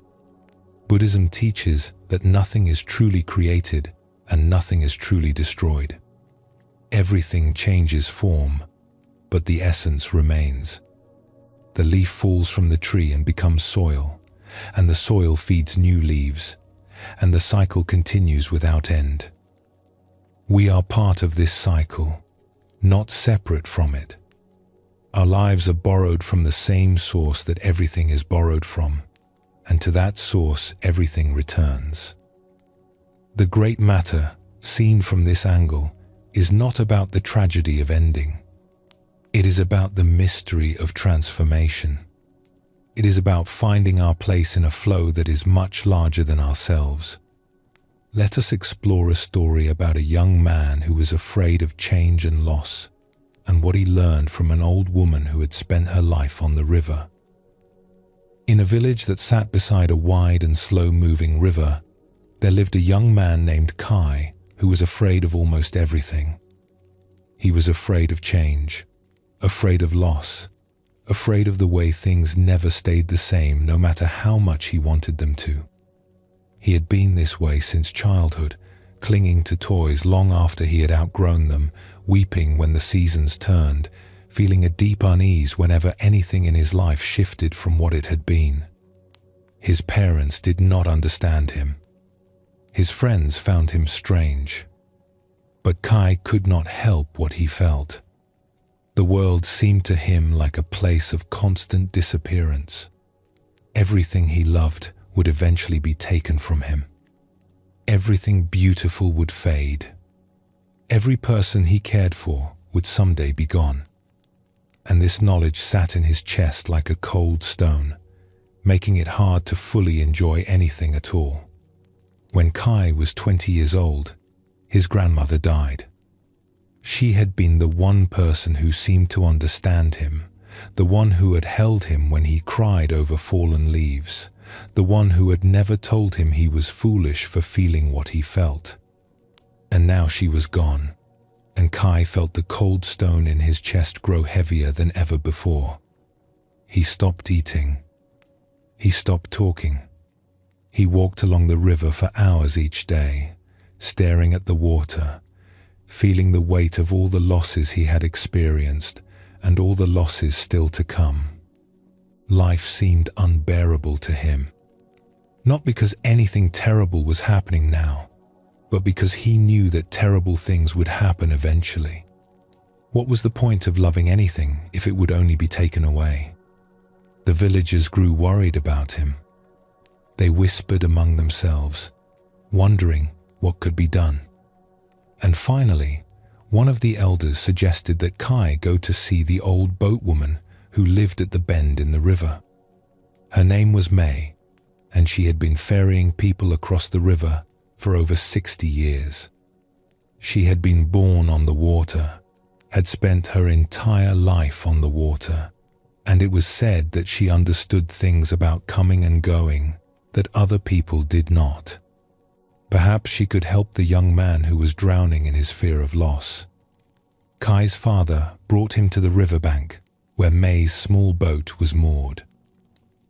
Buddhism teaches that nothing is truly created and nothing is truly destroyed. Everything changes form, but the essence remains. The leaf falls from the tree and becomes soil, and the soil feeds new leaves, and the cycle continues without end. We are part of this cycle, not separate from it. Our lives are borrowed from the same source that everything is borrowed from, and to that source everything returns. The great matter, seen from this angle, is not about the tragedy of ending. It is about the mystery of transformation. It is about finding our place in a flow that is much larger than ourselves. Let us explore a story about a young man who was afraid of change and loss, and what he learned from an old woman who had spent her life on the river. In a village that sat beside a wide and slow-moving river, there lived a young man named Kai who was afraid of almost everything. He was afraid of change, afraid of loss, afraid of the way things never stayed the same no matter how much he wanted them to. He had been this way since childhood, clinging to toys long after he had outgrown them, weeping when the seasons turned, feeling a deep unease whenever anything in his life shifted from what it had been. His parents did not understand him. His friends found him strange. But Kai could not help what he felt. The world seemed to him like a place of constant disappearance. Everything he loved would eventually be taken from him. Everything beautiful would fade. Every person he cared for would someday be gone. And this knowledge sat in his chest like a cold stone, making it hard to fully enjoy anything at all. When Kai was 20 years old, his grandmother died. She had been the one person who seemed to understand him, the one who had held him when he cried over fallen leaves, the one who had never told him he was foolish for feeling what he felt. And now she was gone, and Kai felt the cold stone in his chest grow heavier than ever before. He stopped eating. He stopped talking. He walked along the river for hours each day, staring at the water, feeling the weight of all the losses he had experienced and all the losses still to come. Life seemed unbearable to him, not because anything terrible was happening now, but because he knew that terrible things would happen eventually. What was the point of loving anything if it would only be taken away? The villagers grew worried about him. They whispered among themselves, wondering what could be done. And finally, one of the elders suggested that Kai go to see the old boatwoman who lived at the bend in the river. Her name was May, and she had been ferrying people across the river for over 60 years. She had been born on the water, had spent her entire life on the water, and it was said that she understood things about coming and going that other people did not. Perhaps she could help the young man who was drowning in his fear of loss. Kai's father brought him to the riverbank, where May's small boat was moored.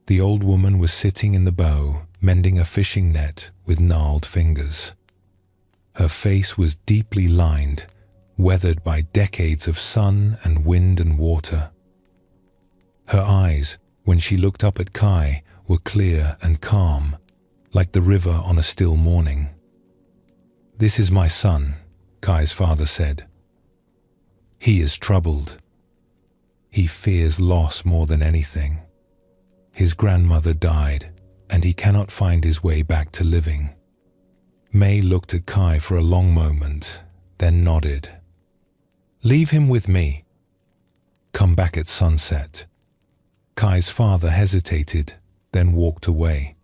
The old woman was sitting in the bow, mending a fishing net with gnarled fingers. Her face was deeply lined, weathered by decades of sun and wind and water. Her eyes, when she looked up at Kai, were clear and calm, like the river on a still morning. "This is my son," Kai's father said. "He is troubled. He fears loss more than anything. His grandmother died, and he cannot find his way back to living." May looked at Kai for a long moment, then nodded. "Leave him with me. Come back at sunset." Kai's father hesitated, then walked away.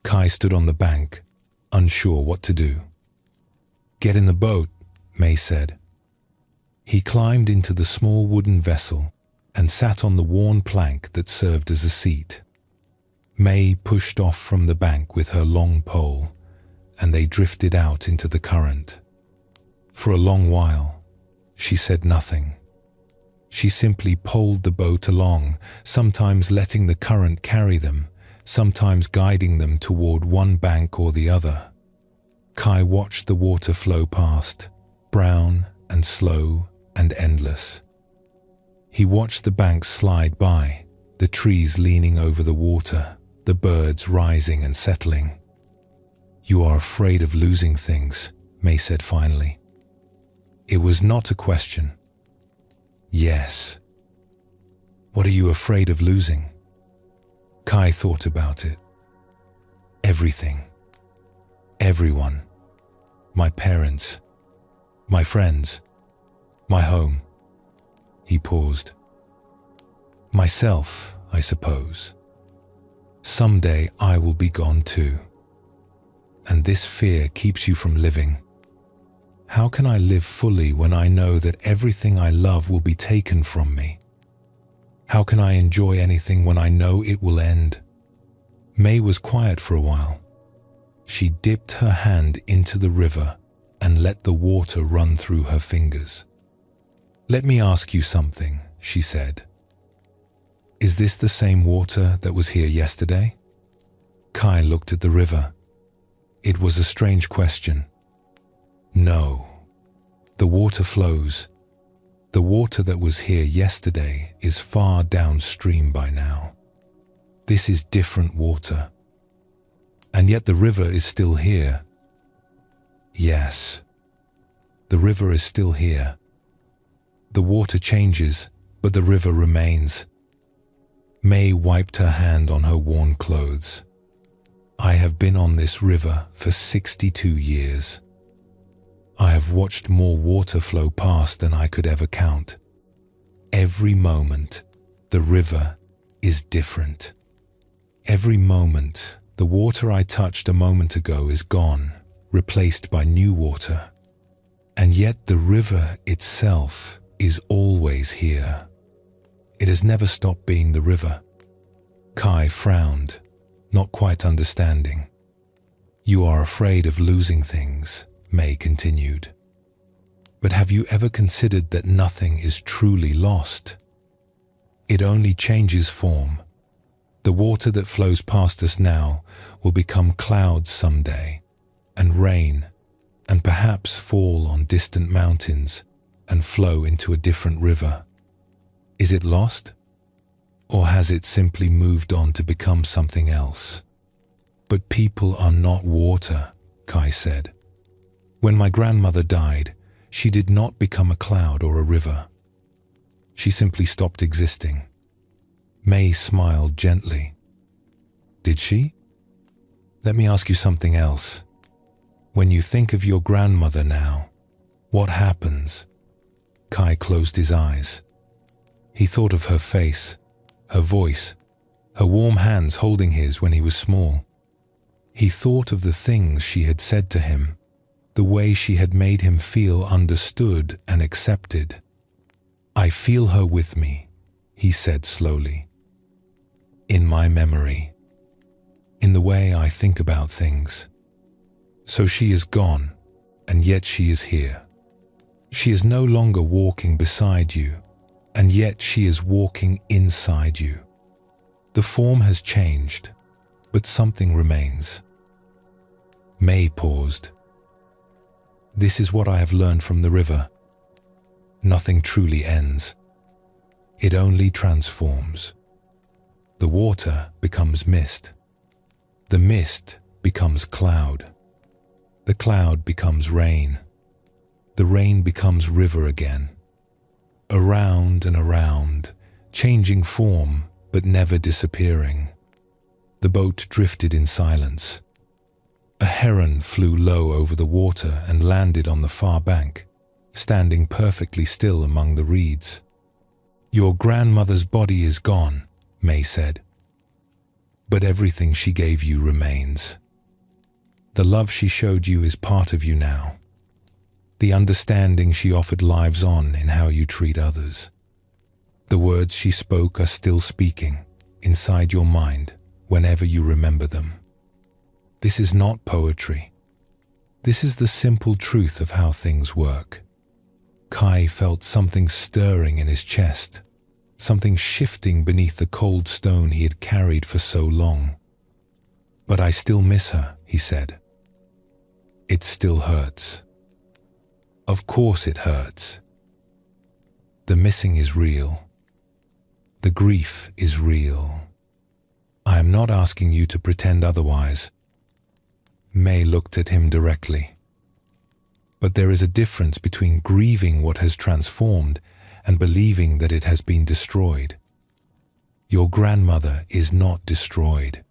Kai stood on the bank, unsure what to do. "Get in the boat," May said. He climbed into the small wooden vessel and sat on the worn plank that served as a seat. May pushed off from the bank with her long pole, and they drifted out into the current. For a long while, she said nothing. She simply poled the boat along, sometimes letting the current carry them, sometimes guiding them toward one bank or the other. Kai watched the water flow past, brown and slow and endless. He watched the banks slide by, the trees leaning over the water, the birds rising and settling. "You are afraid of losing things," May said finally. It was not a question. "Yes." "What are you afraid of losing?" Kai thought about it. "Everything. Everyone. My parents. My friends. My home." He paused. "Myself, I suppose. Someday I will be gone too. And this fear keeps you from living. How can I live fully when I know that everything I love will be taken from me? How can I enjoy anything when I know it will end?" May was quiet for a while. She dipped her hand into the river and let the water run through her fingers. "Let me ask you something," she said. "Is this the same water that was here yesterday?" Kai looked at the river. It was a strange question. "No. The water flows. The water that was here yesterday is far downstream by now. This is different water. And yet the river is still here." "Yes. The river is still here. The water changes, but the river remains." May wiped her hand on her worn clothes. "I have been on this river for 62 years. I have watched more water flow past than I could ever count. Every moment, the river is different. Every moment, the water I touched a moment ago is gone, replaced by new water. And yet the river itself is always here. It has never stopped being the river." Kai frowned, not quite understanding. "You are afraid of losing things," May continued. "But have you ever considered that nothing is truly lost? It only changes form. The water that flows past us now will become clouds someday, and rain, and perhaps fall on distant mountains and flow into a different river. Is it lost? Or has it simply moved on to become something else?" "But people are not water," Kai said. "When my grandmother died, she did not become a cloud or a river. She simply stopped existing." May smiled gently. "Did she? Let me ask you something else. When you think of your grandmother now, what happens?" Kai closed his eyes. He thought of her face, her voice, her warm hands holding his when he was small. He thought of the things she had said to him, the way she had made him feel understood and accepted. "I feel her with me," he said slowly. "In my memory, in the way I think about things. So she is gone, and yet she is here. She is no longer walking beside you, and yet she is walking inside you. The form has changed, but something remains." May paused. "This is what I have learned from the river. Nothing truly ends. It only transforms. The water becomes mist. The mist becomes cloud. The cloud becomes rain. The rain becomes river again. Around and around, changing form but never disappearing." The boat drifted in silence. A heron flew low over the water and landed on the far bank, standing perfectly still among the reeds. "Your grandmother's body is gone," May said. "But everything she gave you remains. The love she showed you is part of you now. The understanding she offered lives on in how you treat others. The words she spoke are still speaking inside your mind whenever you remember them. This is not poetry. This is the simple truth of how things work." Kai felt something stirring in his chest, something shifting beneath the cold stone he had carried for so long. "But I still miss her," he said. "It still hurts." "Of course it hurts. The missing is real. The grief is real. I am not asking you to pretend otherwise." May looked at him directly. "But there is a difference between grieving what has transformed and believing that it has been destroyed. Your grandmother is not destroyed.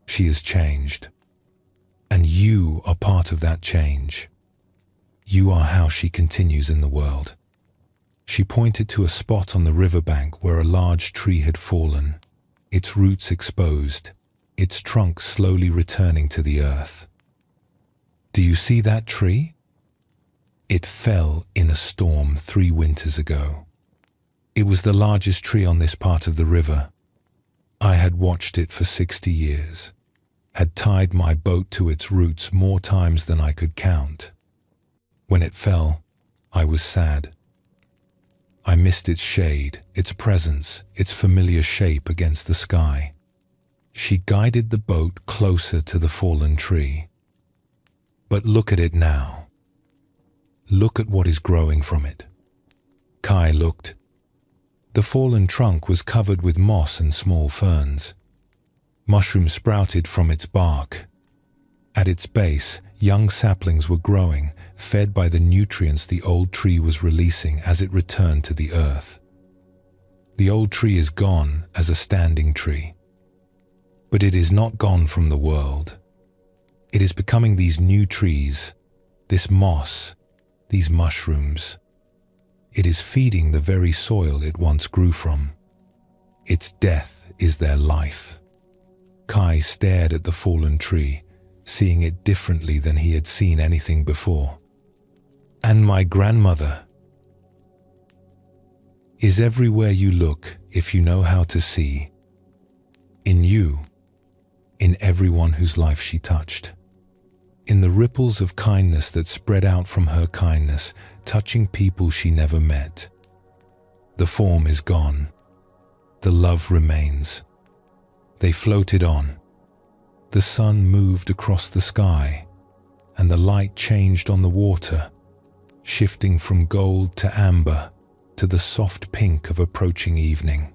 She is changed. And you are part of that change. You are how she continues in the world." She pointed to a spot on the riverbank where a large tree had fallen, its roots exposed, its trunk slowly returning to the earth. "Do you see that tree? It fell in a storm 3 winters ago. It was the largest tree on this part of the river. I had watched it for 60 years. had tied my boat to its roots more times than I could count. When it fell, I was sad. I missed its shade, its presence, its familiar shape against the sky. She guided the boat closer to the fallen tree. But look at it now. Look at what is growing from it. Kai looked. The fallen trunk was covered with moss and small ferns. Mushrooms sprouted from its bark. At its base, young saplings were growing, fed by the nutrients the old tree was releasing as it returned to the earth. The old tree is gone as a standing tree. But it is not gone from the world. It is becoming these new trees, this moss, these mushrooms. It is feeding the very soil it once grew from. Its death is their life. Kai stared at the fallen tree, seeing it differently than he had seen anything before. And my grandmother is everywhere you look if you know how to see. In you, in everyone whose life she touched. In the ripples of kindness that spread out from her kindness, touching people she never met. The form is gone. The love remains. They floated on. The sun moved across the sky, and the light changed on the water, shifting from gold to amber to the soft pink of approaching evening.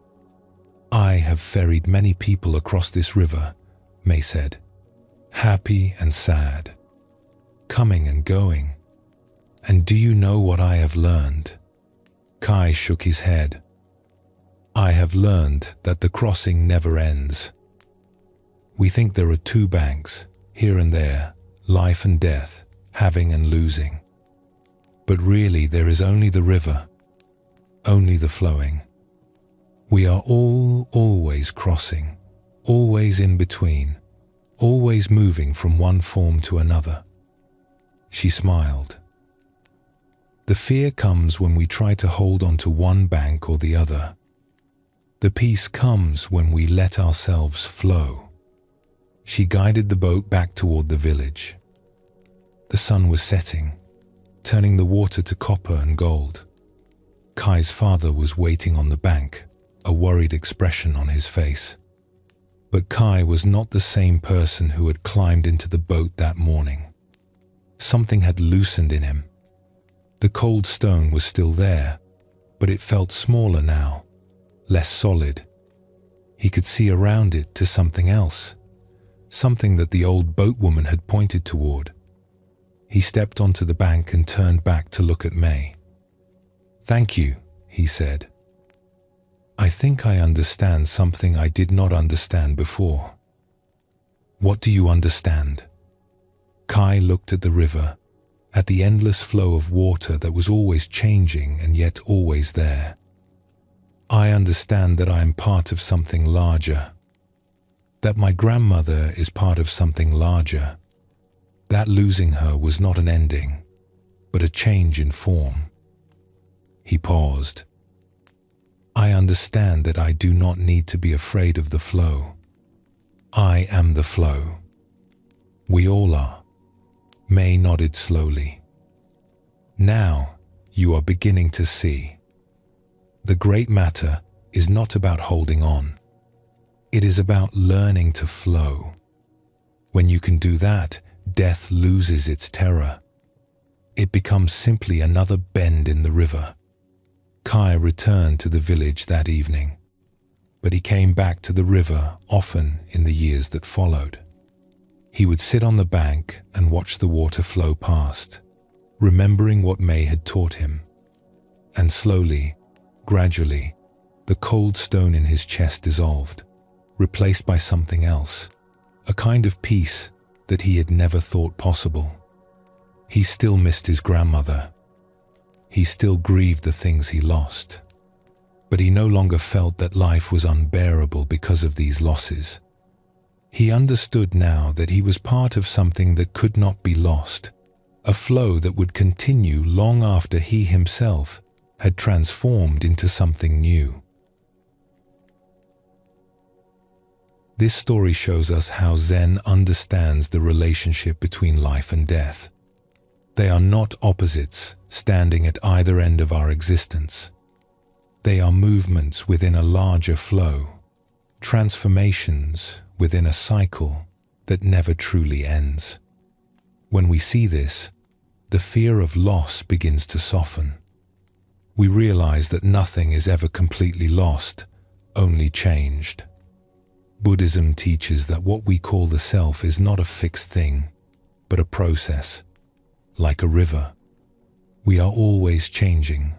I have ferried many people across this river, May said, happy and sad, coming and going. And do you know what I have learned? Kai shook his head. I have learned that the crossing never ends. We think there are two banks, here and there, life and death, having and losing. But really there is only the river, only the flowing. We are all always crossing, always in between, always moving from one form to another. She smiled. The fear comes when we try to hold on to one bank or the other. The peace comes when we let ourselves flow. She guided the boat back toward the village. The sun was setting, turning the water to copper and gold. Kai's father was waiting on the bank, a worried expression on his face. But Kai was not the same person who had climbed into the boat that morning. Something had loosened in him. The cold stone was still there, but it felt smaller now, less solid. He could see around it to something else, something that the old boatwoman had pointed toward. He stepped onto the bank and turned back to look at May. Thank you, he said. I think I understand something I did not understand before. What do you understand? Kai looked at the river, at the endless flow of water that was always changing and yet always there. I understand that I am part of something larger, that my grandmother is part of something larger, that losing her was not an ending, but a change in form. He paused. I understand that I do not need to be afraid of the flow. I am the flow. We all are. May nodded slowly. Now you are beginning to see. The great matter is not about holding on. It is about learning to flow. When you can do that, death loses its terror. It becomes simply another bend in the river. Kai returned to the village that evening, but he came back to the river often in the years that followed. He would sit on the bank and watch the water flow past, remembering what May had taught him. And slowly, gradually, the cold stone in his chest dissolved, replaced by something else, a kind of peace that he had never thought possible. He still missed his grandmother. He still grieved the things he lost. But he no longer felt that life was unbearable because of these losses. He understood now that he was part of something that could not be lost, a flow that would continue long after he himself had transformed into something new. This story shows us how Zen understands the relationship between life and death. They are not opposites standing at either end of our existence. They are movements within a larger flow, transformations within a cycle that never truly ends. When we see this, the fear of loss begins to soften. We realize that nothing is ever completely lost, only changed. Buddhism teaches that what we call the self is not a fixed thing, but a process, like a river. We are always changing,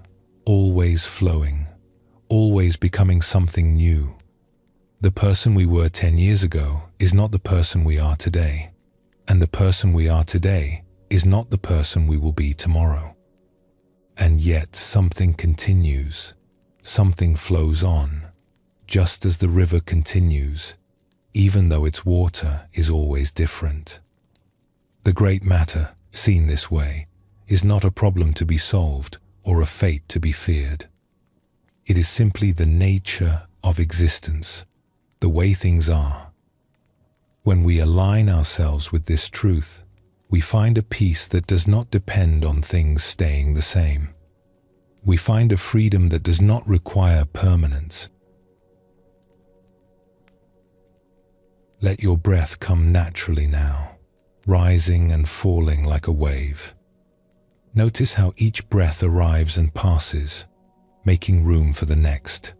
always flowing, always becoming something new. The person we were 10 years ago is not the person we are today, and the person we are today is not the person we will be tomorrow. And yet something continues, something flows on, just as the river continues, even though its water is always different. The great matter, seen this way, is not a problem to be solved or a fate to be feared. It is simply the nature of existence, the way things are. When we align ourselves with this truth, we find a peace that does not depend on things staying the same. We find a freedom that does not require permanence. Let your breath come naturally now, rising and falling like a wave. Notice how each breath arrives and passes, making room for the next.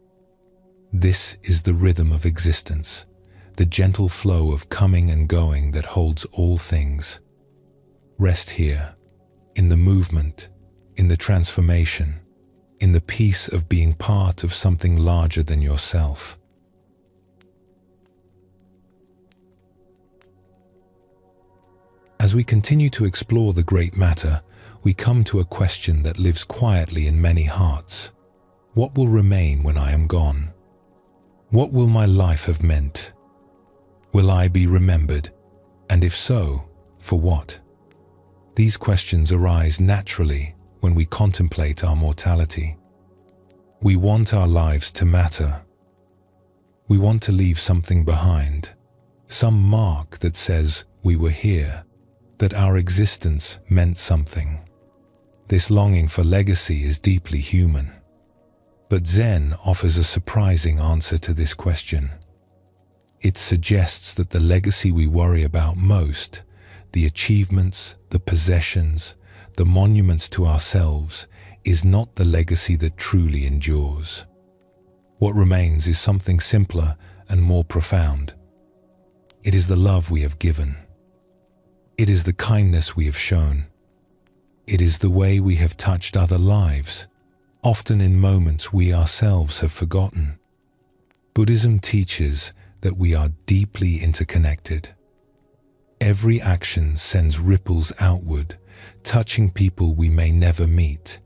This is the rhythm of existence, the gentle flow of coming and going that holds all things. Rest here, in the movement, in the transformation, in the peace of being part of something larger than yourself. As we continue to explore the great matter, we come to a question that lives quietly in many hearts. What will remain when I am gone? What will my life have meant? Will I be remembered? And if so, for what? These questions arise naturally when we contemplate our mortality. We want our lives to matter. We want to leave something behind, some mark that says we were here, that our existence meant something. This longing for legacy is deeply human. But Zen offers a surprising answer to this question. It suggests that the legacy we worry about most, the achievements, the possessions, the monuments to ourselves, is not the legacy that truly endures. What remains is something simpler and more profound. It is the love we have given. It is the kindness we have shown. It is the way we have touched other lives, often in moments we ourselves have forgotten. Buddhism teaches that we are deeply interconnected. Every action sends ripples outward, touching people we may never meet,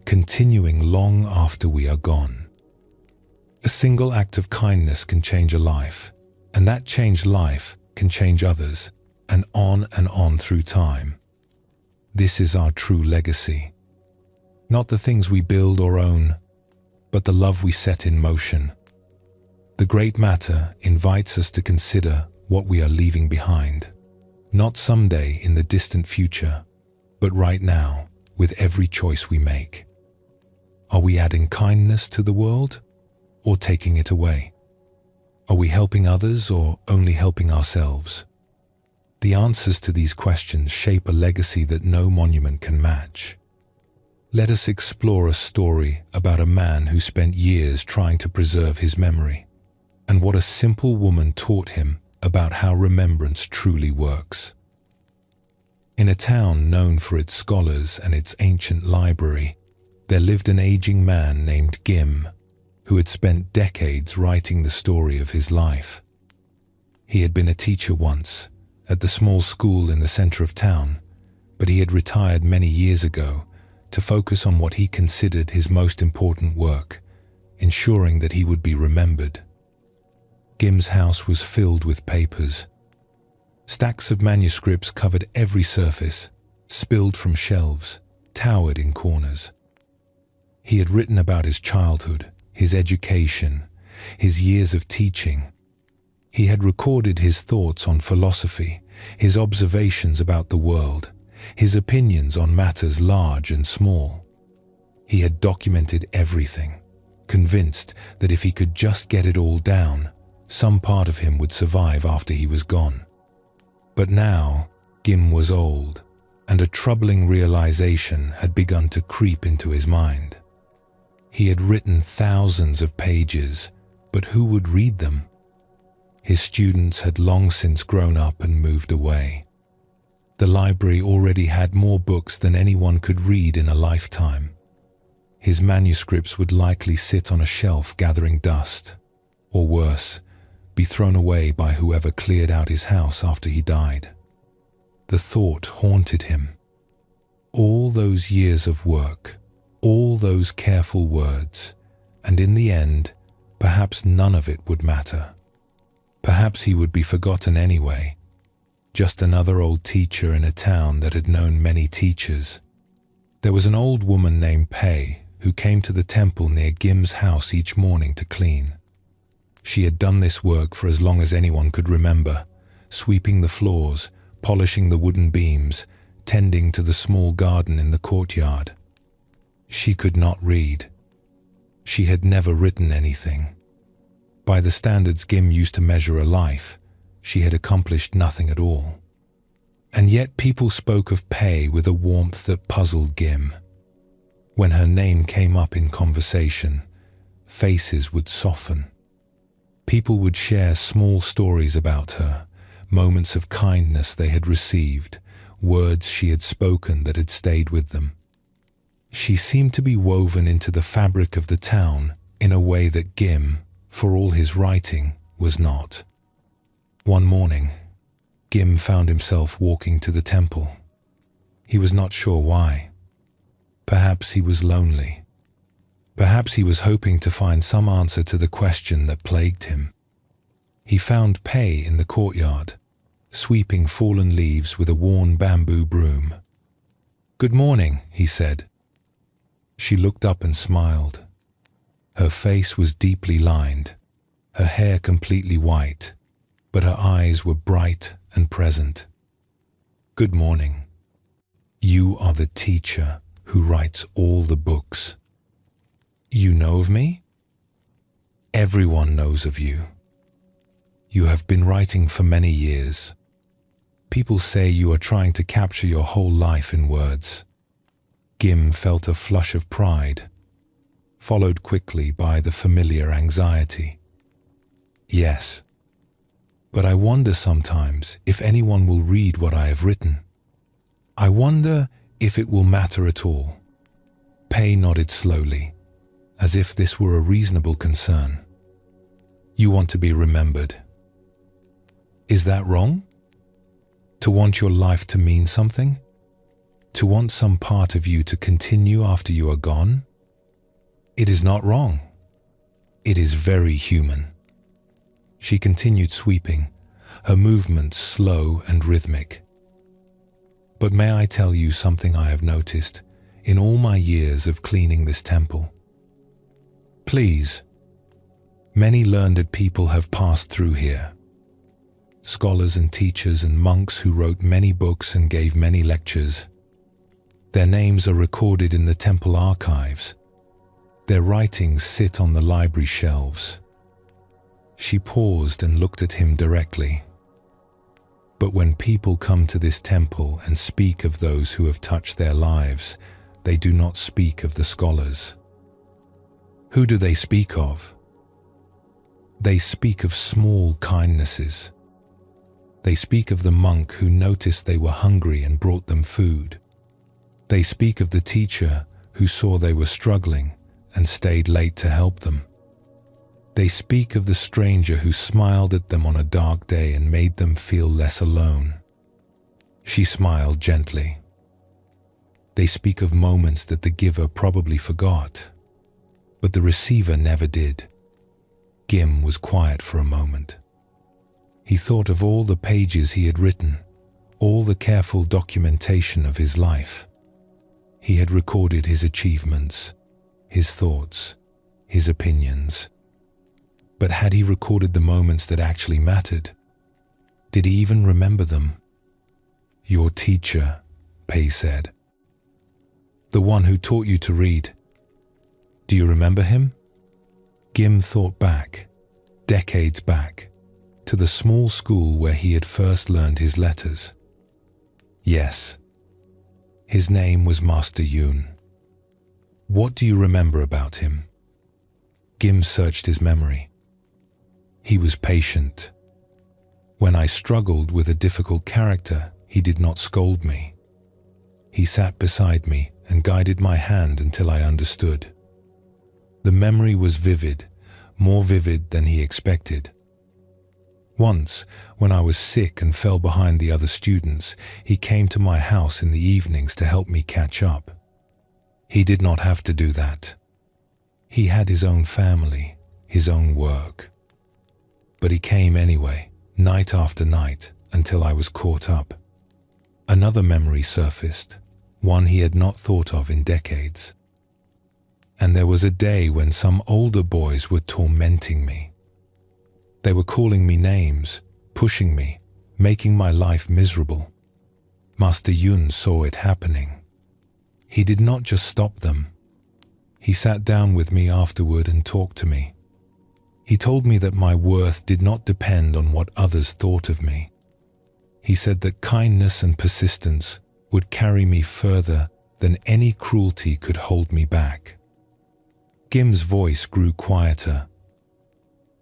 continuing long after we are gone. A single act of kindness can change a life, and that changed life can change others, and on through time. This is our true legacy. Not the things we build or own, but the love we set in motion. The great matter invites us to consider what we are leaving behind, not someday in the distant future, but right now, with every choice we make. Are we adding kindness to the world, or taking it away? Are we helping others or only helping ourselves? The answers to these questions shape a legacy that no monument can match. Let us explore a story about a man who spent years trying to preserve his memory, and what a simple woman taught him about how remembrance truly works. In a town known for its scholars and its ancient library, there lived an aging man named Gim, who had spent decades writing the story of his life. He had been a teacher once, at the small school in the center of town, but he had retired many years ago to focus on what he considered his most important work, ensuring that he would be remembered. Gim's house was filled with papers. Stacks of manuscripts covered every surface, spilled from shelves, towered in corners. He had written about his childhood, his education, his years of teaching. He had recorded his thoughts on philosophy, his observations about the world, his opinions on matters large and small. He had documented everything, convinced that if he could just get it all down, some part of him would survive after he was gone. But now, Gim was old, and a troubling realization had begun to creep into his mind. He had written thousands of pages, but who would read them? His students had long since grown up and moved away. The library already had more books than anyone could read in a lifetime. His manuscripts would likely sit on a shelf gathering dust, or worse, be thrown away by whoever cleared out his house after he died. The thought haunted him. All those years of work, all those careful words, and in the end, perhaps none of it would matter. Perhaps he would be forgotten anyway, just another old teacher in a town that had known many teachers. There was an old woman named Pei who came to the temple near Gim's house each morning to clean. She had done this work for as long as anyone could remember, sweeping the floors, polishing the wooden beams, tending to the small garden in the courtyard. She could not read. She had never written anything. By the standards Gim used to measure a life, she had accomplished nothing at all. And yet people spoke of Pei with a warmth that puzzled Gim. When her name came up in conversation, faces would soften. People would share small stories about her, moments of kindness they had received, words she had spoken that had stayed with them. She seemed to be woven into the fabric of the town in a way that Gim, for all his writing, was not. One morning, Gim found himself walking to the temple. He was not sure why. Perhaps he was lonely. Perhaps he was hoping to find some answer to the question that plagued him. He found Pei in the courtyard, sweeping fallen leaves with a worn bamboo broom. "Good morning," he said. She looked up and smiled. Her face was deeply lined, her hair completely white, but her eyes were bright and present. "Good morning. You are the teacher who writes all the books. You know of me? Everyone knows of you. You have been writing for many years. People say you are trying to capture your whole life in words." Gim felt a flush of pride, followed quickly by the familiar anxiety. "Yes, but I wonder sometimes if anyone will read what I have written. I wonder if it will matter at all." Pei nodded slowly, as if this were a reasonable concern. "You want to be remembered. Is that wrong? To want your life to mean something? To want some part of you to continue after you are gone? It is not wrong. It is very human." She continued sweeping, her movements slow and rhythmic. "But may I tell you something I have noticed in all my years of cleaning this temple? Please. Many learned people have passed through here. Scholars and teachers and monks who wrote many books and gave many lectures. Their names are recorded in the temple archives. Their writings sit on the library shelves." She paused and looked at him directly. "But when people come to this temple and speak of those who have touched their lives, they do not speak of the scholars. Who do they speak of? They speak of small kindnesses. They speak of the monk who noticed they were hungry and brought them food. They speak of the teacher who saw they were struggling and stayed late to help them. They speak of the stranger who smiled at them on a dark day and made them feel less alone." She smiled gently. "They speak of moments that the giver probably forgot, but the receiver never did." Gim was quiet for a moment. He thought of all the pages he had written, all the careful documentation of his life. He had recorded his achievements, his thoughts, his opinions. But had he recorded the moments that actually mattered? Did he even remember them? Your teacher, Pei said. The one who taught you to read. Do you remember him? Gim thought back, decades back, to the small school where he had first learned his letters. Yes. His name was Master Yun. What do you remember about him? Gim searched his memory. He was patient. When I struggled with a difficult character, he did not scold me. He sat beside me and guided my hand until I understood. The memory was vivid, more vivid than he expected. Once, when I was sick and fell behind the other students, he came to my house in the evenings to help me catch up. He did not have to do that. He had his own family, his own work. But he came anyway, night after night, until I was caught up. Another memory surfaced, one he had not thought of in decades. And there was a day when some older boys were tormenting me. They were calling me names, pushing me, making my life miserable. Master Yun saw it happening. He did not just stop them. He sat down with me afterward and talked to me. He told me that my worth did not depend on what others thought of me. He said that kindness and persistence would carry me further than any cruelty could hold me back. Gim's voice grew quieter.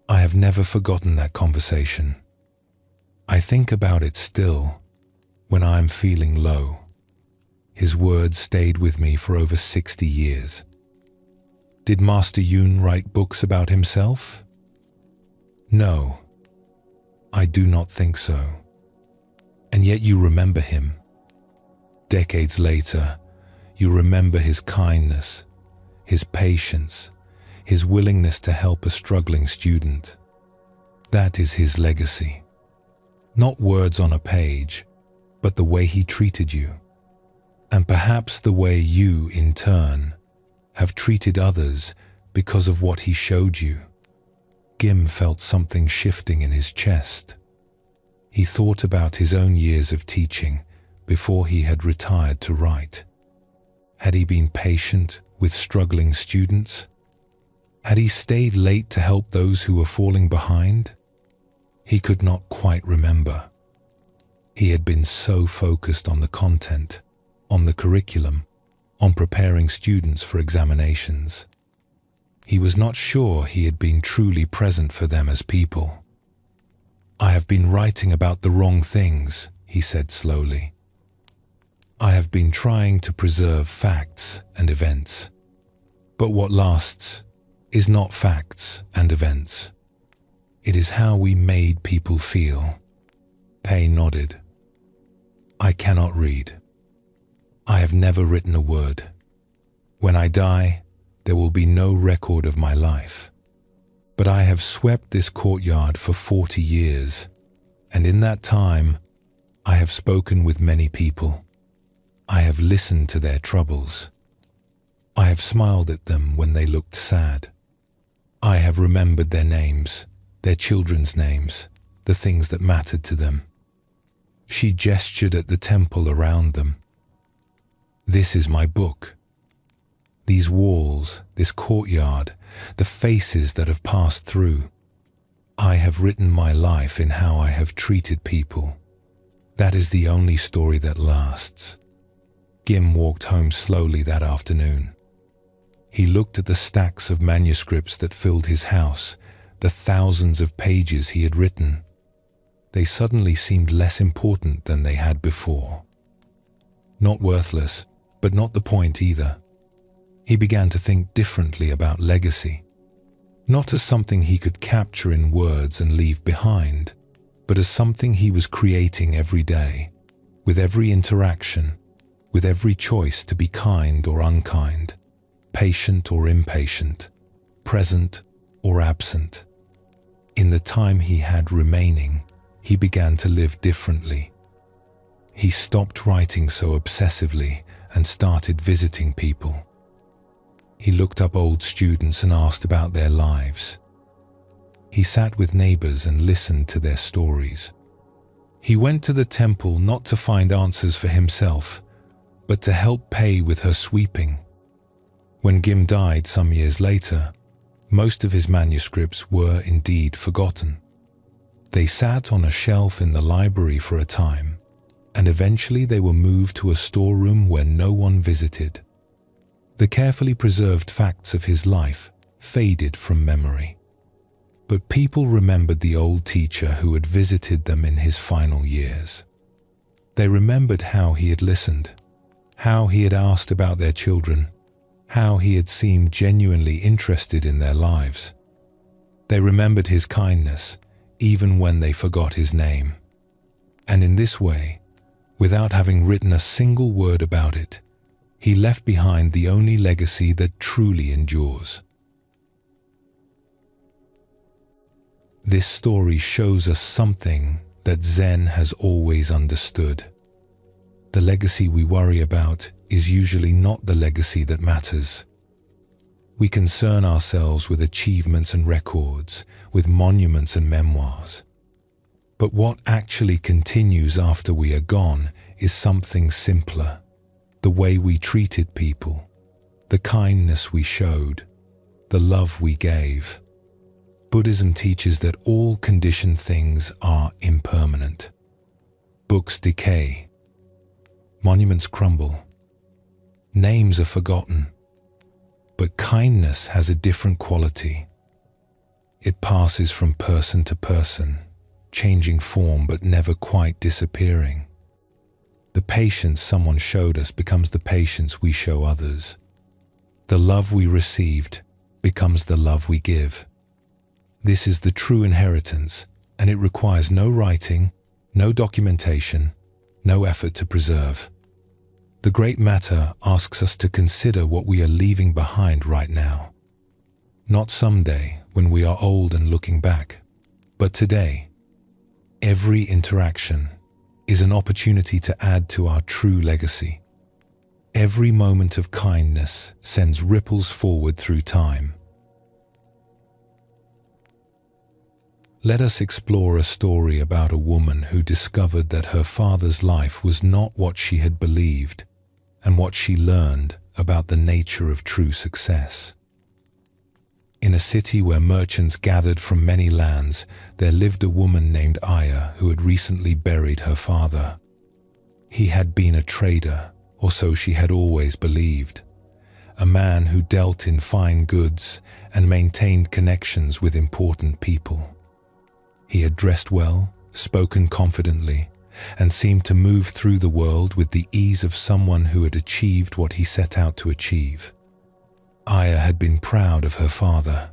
I have never forgotten that conversation. I think about it still, when I am feeling low. His words stayed with me for over 60 years. Did Master Yun write books about himself? No, I do not think so. And yet you remember him. Decades later, you remember his kindness, his patience, his willingness to help a struggling student. That is his legacy. Not words on a page, but the way he treated you. And perhaps the way you, in turn, have treated others because of what he showed you. Gim felt something shifting in his chest. He thought about his own years of teaching before he had retired to write. Had he been patient with struggling students? Had he stayed late to help those who were falling behind? He could not quite remember. He had been so focused on the content, on the curriculum, on preparing students for examinations. He was not sure he had been truly present for them as people. I have been writing about the wrong things, he said slowly. I have been trying to preserve facts and events. But what lasts is not facts and events. It is how we made people feel. Pei nodded. I cannot read. I have never written a word. When I die, there will be no record of my life. But I have swept this courtyard for 40 years, and in that time, I have spoken with many people. I have listened to their troubles. I have smiled at them when they looked sad. I have remembered their names, their children's names, the things that mattered to them. She gestured at the temple around them. This is my book. These walls, this courtyard, the faces that have passed through. I have written my life in how I have treated people. That is the only story that lasts. Gim walked home slowly that afternoon. He looked at the stacks of manuscripts that filled his house, the thousands of pages he had written. They suddenly seemed less important than they had before. Not worthless, but not the point either. He began to think differently about legacy, not as something he could capture in words and leave behind, but as something he was creating every day, with every interaction, with every choice to be kind or unkind, patient or impatient, present or absent. In the time he had remaining, he began to live differently. He stopped writing so obsessively and started visiting people. He looked up old students and asked about their lives. He sat with neighbors and listened to their stories. He went to the temple not to find answers for himself, but to help pay with her sweeping. When Gim died some years later, most of his manuscripts were indeed forgotten. They sat on a shelf in the library for a time, and eventually they were moved to a storeroom where no one visited. The carefully preserved facts of his life faded from memory. But people remembered the old teacher who had visited them in his final years. They remembered how he had listened, how he had asked about their children, how he had seemed genuinely interested in their lives. They remembered his kindness, even when they forgot his name. And in this way, without having written a single word about it, he left behind the only legacy that truly endures. This story shows us something that Zen has always understood. The legacy we worry about is usually not the legacy that matters. We concern ourselves with achievements and records, with monuments and memoirs. But what actually continues after we are gone is something simpler. The way we treated people, the kindness we showed, the love we gave. Buddhism teaches that all conditioned things are impermanent. Books decay. Monuments crumble. Names are forgotten. But kindness has a different quality. It passes from person to person, changing form but never quite disappearing. The patience someone showed us becomes the patience we show others. The love we received becomes the love we give. This is the true inheritance, and it requires no writing, no documentation, no effort to preserve. The great matter asks us to consider what we are leaving behind right now. Not someday, when we are old and looking back, but today. Every interaction is an opportunity to add to our true legacy. Every moment of kindness sends ripples forward through time. Let us explore a story about a woman who discovered that her father's life was not what she had believed, and what she learned about the nature of true success. In a city where merchants gathered from many lands, there lived a woman named Aya who had recently buried her father. He had been a trader, or so she had always believed, a man who dealt in fine goods and maintained connections with important people. He had dressed well, spoken confidently, and seemed to move through the world with the ease of someone who had achieved what he set out to achieve. Aya had been proud of her father.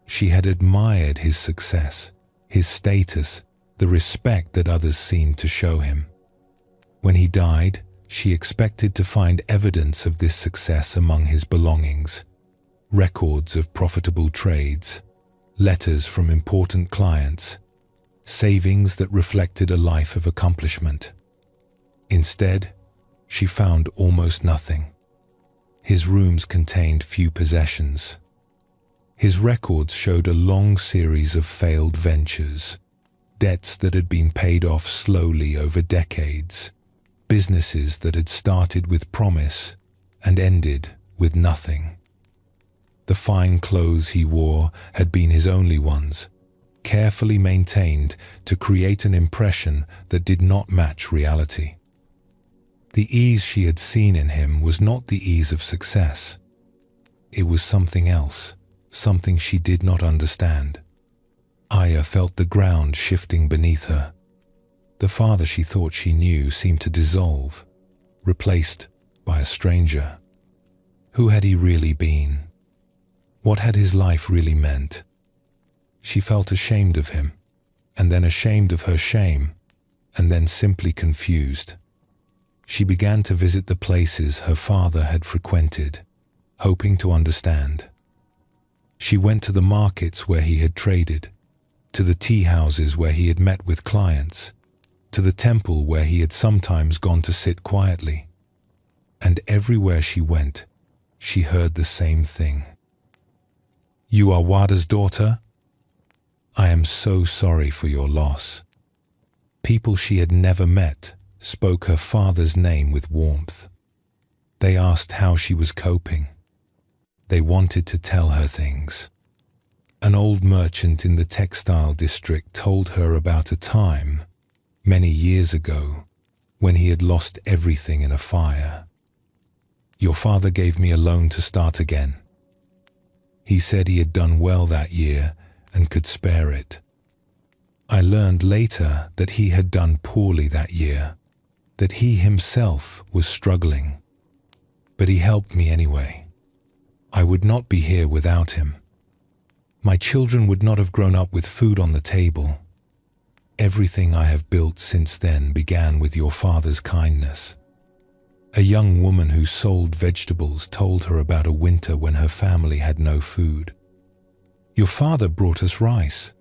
She had admired his success, his status, the respect that others seemed to show him. When he died, she expected to find evidence of this success among his belongings, records of profitable trades, letters from important clients, savings that reflected a life of accomplishment. Instead, she found almost nothing. His rooms contained few possessions. His records showed a long series of failed ventures, debts that had been paid off slowly over decades, businesses that had started with promise and ended with nothing. The fine clothes he wore had been his only ones, carefully maintained to create an impression that did not match reality. The ease she had seen in him was not the ease of success. It was something else, something she did not understand. Aya felt the ground shifting beneath her. The father she thought she knew seemed to dissolve, replaced by a stranger. Who had he really been? What had his life really meant? She felt ashamed of him, and then ashamed of her shame, and then simply confused. She began to visit the places her father had frequented, hoping to understand. She went to the markets where he had traded, to the tea houses where he had met with clients, to the temple where he had sometimes gone to sit quietly. And everywhere she went, she heard the same thing. "You are Wada's daughter?" I am so sorry for your loss." People she had never met spoke her father's name with warmth. They asked how she was coping. They wanted to tell her things. An old merchant in the textile district told her about a time, many years ago, when he had lost everything in a fire. "Your father gave me a loan to start again. He said he had done well that year and could spare it. I learned later that he had done poorly that year, that he himself was struggling. But he helped me anyway. I would not be here without him. My children would not have grown up with food on the table. Everything I have built since then began with your father's kindness." A young woman who sold vegetables told her about a winter when her family had no food. "Your father brought us rice.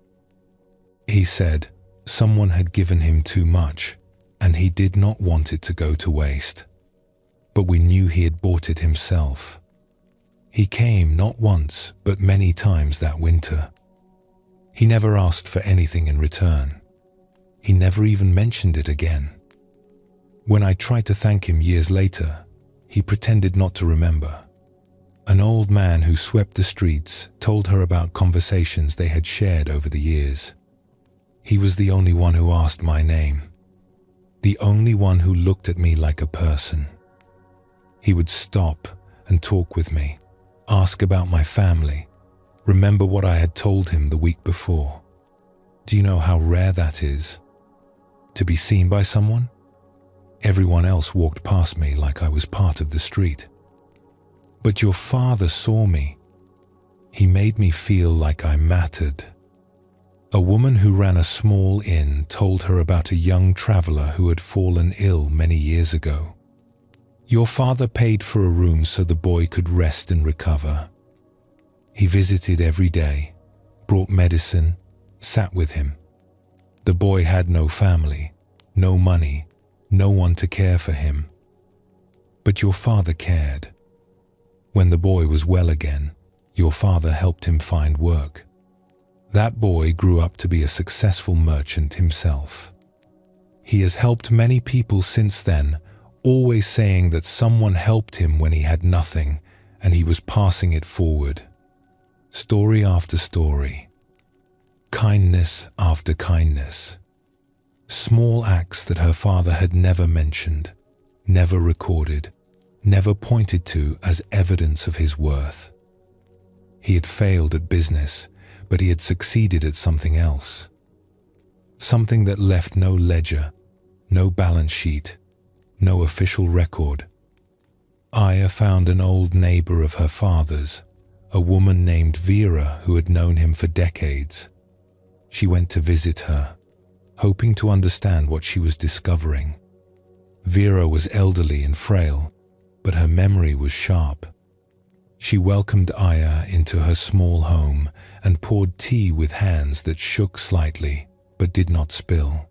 He said someone had given him too much and he did not want it to go to waste. But we knew he had bought it himself. He came not once but many times that winter. He never asked for anything in return. He never even mentioned it again. When I tried to thank him years later, he pretended not to remember." An old man who swept the streets told her about conversations they had shared over the years. "He was the only one who asked my name. The only one who looked at me like a person. He would stop and talk with me, ask about my family, remember what I had told him the week before. Do you know how rare that is? To be seen by someone? Everyone else walked past me like I was part of the street. But your father saw me. He made me feel like I mattered." A woman who ran a small inn told her about a young traveler who had fallen ill many years ago. "Your father paid for a room so the boy could rest and recover. He visited every day, brought medicine, sat with him. The boy had no family, no money, no one to care for him. But your father cared. When the boy was well again, your father helped him find work. That boy grew up to be a successful merchant himself. He has helped many people since then, always saying that someone helped him when he had nothing and he was passing it forward. Story after story. Kindness after kindness. Small acts that her father had never mentioned, never recorded, never pointed to as evidence of his worth. He had failed at business, but he had succeeded at something else. Something that left no ledger, no balance sheet, no official record. Aya found an old neighbor of her father's, a woman named Vera who had known him for decades. She went to visit her, hoping to understand what she was discovering. Vera was elderly and frail, but her memory was sharp. She welcomed Aya into her small home and poured tea with hands that shook slightly but did not spill.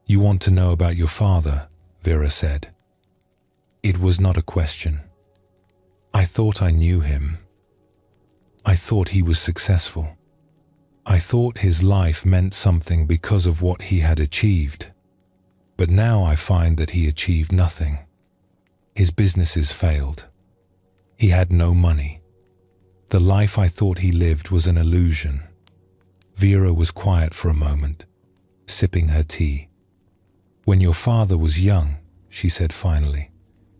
"You want to know about your father?" Vera said. It was not a question. "I thought I knew him. I thought he was successful. I thought his life meant something because of what he had achieved. But now I find that he achieved nothing. His businesses failed. He had no money. The life I thought he lived was an illusion." Vera was quiet for a moment, sipping her tea. "When your father was young," she said finally,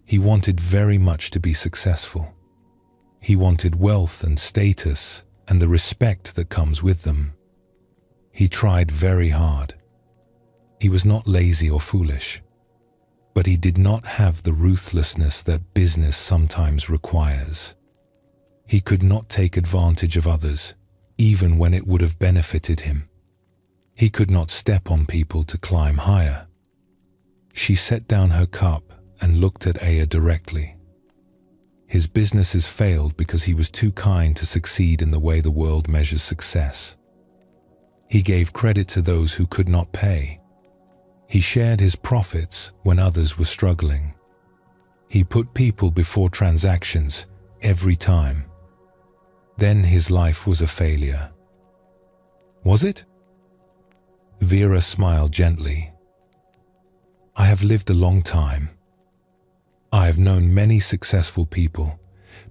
"he wanted very much to be successful. He wanted wealth and status and the respect that comes with them. He tried very hard. He was not lazy or foolish, but he did not have the ruthlessness that business sometimes requires. He could not take advantage of others, even when it would have benefited him. He could not step on people to climb higher." She set down her cup and looked at Aya directly. His businesses failed because he was too kind to succeed in the way the world measures success. He gave credit to those who could not pay. He shared his profits when others were struggling. He put people before transactions every time. Then his life was a failure. Was it? Vera smiled gently. I have lived a long time. I have known many successful people,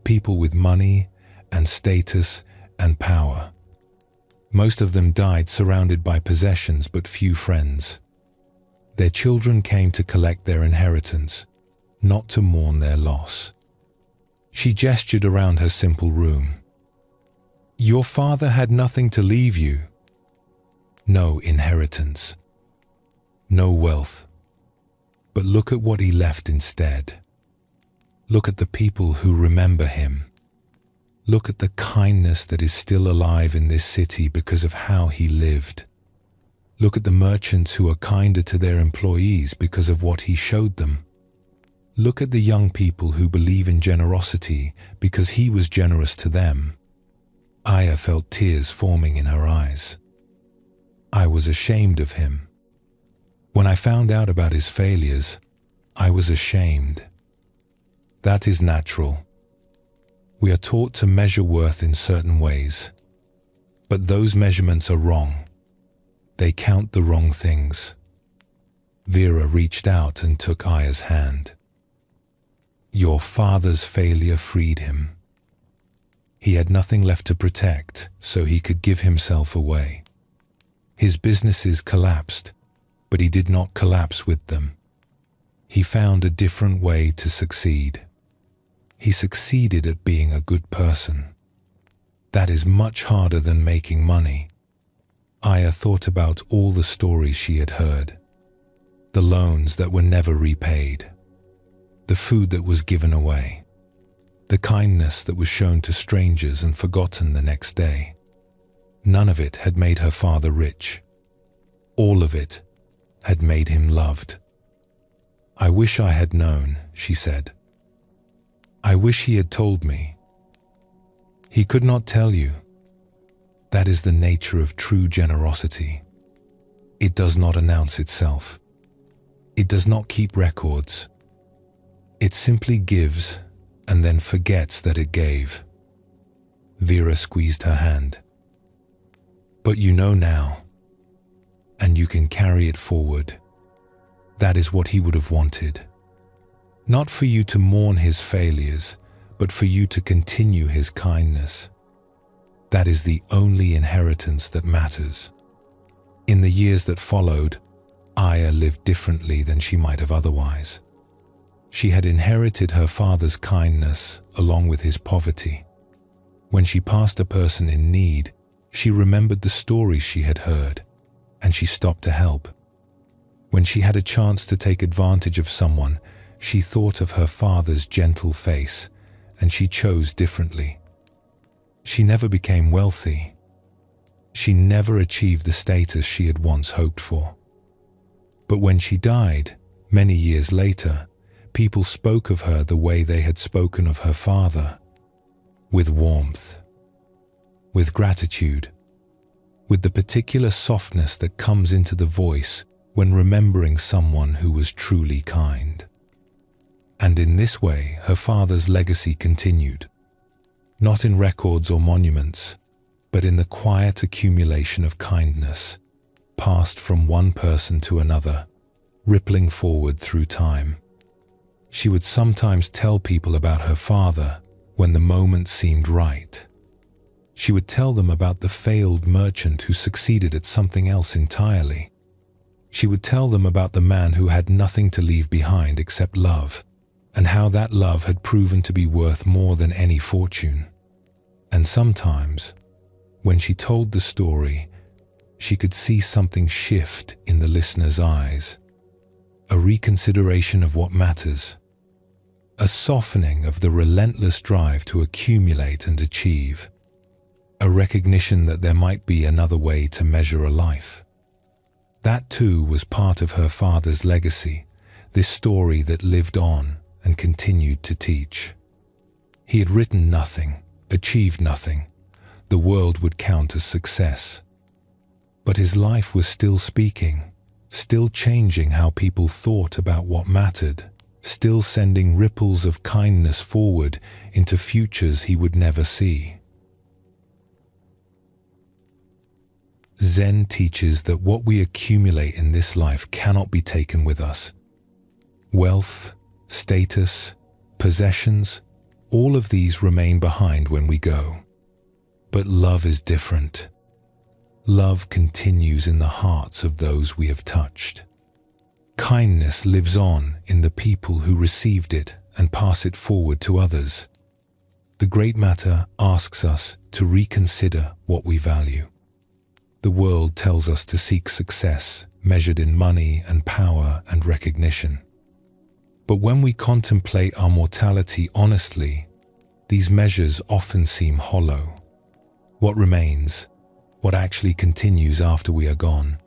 people with money and status and power. Most of them died surrounded by possessions but few friends. Their children came to collect their inheritance, not to mourn their loss. She gestured around her simple room. Your father had nothing to leave you. No inheritance. No wealth. But look at what he left instead. Look at the people who remember him. Look at the kindness that is still alive in this city because of how he lived. Look at the merchants who are kinder to their employees because of what he showed them. Look at the young people who believe in generosity because he was generous to them. Aya felt tears forming in her eyes. I was ashamed of him. When I found out about his failures, I was ashamed. That is natural. We are taught to measure worth in certain ways, but those measurements are wrong. They count the wrong things. Vera reached out and took Aya's hand. Your father's failure freed him. He had nothing left to protect, so he could give himself away. His businesses collapsed, but he did not collapse with them. He found a different way to succeed. He succeeded at being a good person. That is much harder than making money. Aya thought about all the stories she had heard. The loans that were never repaid. The food that was given away. The kindness that was shown to strangers and forgotten the next day. None of it had made her father rich. All of it had made him loved. I wish I had known, she said. I wish he had told me. He could not tell you. That is the nature of true generosity. It does not announce itself. It does not keep records. It simply gives and then forgets that it gave. Vera squeezed her hand. But you know now, and you can carry it forward. That is what he would have wanted. Not for you to mourn his failures, but for you to continue his kindness. That is the only inheritance that matters. In the years that followed, Aya lived differently than she might have otherwise. She had inherited her father's kindness along with his poverty. When she passed a person in need, she remembered the stories she had heard, and she stopped to help. When she had a chance to take advantage of someone, she thought of her father's gentle face, and she chose differently. She never became wealthy. She never achieved the status she had once hoped for. But when she died, many years later, people spoke of her the way they had spoken of her father, with warmth, with gratitude, with the particular softness that comes into the voice when remembering someone who was truly kind. And in this way, her father's legacy continued, not in records or monuments, but in the quiet accumulation of kindness, passed from one person to another, rippling forward through time. She would sometimes tell people about her father when the moment seemed right. She would tell them about the failed merchant who succeeded at something else entirely. She would tell them about the man who had nothing to leave behind except love, and how that love had proven to be worth more than any fortune. And sometimes, when she told the story, she could see something shift in the listener's eyes, a reconsideration of what matters, a softening of the relentless drive to accumulate and achieve, a recognition that there might be another way to measure a life. That too was part of her father's legacy, this story that lived on and continued to teach. He had written nothing, achieved nothing. The world would count as success. But his life was still speaking, still changing how people thought about what mattered, still sending ripples of kindness forward into futures he would never see. Zen teaches that what we accumulate in this life cannot be taken with us. Wealth, status, possessions, all of these remain behind when we go. But love is different. Love continues in the hearts of those we have touched. Kindness lives on in the people who received it and pass it forward to others. The Great Matter asks us to reconsider what we value. The world tells us to seek success measured in money and power and recognition. But when we contemplate our mortality honestly, these measures often seem hollow. What remains, what actually continues after we are gone,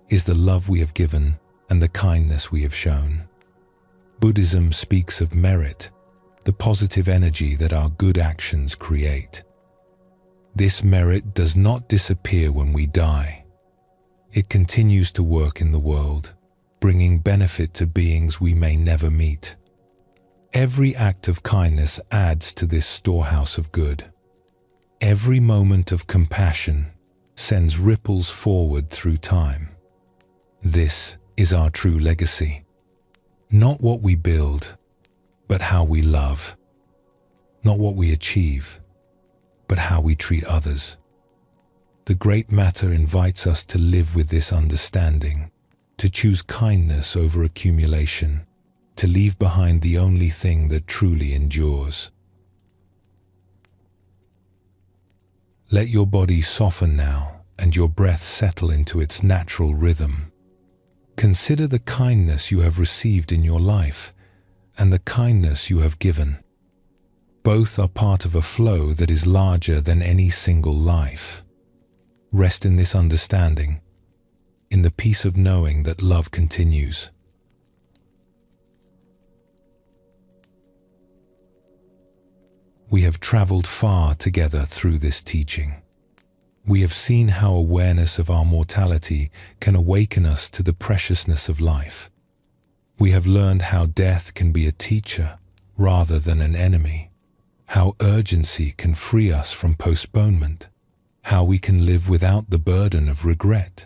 is the love we have given and the kindness we have shown. Buddhism speaks of merit, the positive energy that our good actions create. This merit does not disappear when we die. It continues to work in the world, bringing benefit to beings we may never meet. Every act of kindness adds to this storehouse of good. Every moment of compassion sends ripples forward through time. This is our true legacy. Not what we build, but how we love. Not what we achieve, but how we treat others. The Great Matter invites us to live with this understanding, to choose kindness over accumulation, to leave behind the only thing that truly endures. Let your body soften now and your breath settle into its natural rhythm. Consider the kindness you have received in your life and the kindness you have given. Both are part of a flow that is larger than any single life. Rest in this understanding, in the peace of knowing that love continues. We have traveled far together through this teaching. We have seen how awareness of our mortality can awaken us to the preciousness of life. We have learned how death can be a teacher rather than an enemy, how urgency can free us from postponement, how we can live without the burden of regret.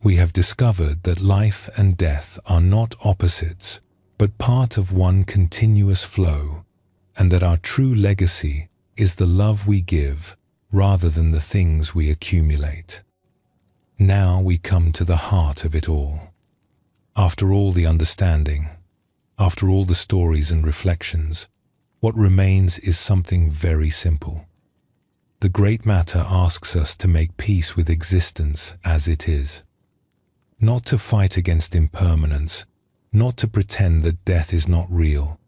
We have discovered that life and death are not opposites, but part of one continuous flow, and that our true legacy is the love we give rather than the things we accumulate. Now we come to the heart of it all. After all the understanding, after all the stories and reflections, what remains is something very simple. The Great Matter asks us to make peace with existence as it is. Not to fight against impermanence, not to pretend that death is not real,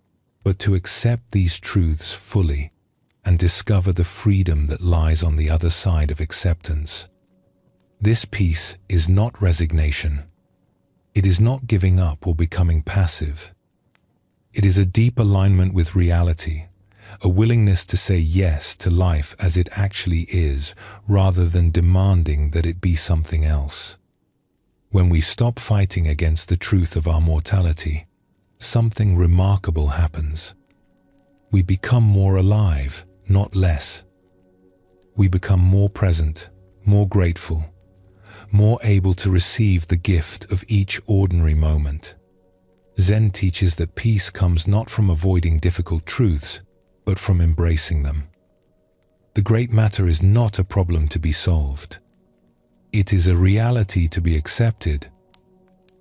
but to accept these truths fully and discover the freedom that lies on the other side of acceptance. This peace is not resignation. It is not giving up or becoming passive. It is a deep alignment with reality, a willingness to say yes to life as it actually is, rather than demanding that it be something else. When we stop fighting against the truth of our mortality, something remarkable happens. We become more alive, not less. We become more present, more grateful, more able to receive the gift of each ordinary moment. Zen teaches that peace comes not from avoiding difficult truths, but from embracing them. The Great Matter is not a problem to be solved. It is a reality to be accepted,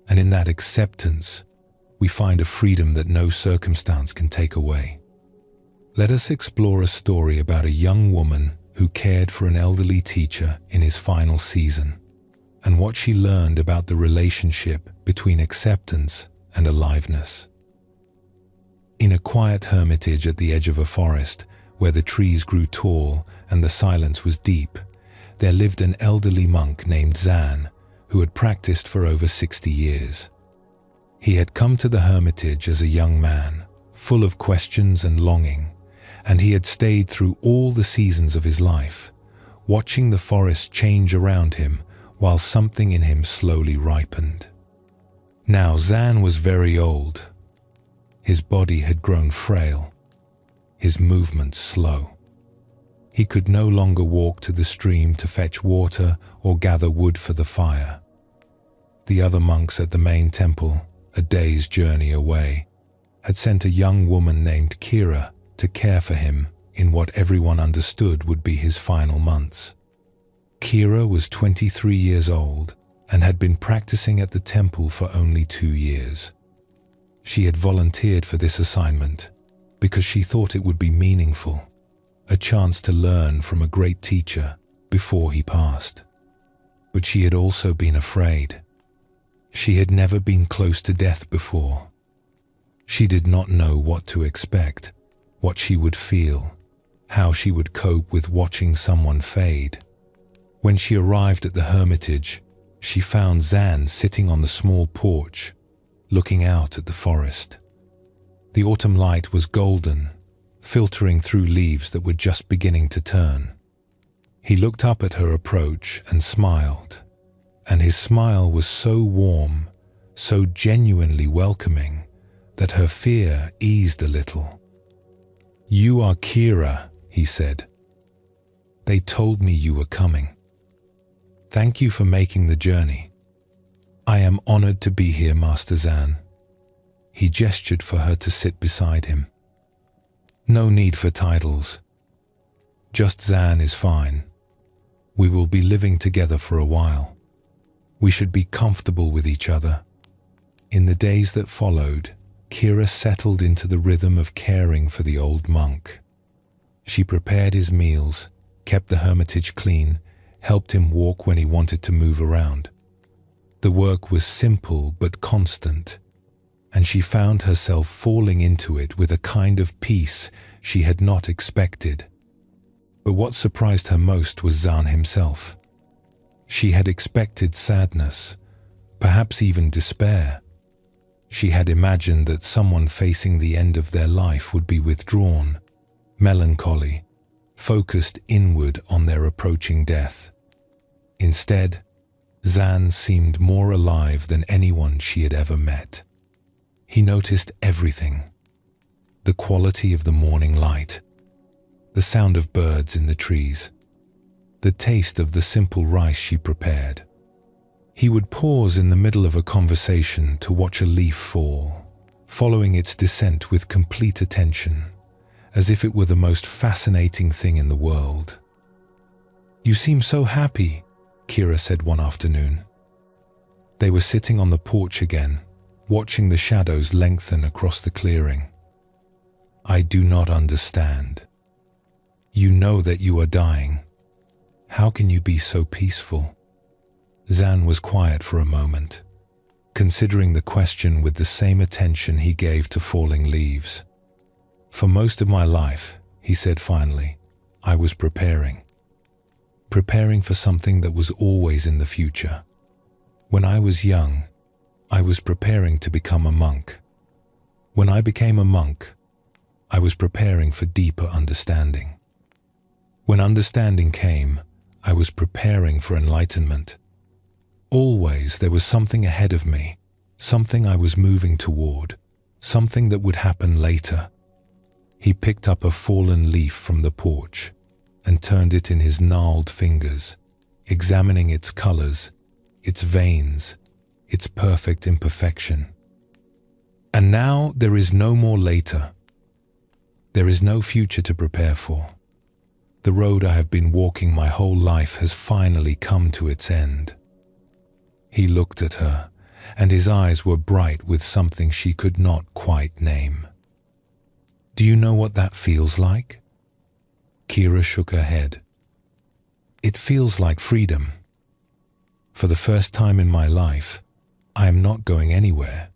and in that acceptance, we find a freedom that no circumstance can take away. Let us explore a story about a young woman who cared for an elderly teacher in his final season, and what she learned about the relationship between acceptance and aliveness. In a quiet hermitage at the edge of a forest, where the trees grew tall and the silence was deep, there lived an elderly monk named Zan, who had practiced for over 60 years. He had come to the hermitage as a young man, full of questions and longing, and he had stayed through all the seasons of his life, watching the forest change around him while something in him slowly ripened. Now Zan was very old. His body had grown frail, his movements slow. He could no longer walk to the stream to fetch water or gather wood for the fire. The other monks at the main temple, a day's journey away, had sent a young woman named Kira to care for him in what everyone understood would be his final months. Kira was 23 years old and had been practicing at the temple for only 2 years. She had volunteered for this assignment because she thought it would be meaningful, a chance to learn from a great teacher before he passed. But she had also been afraid. She had never been close to death before. She did not know what to expect, what she would feel, how she would cope with watching someone fade. When she arrived at the hermitage, she found Zan sitting on the small porch, looking out at the forest. The autumn light was golden, filtering through leaves that were just beginning to turn. He looked up at her approach and smiled, and his smile was so warm, so genuinely welcoming, that her fear eased a little. "You are Kira," he said. "They told me you were coming. Thank you for making the journey. I am honored to be here, Master Zan." He gestured for her to sit beside him. "No need for titles. Just Zan is fine. We will be living together for a while. We should be comfortable with each other." In the days that followed, Kira settled into the rhythm of caring for the old monk. She prepared his meals, kept the hermitage clean, helped him walk when he wanted to move around. The work was simple but constant, and she found herself falling into it with a kind of peace she had not expected. But what surprised her most was Zan himself. She had expected sadness, perhaps even despair. She had imagined that someone facing the end of their life would be withdrawn, melancholy, focused inward on their approaching death. Instead, Zan seemed more alive than anyone she had ever met. He noticed everything: the quality of the morning light, the sound of birds in the trees, the taste of the simple rice she prepared. He would pause in the middle of a conversation to watch a leaf fall, following its descent with complete attention, as if it were the most fascinating thing in the world. "You seem so happy," Kira said one afternoon. They were sitting on the porch again, watching the shadows lengthen across the clearing. "I do not understand. You know that you are dying. How can you be so peaceful?" Zan was quiet for a moment, considering the question with the same attention he gave to falling leaves. "For most of my life," he said finally, "I was preparing for something that was always in the future. When I was young, I was preparing to become a monk. When I became a monk, I was preparing for deeper understanding. When understanding came, I was preparing for enlightenment. Always there was something ahead of me, something I was moving toward, something that would happen later." He picked up a fallen leaf from the porch and turned it in his gnarled fingers, examining its colors, its veins, its perfect imperfection. "And now there is no more later. There is no future to prepare for. The road I have been walking my whole life has finally come to its end." He looked at her, and his eyes were bright with something she could not quite name. "Do you know what that feels like?" Kira shook her head. "It feels like freedom. For the first time in my life, I am not going anywhere.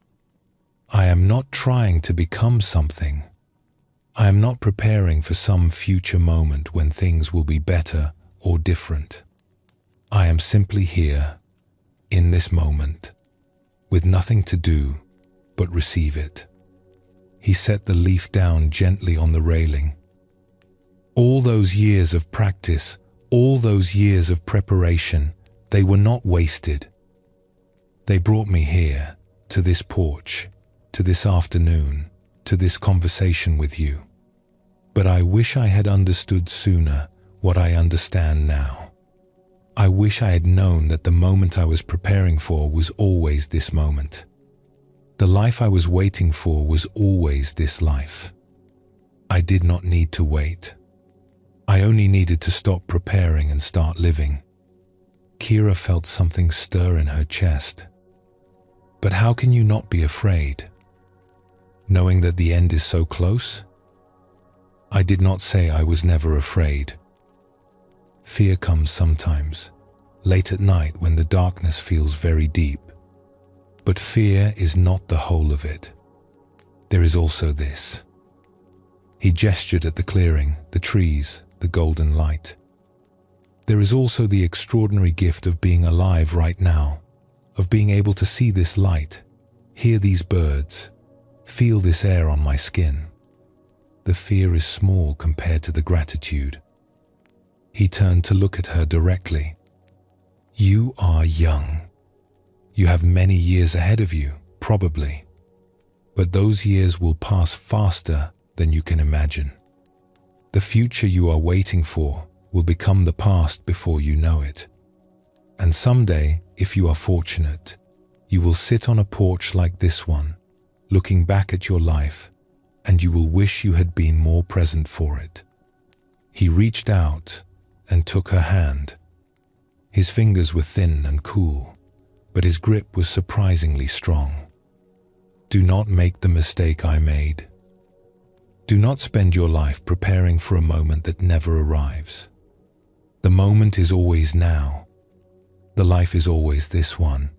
I am not trying to become something. I am not preparing for some future moment when things will be better or different. I am simply here, in this moment, with nothing to do but receive it." He set the leaf down gently on the railing. All those years of practice, all those years of preparation, they were not wasted. They brought me here, to this porch, to this afternoon, to this conversation with you. But I wish I had understood sooner what I understand now. I wish I had known that the moment I was preparing for was always this moment. The life I was waiting for was always this life. I did not need to wait. I only needed to stop preparing and start living. Kira felt something stir in her chest. But how can you not be afraid, knowing that the end is so close? I did not say I was never afraid. Fear comes sometimes, late at night when the darkness feels very deep. But fear is not the whole of it. There is also this. He gestured at the clearing, the trees, the golden light. There is also the extraordinary gift of being alive right now, of being able to see this light, hear these birds, feel this air on my skin. The fear is small compared to the gratitude. He turned to look at her directly. You are young. You have many years ahead of you, probably. But those years will pass faster than you can imagine. The future you are waiting for will become the past before you know it. And someday, if you are fortunate, you will sit on a porch like this one, looking back at your life, and you will wish you had been more present for it. He reached out and took her hand. His fingers were thin and cool, but his grip was surprisingly strong. Do not make the mistake I made. Do not spend your life preparing for a moment that never arrives. The moment is always now. The life is always this one.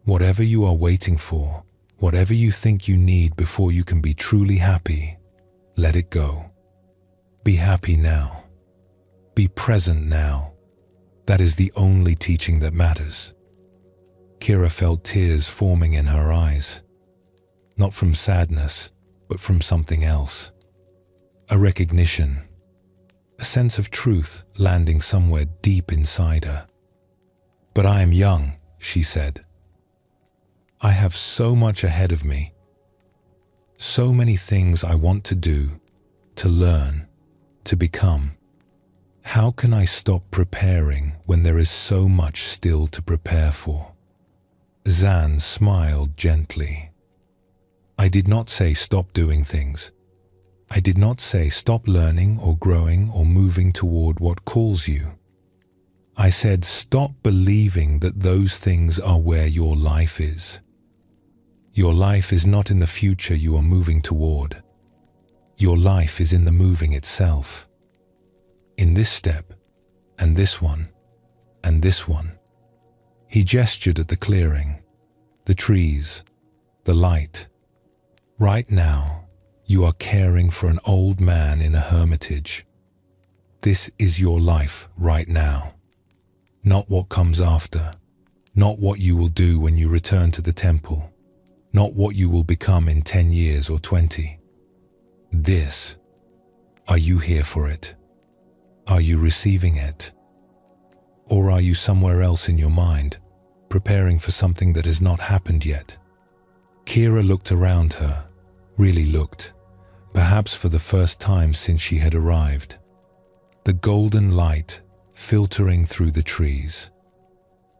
Whatever you are waiting for, whatever you think you need before you can be truly happy, let it go. Be happy now. Be present now. That is the only teaching that matters. Kira felt tears forming in her eyes. Not from sadness, but from something else. A recognition. A sense of truth landing somewhere deep inside her. But I am young, she said. I have so much ahead of me. So many things I want to do, to learn, to become. How can I stop preparing when there is so much still to prepare for? Zan smiled gently. I did not say stop doing things. I did not say stop learning or growing or moving toward what calls you. I said stop believing that those things are where your life is. Your life is not in the future you are moving toward. Your life is in the moving itself. In this step, and this one, and this one. He gestured at the clearing, the trees, the light. Right now, you are caring for an old man in a hermitage. This is your life right now. Not what comes after, not what you will do when you return to the temple, not what you will become in 10 years or 20. This, are you here for it? Are you receiving it? Or are you somewhere else in your mind, preparing for something that has not happened yet? Kira looked around her, really looked, perhaps for the first time since she had arrived. The golden light filtering through the trees,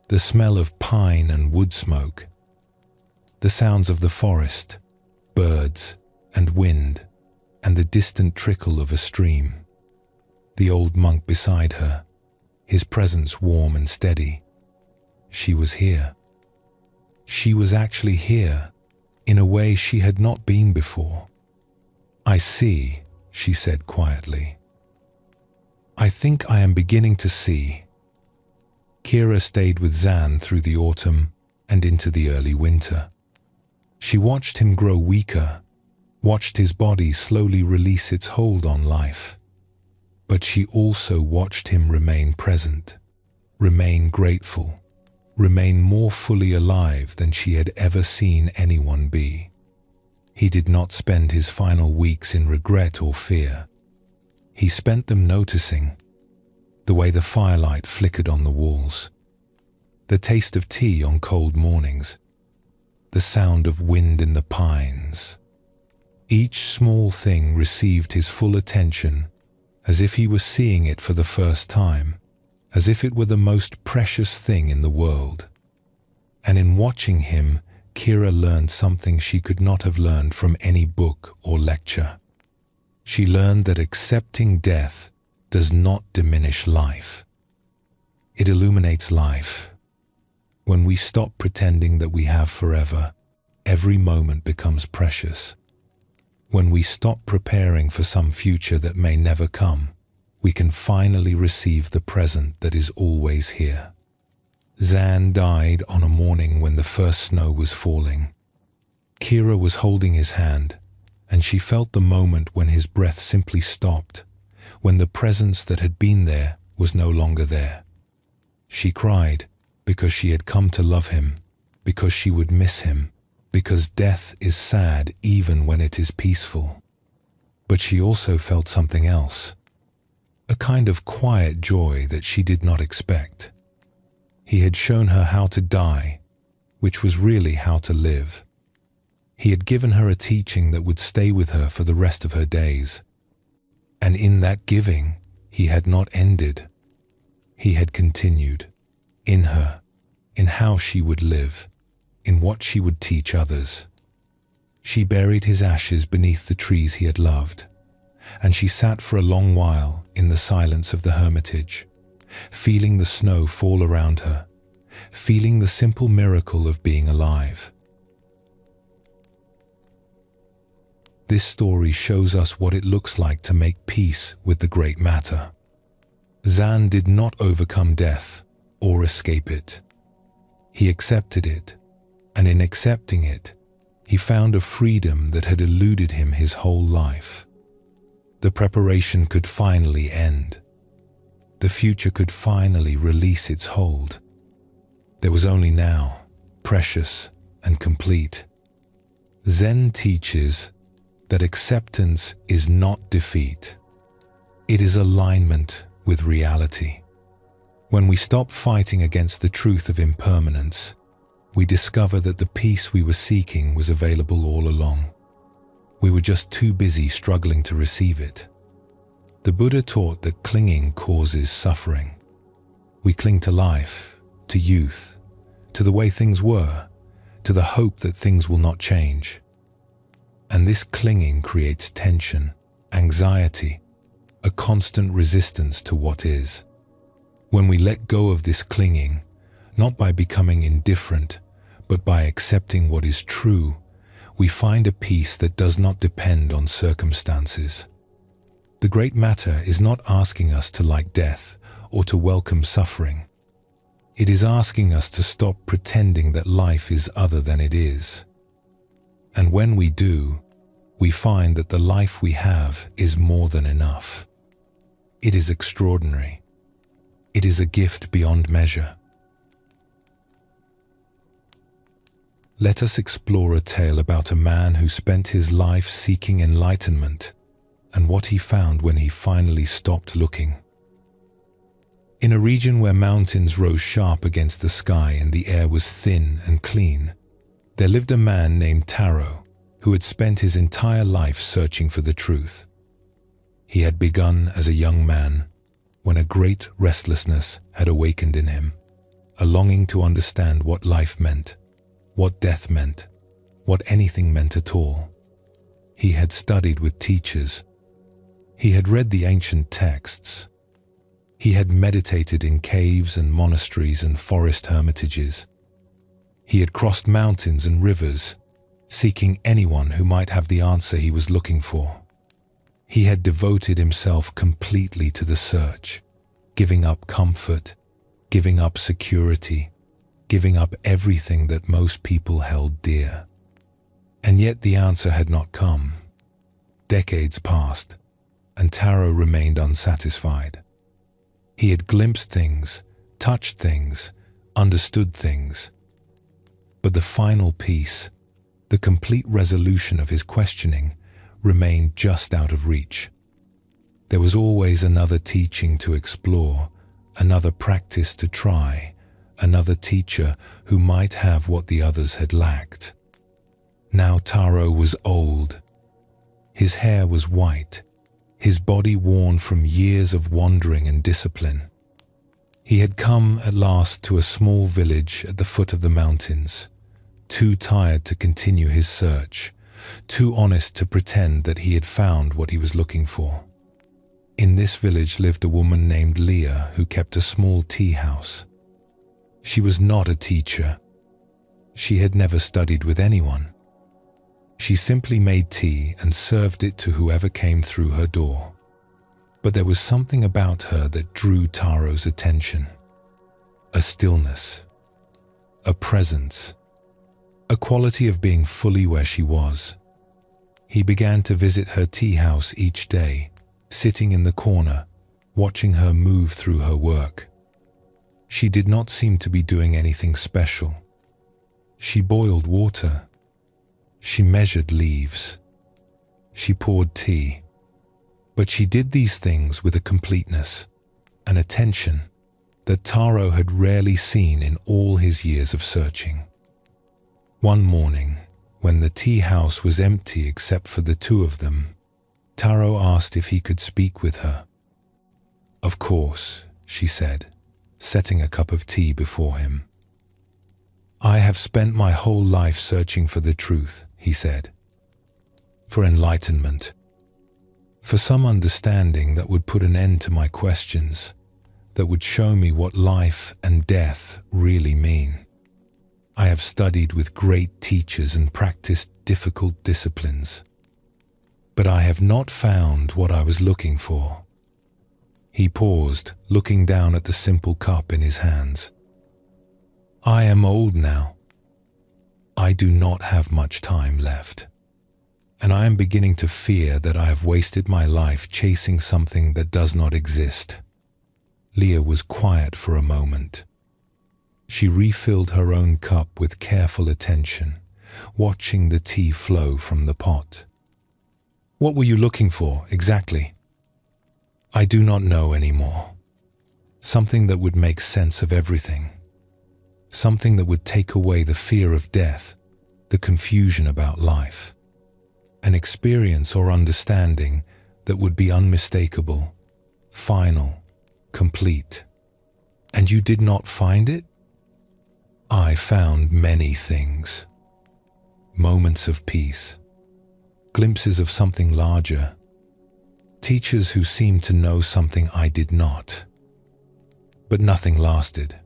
the smell of pine and wood smoke, the sounds of the forest, birds and wind, and the distant trickle of a stream. The old monk beside her, his presence warm and steady. She was here. She was actually here, in a way she had not been before. I see, she said quietly. I think I am beginning to see. Kira stayed with Zan through the autumn and into the early winter. She watched him grow weaker, watched his body slowly release its hold on life. But she also watched him remain present, remain grateful, remain more fully alive than she had ever seen anyone be. He did not spend his final weeks in regret or fear. He spent them noticing the way the firelight flickered on the walls, the taste of tea on cold mornings, the sound of wind in the pines. Each small thing received his full attention, as if he was seeing it for the first time, as if it were the most precious thing in the world. And in watching him, Kira learned something she could not have learned from any book or lecture. She learned that accepting death does not diminish life. It illuminates life. When we stop pretending that we have forever, every moment becomes precious. When we stop preparing for some future that may never come, we can finally receive the present that is always here. Zan died on a morning when the first snow was falling. Kira was holding his hand, and she felt the moment when his breath simply stopped, when the presence that had been there was no longer there. She cried because she had come to love him, because she would miss him, because death is sad even when it is peaceful. But she also felt something else, a kind of quiet joy that she did not expect. He had shown her how to die, which was really how to live. He had given her a teaching that would stay with her for the rest of her days. And in that giving, he had not ended. He had continued, in her, in how she would live, in what she would teach others. She buried his ashes beneath the trees he had loved, and she sat for a long while in the silence of the hermitage, feeling the snow fall around her, feeling the simple miracle of being alive. This story shows us what it looks like to make peace with the great matter. Zan did not overcome death or escape it. He accepted it, and in accepting it, he found a freedom that had eluded him his whole life. The preparation could finally end. The future could finally release its hold. There was only now, precious and complete. Zen teaches that acceptance is not defeat. It is alignment with reality. When we stop fighting against the truth of impermanence, we discover that the peace we were seeking was available all along. We were just too busy struggling to receive it. The Buddha taught that clinging causes suffering. We cling to life, to youth, to the way things were, to the hope that things will not change. And this clinging creates tension, anxiety, a constant resistance to what is. When we let go of this clinging, not by becoming indifferent, but by accepting what is true, we find a peace that does not depend on circumstances. The great matter is not asking us to like death or to welcome suffering. It is asking us to stop pretending that life is other than it is. And when we do, we find that the life we have is more than enough. It is extraordinary. It is a gift beyond measure. Let us explore a tale about a man who spent his life seeking enlightenment and what he found when he finally stopped looking. In a region where mountains rose sharp against the sky and the air was thin and clean, there lived a man named Taro who had spent his entire life searching for the truth. He had begun as a young man when a great restlessness had awakened in him, a longing to understand what life meant, what death meant, what anything meant at all. He had studied with teachers. He had read the ancient texts. He had meditated in caves and monasteries and forest hermitages. He had crossed mountains and rivers, seeking anyone who might have the answer he was looking for. He had devoted himself completely to the search, giving up comfort, giving up security, giving up everything that most people held dear. And yet the answer had not come. Decades passed, and Taro remained unsatisfied. He had glimpsed things, touched things, understood things. But the final piece, the complete resolution of his questioning, remained just out of reach. There was always another teaching to explore, another practice to try, another teacher who might have what the others had lacked. Now Taro was old. His hair was white, his body worn from years of wandering and discipline. He had come at last to a small village at the foot of the mountains, too tired to continue his search, too honest to pretend that he had found what he was looking for. In this village lived a woman named Leah who kept a small tea house. She was not a teacher. She had never studied with anyone. She simply made tea and served it to whoever came through her door. But there was something about her that drew Taro's attention. A stillness, a presence, a quality of being fully where she was. He began to visit her tea house each day, sitting in the corner, watching her move through her work. She did not seem to be doing anything special. She boiled water. She measured leaves. She poured tea. But she did these things with a completeness, an attention that Taro had rarely seen in all his years of searching. One morning, when the tea house was empty except for the two of them, Taro asked if he could speak with her. "Of course," she said, setting a cup of tea before him. "I have spent my whole life searching for the truth," he said. "For enlightenment. For some understanding that would put an end to my questions, that would show me what life and death really mean. I have studied with great teachers and practiced difficult disciplines, but I have not found what I was looking for." He paused, looking down at the simple cup in his hands. "I am old now. I do not have much time left, and I am beginning to fear that I have wasted my life chasing something that does not exist." Leah was quiet for a moment. She refilled her own cup with careful attention, watching the tea flow from the pot. "What were you looking for, exactly?" "I do not know anymore. Something that would make sense of everything. Something that would take away the fear of death, the confusion about life. An experience or understanding that would be unmistakable, final, complete." "And you did not find it?" "I found many things. Moments of peace, glimpses of something larger, teachers who seemed to know something I did not. But nothing lasted.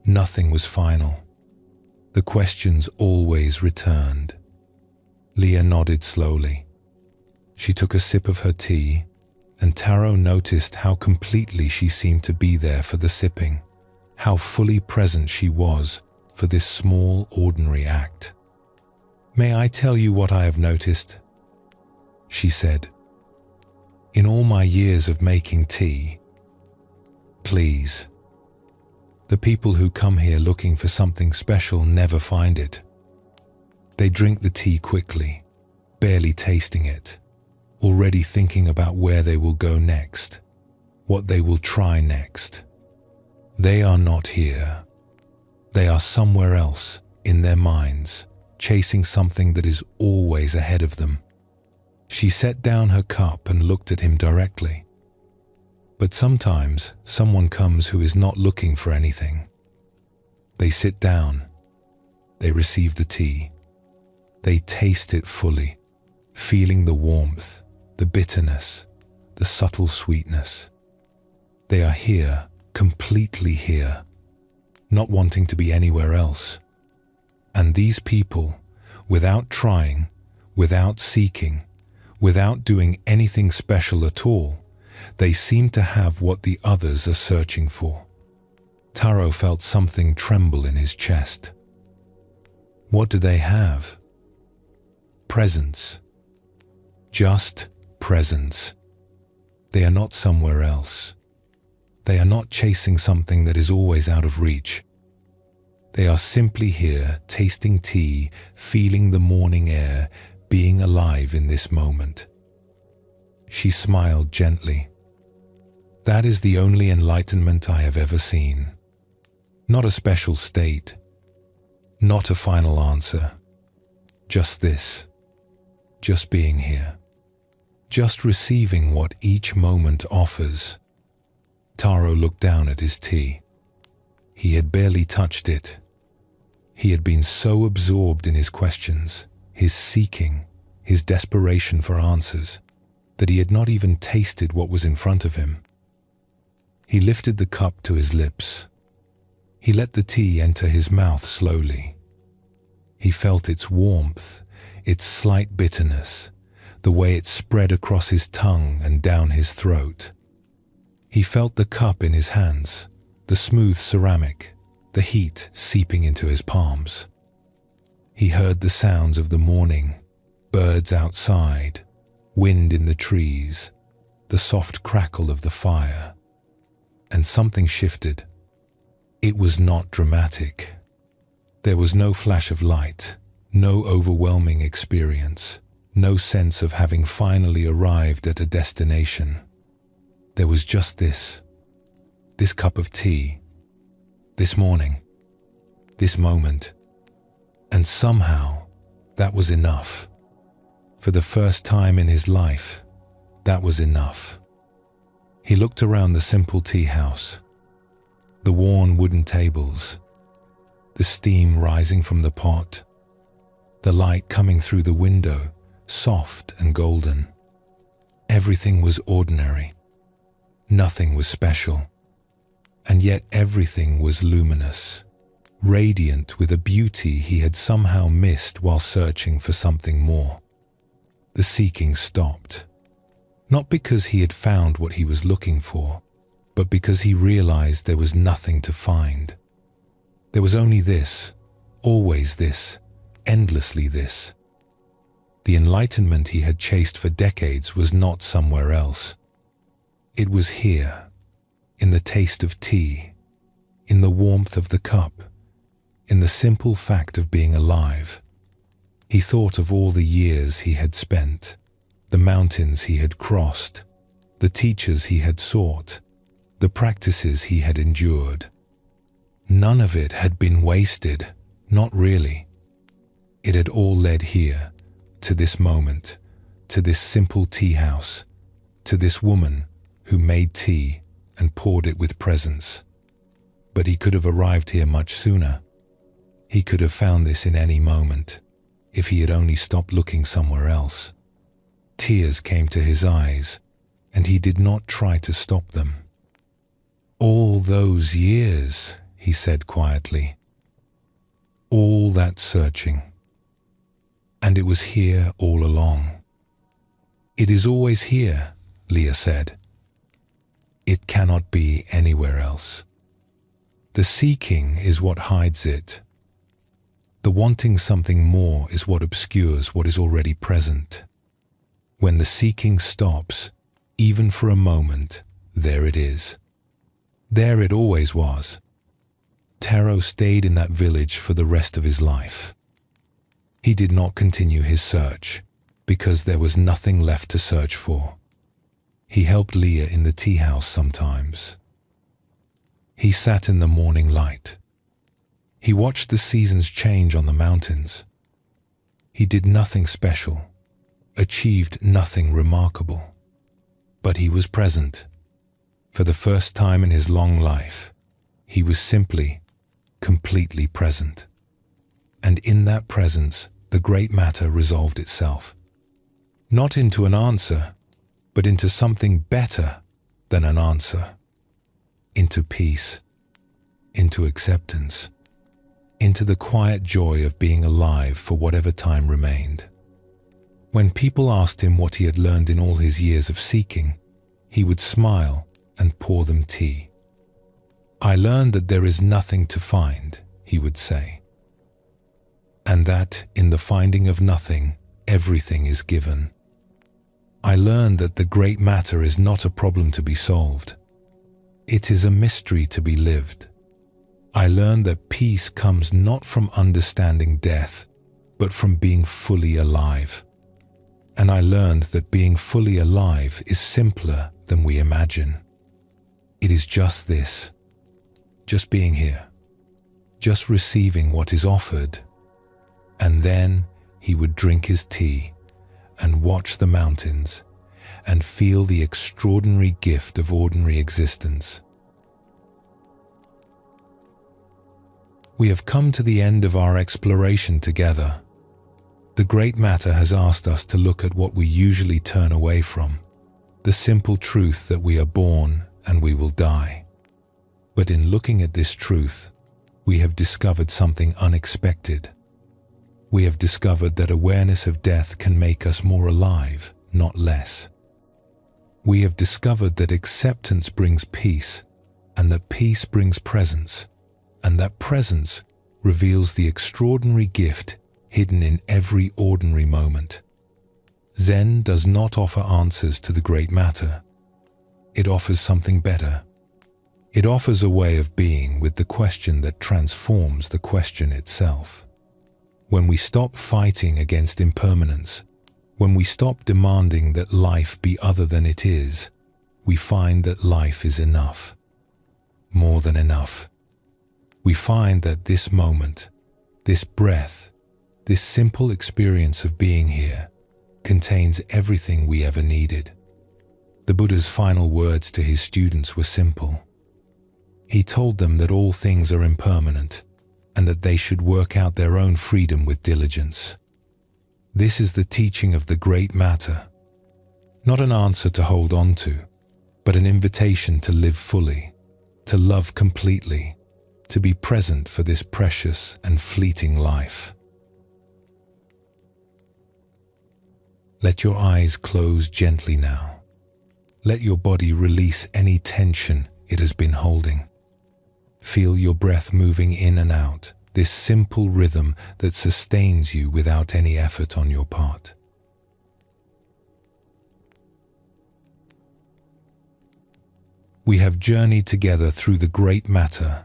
Nothing was final. The questions always returned." Leah nodded slowly. She took a sip of her tea, and Taro noticed how completely she seemed to be there for the sipping, how fully present she was for this small, ordinary act. "May I tell you what I have noticed?" she said. "In all my years of making tea, please, the people who come here looking for something special never find it. They drink the tea quickly, barely tasting it, already thinking about where they will go next, what they will try next. They are not here. They are somewhere else, in their minds, chasing something that is always ahead of them." She set down her cup and looked at him directly. "But sometimes someone comes who is not looking for anything. They sit down. They receive the tea. They taste it fully, feeling the warmth, the bitterness, the subtle sweetness. They are here, completely here, not wanting to be anywhere else. And these people, without trying, without seeking, without doing anything special at all, they seem to have what the others are searching for." Taro felt something tremble in his chest. What do they have? Presence. Just presence. They are not somewhere else. They are not chasing something that is always out of reach. They are simply here, tasting tea, feeling the morning air, being alive in this moment. She smiled gently. "That is the only enlightenment I have ever seen. Not a special state, not a final answer. Just this, just being here." just receiving what each moment offers. Taro looked down at his tea. He had barely touched it. He had been so absorbed in his questions, his seeking, his desperation for answers, that he had not even tasted what was in front of him. He lifted the cup to his lips. He let the tea enter his mouth slowly. He felt its warmth, its slight bitterness, the way it spread across his tongue and down his throat. He felt the cup in his hands, the smooth ceramic, the heat seeping into his palms. He heard the sounds of the morning, birds outside, wind in the trees, the soft crackle of the fire. And something shifted. It was not dramatic. There was no flash of light, no overwhelming experience, no sense of having finally arrived at a destination. There was just this cup of tea, this morning, this moment. And somehow, that was enough. For the first time in his life, that was enough. He looked around the simple tea house, the worn wooden tables, the steam rising from the pot, the light coming through the window, soft and golden. Everything was ordinary. Nothing was special. And yet everything was luminous, radiant with a beauty he had somehow missed while searching for something more. The seeking stopped. Not because he had found what he was looking for, but because he realized there was nothing to find. There was only this, always this, endlessly this. The enlightenment he had chased for decades was not somewhere else. It was here, in the taste of tea, in the warmth of the cup, in the simple fact of being alive. He thought of all the years he had spent, the mountains he had crossed, the teachers he had sought, the practices he had endured. None of it had been wasted, not really. It had all led here, to this moment, to this simple tea house, to this woman who made tea and poured it with presence. But he could have arrived here much sooner. He could have found this in any moment, if he had only stopped looking somewhere else. Tears came to his eyes, and he did not try to stop them. "All those years," he said quietly. "All that searching. And it was here all along." "It is always here," Leah said. "It cannot be anywhere else. The seeking is what hides it. The wanting something more is what obscures what is already present. When the seeking stops, even for a moment, there it is. There it always was." Taro stayed in that village for the rest of his life. He did not continue his search, because there was nothing left to search for. He helped Leah in the tea house sometimes. He sat in the morning light. He watched the seasons change on the mountains. He did nothing special, achieved nothing remarkable. But he was present. For the first time in his long life, he was simply, completely present. And in that presence, the great matter resolved itself. Not into an answer, but into something better than an answer. Into peace, into acceptance, into the quiet joy of being alive for whatever time remained. When people asked him what he had learned in all his years of seeking, he would smile and pour them tea. "I learned that there is nothing to find," he would say. "And that in the finding of nothing, everything is given. I learned that the great matter is not a problem to be solved. It is a mystery to be lived. I learned that peace comes not from understanding death, but from being fully alive. And I learned that being fully alive is simpler than we imagine. It is just this, just being here, just receiving what is offered." And then he would drink his tea and watch the mountains, and feel the extraordinary gift of ordinary existence. We have come to the end of our exploration together. The great matter has asked us to look at what we usually turn away from, the simple truth that we are born and we will die. But in looking at this truth, we have discovered something unexpected. We have discovered that awareness of death can make us more alive, not less. We have discovered that acceptance brings peace, and that peace brings presence, and that presence reveals the extraordinary gift hidden in every ordinary moment. Zen does not offer answers to the great matter. It offers something better. It offers a way of being with the question that transforms the question itself. When we stop fighting against impermanence, when we stop demanding that life be other than it is, we find that life is enough. More than enough. We find that this moment, this breath, this simple experience of being here contains everything we ever needed. The Buddha's final words to his students were simple. He told them that all things are impermanent and that they should work out their own freedom with diligence. This is the teaching of the great matter, not an answer to hold on to, but an invitation to live fully, to love completely, to be present for this precious and fleeting life. Let your eyes close gently now. Let your body release any tension it has been holding. Feel your breath moving in and out, this simple rhythm that sustains you without any effort on your part. We have journeyed together through the great matter,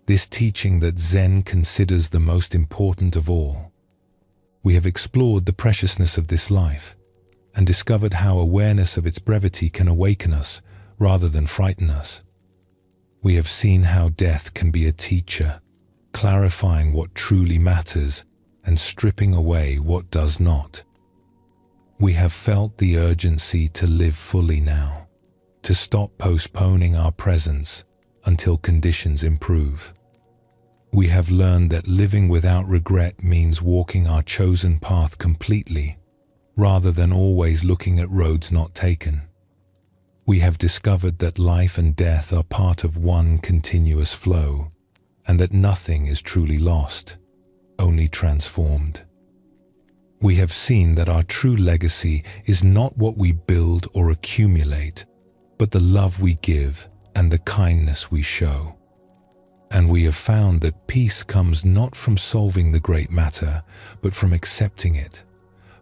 this teaching that Zen considers the most important of all. We have explored the preciousness of this life and discovered how awareness of its brevity can awaken us rather than frighten us. We have seen how death can be a teacher, clarifying what truly matters and stripping away what does not. We have felt the urgency to live fully now, to stop postponing our presence until conditions improve. We have learned that living without regret means walking our chosen path completely, rather than always looking at roads not taken. We have discovered that life and death are part of one continuous flow, and that nothing is truly lost, only transformed. We have seen that our true legacy is not what we build or accumulate, but the love we give and the kindness we show. And we have found that peace comes not from solving the great matter, but from accepting it,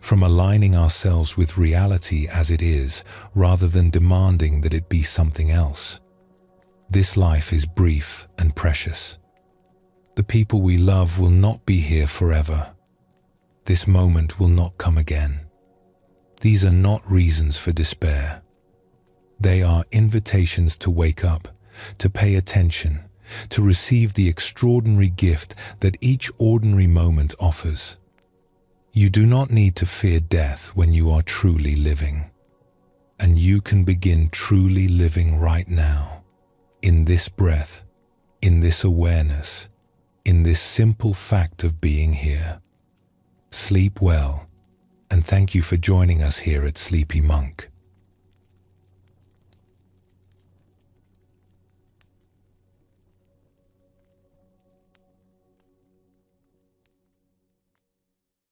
from aligning ourselves with reality as it is, rather than demanding that it be something else. This life is brief and precious. The people we love will not be here forever. This moment will not come again. These are not reasons for despair. They are invitations to wake up, to pay attention, to receive the extraordinary gift that each ordinary moment offers. You do not need to fear death when you are truly living. And you can begin truly living right now, in this breath, in this awareness, in this simple fact of being here. Sleep well, and thank you for joining us here at Sleepy Monk.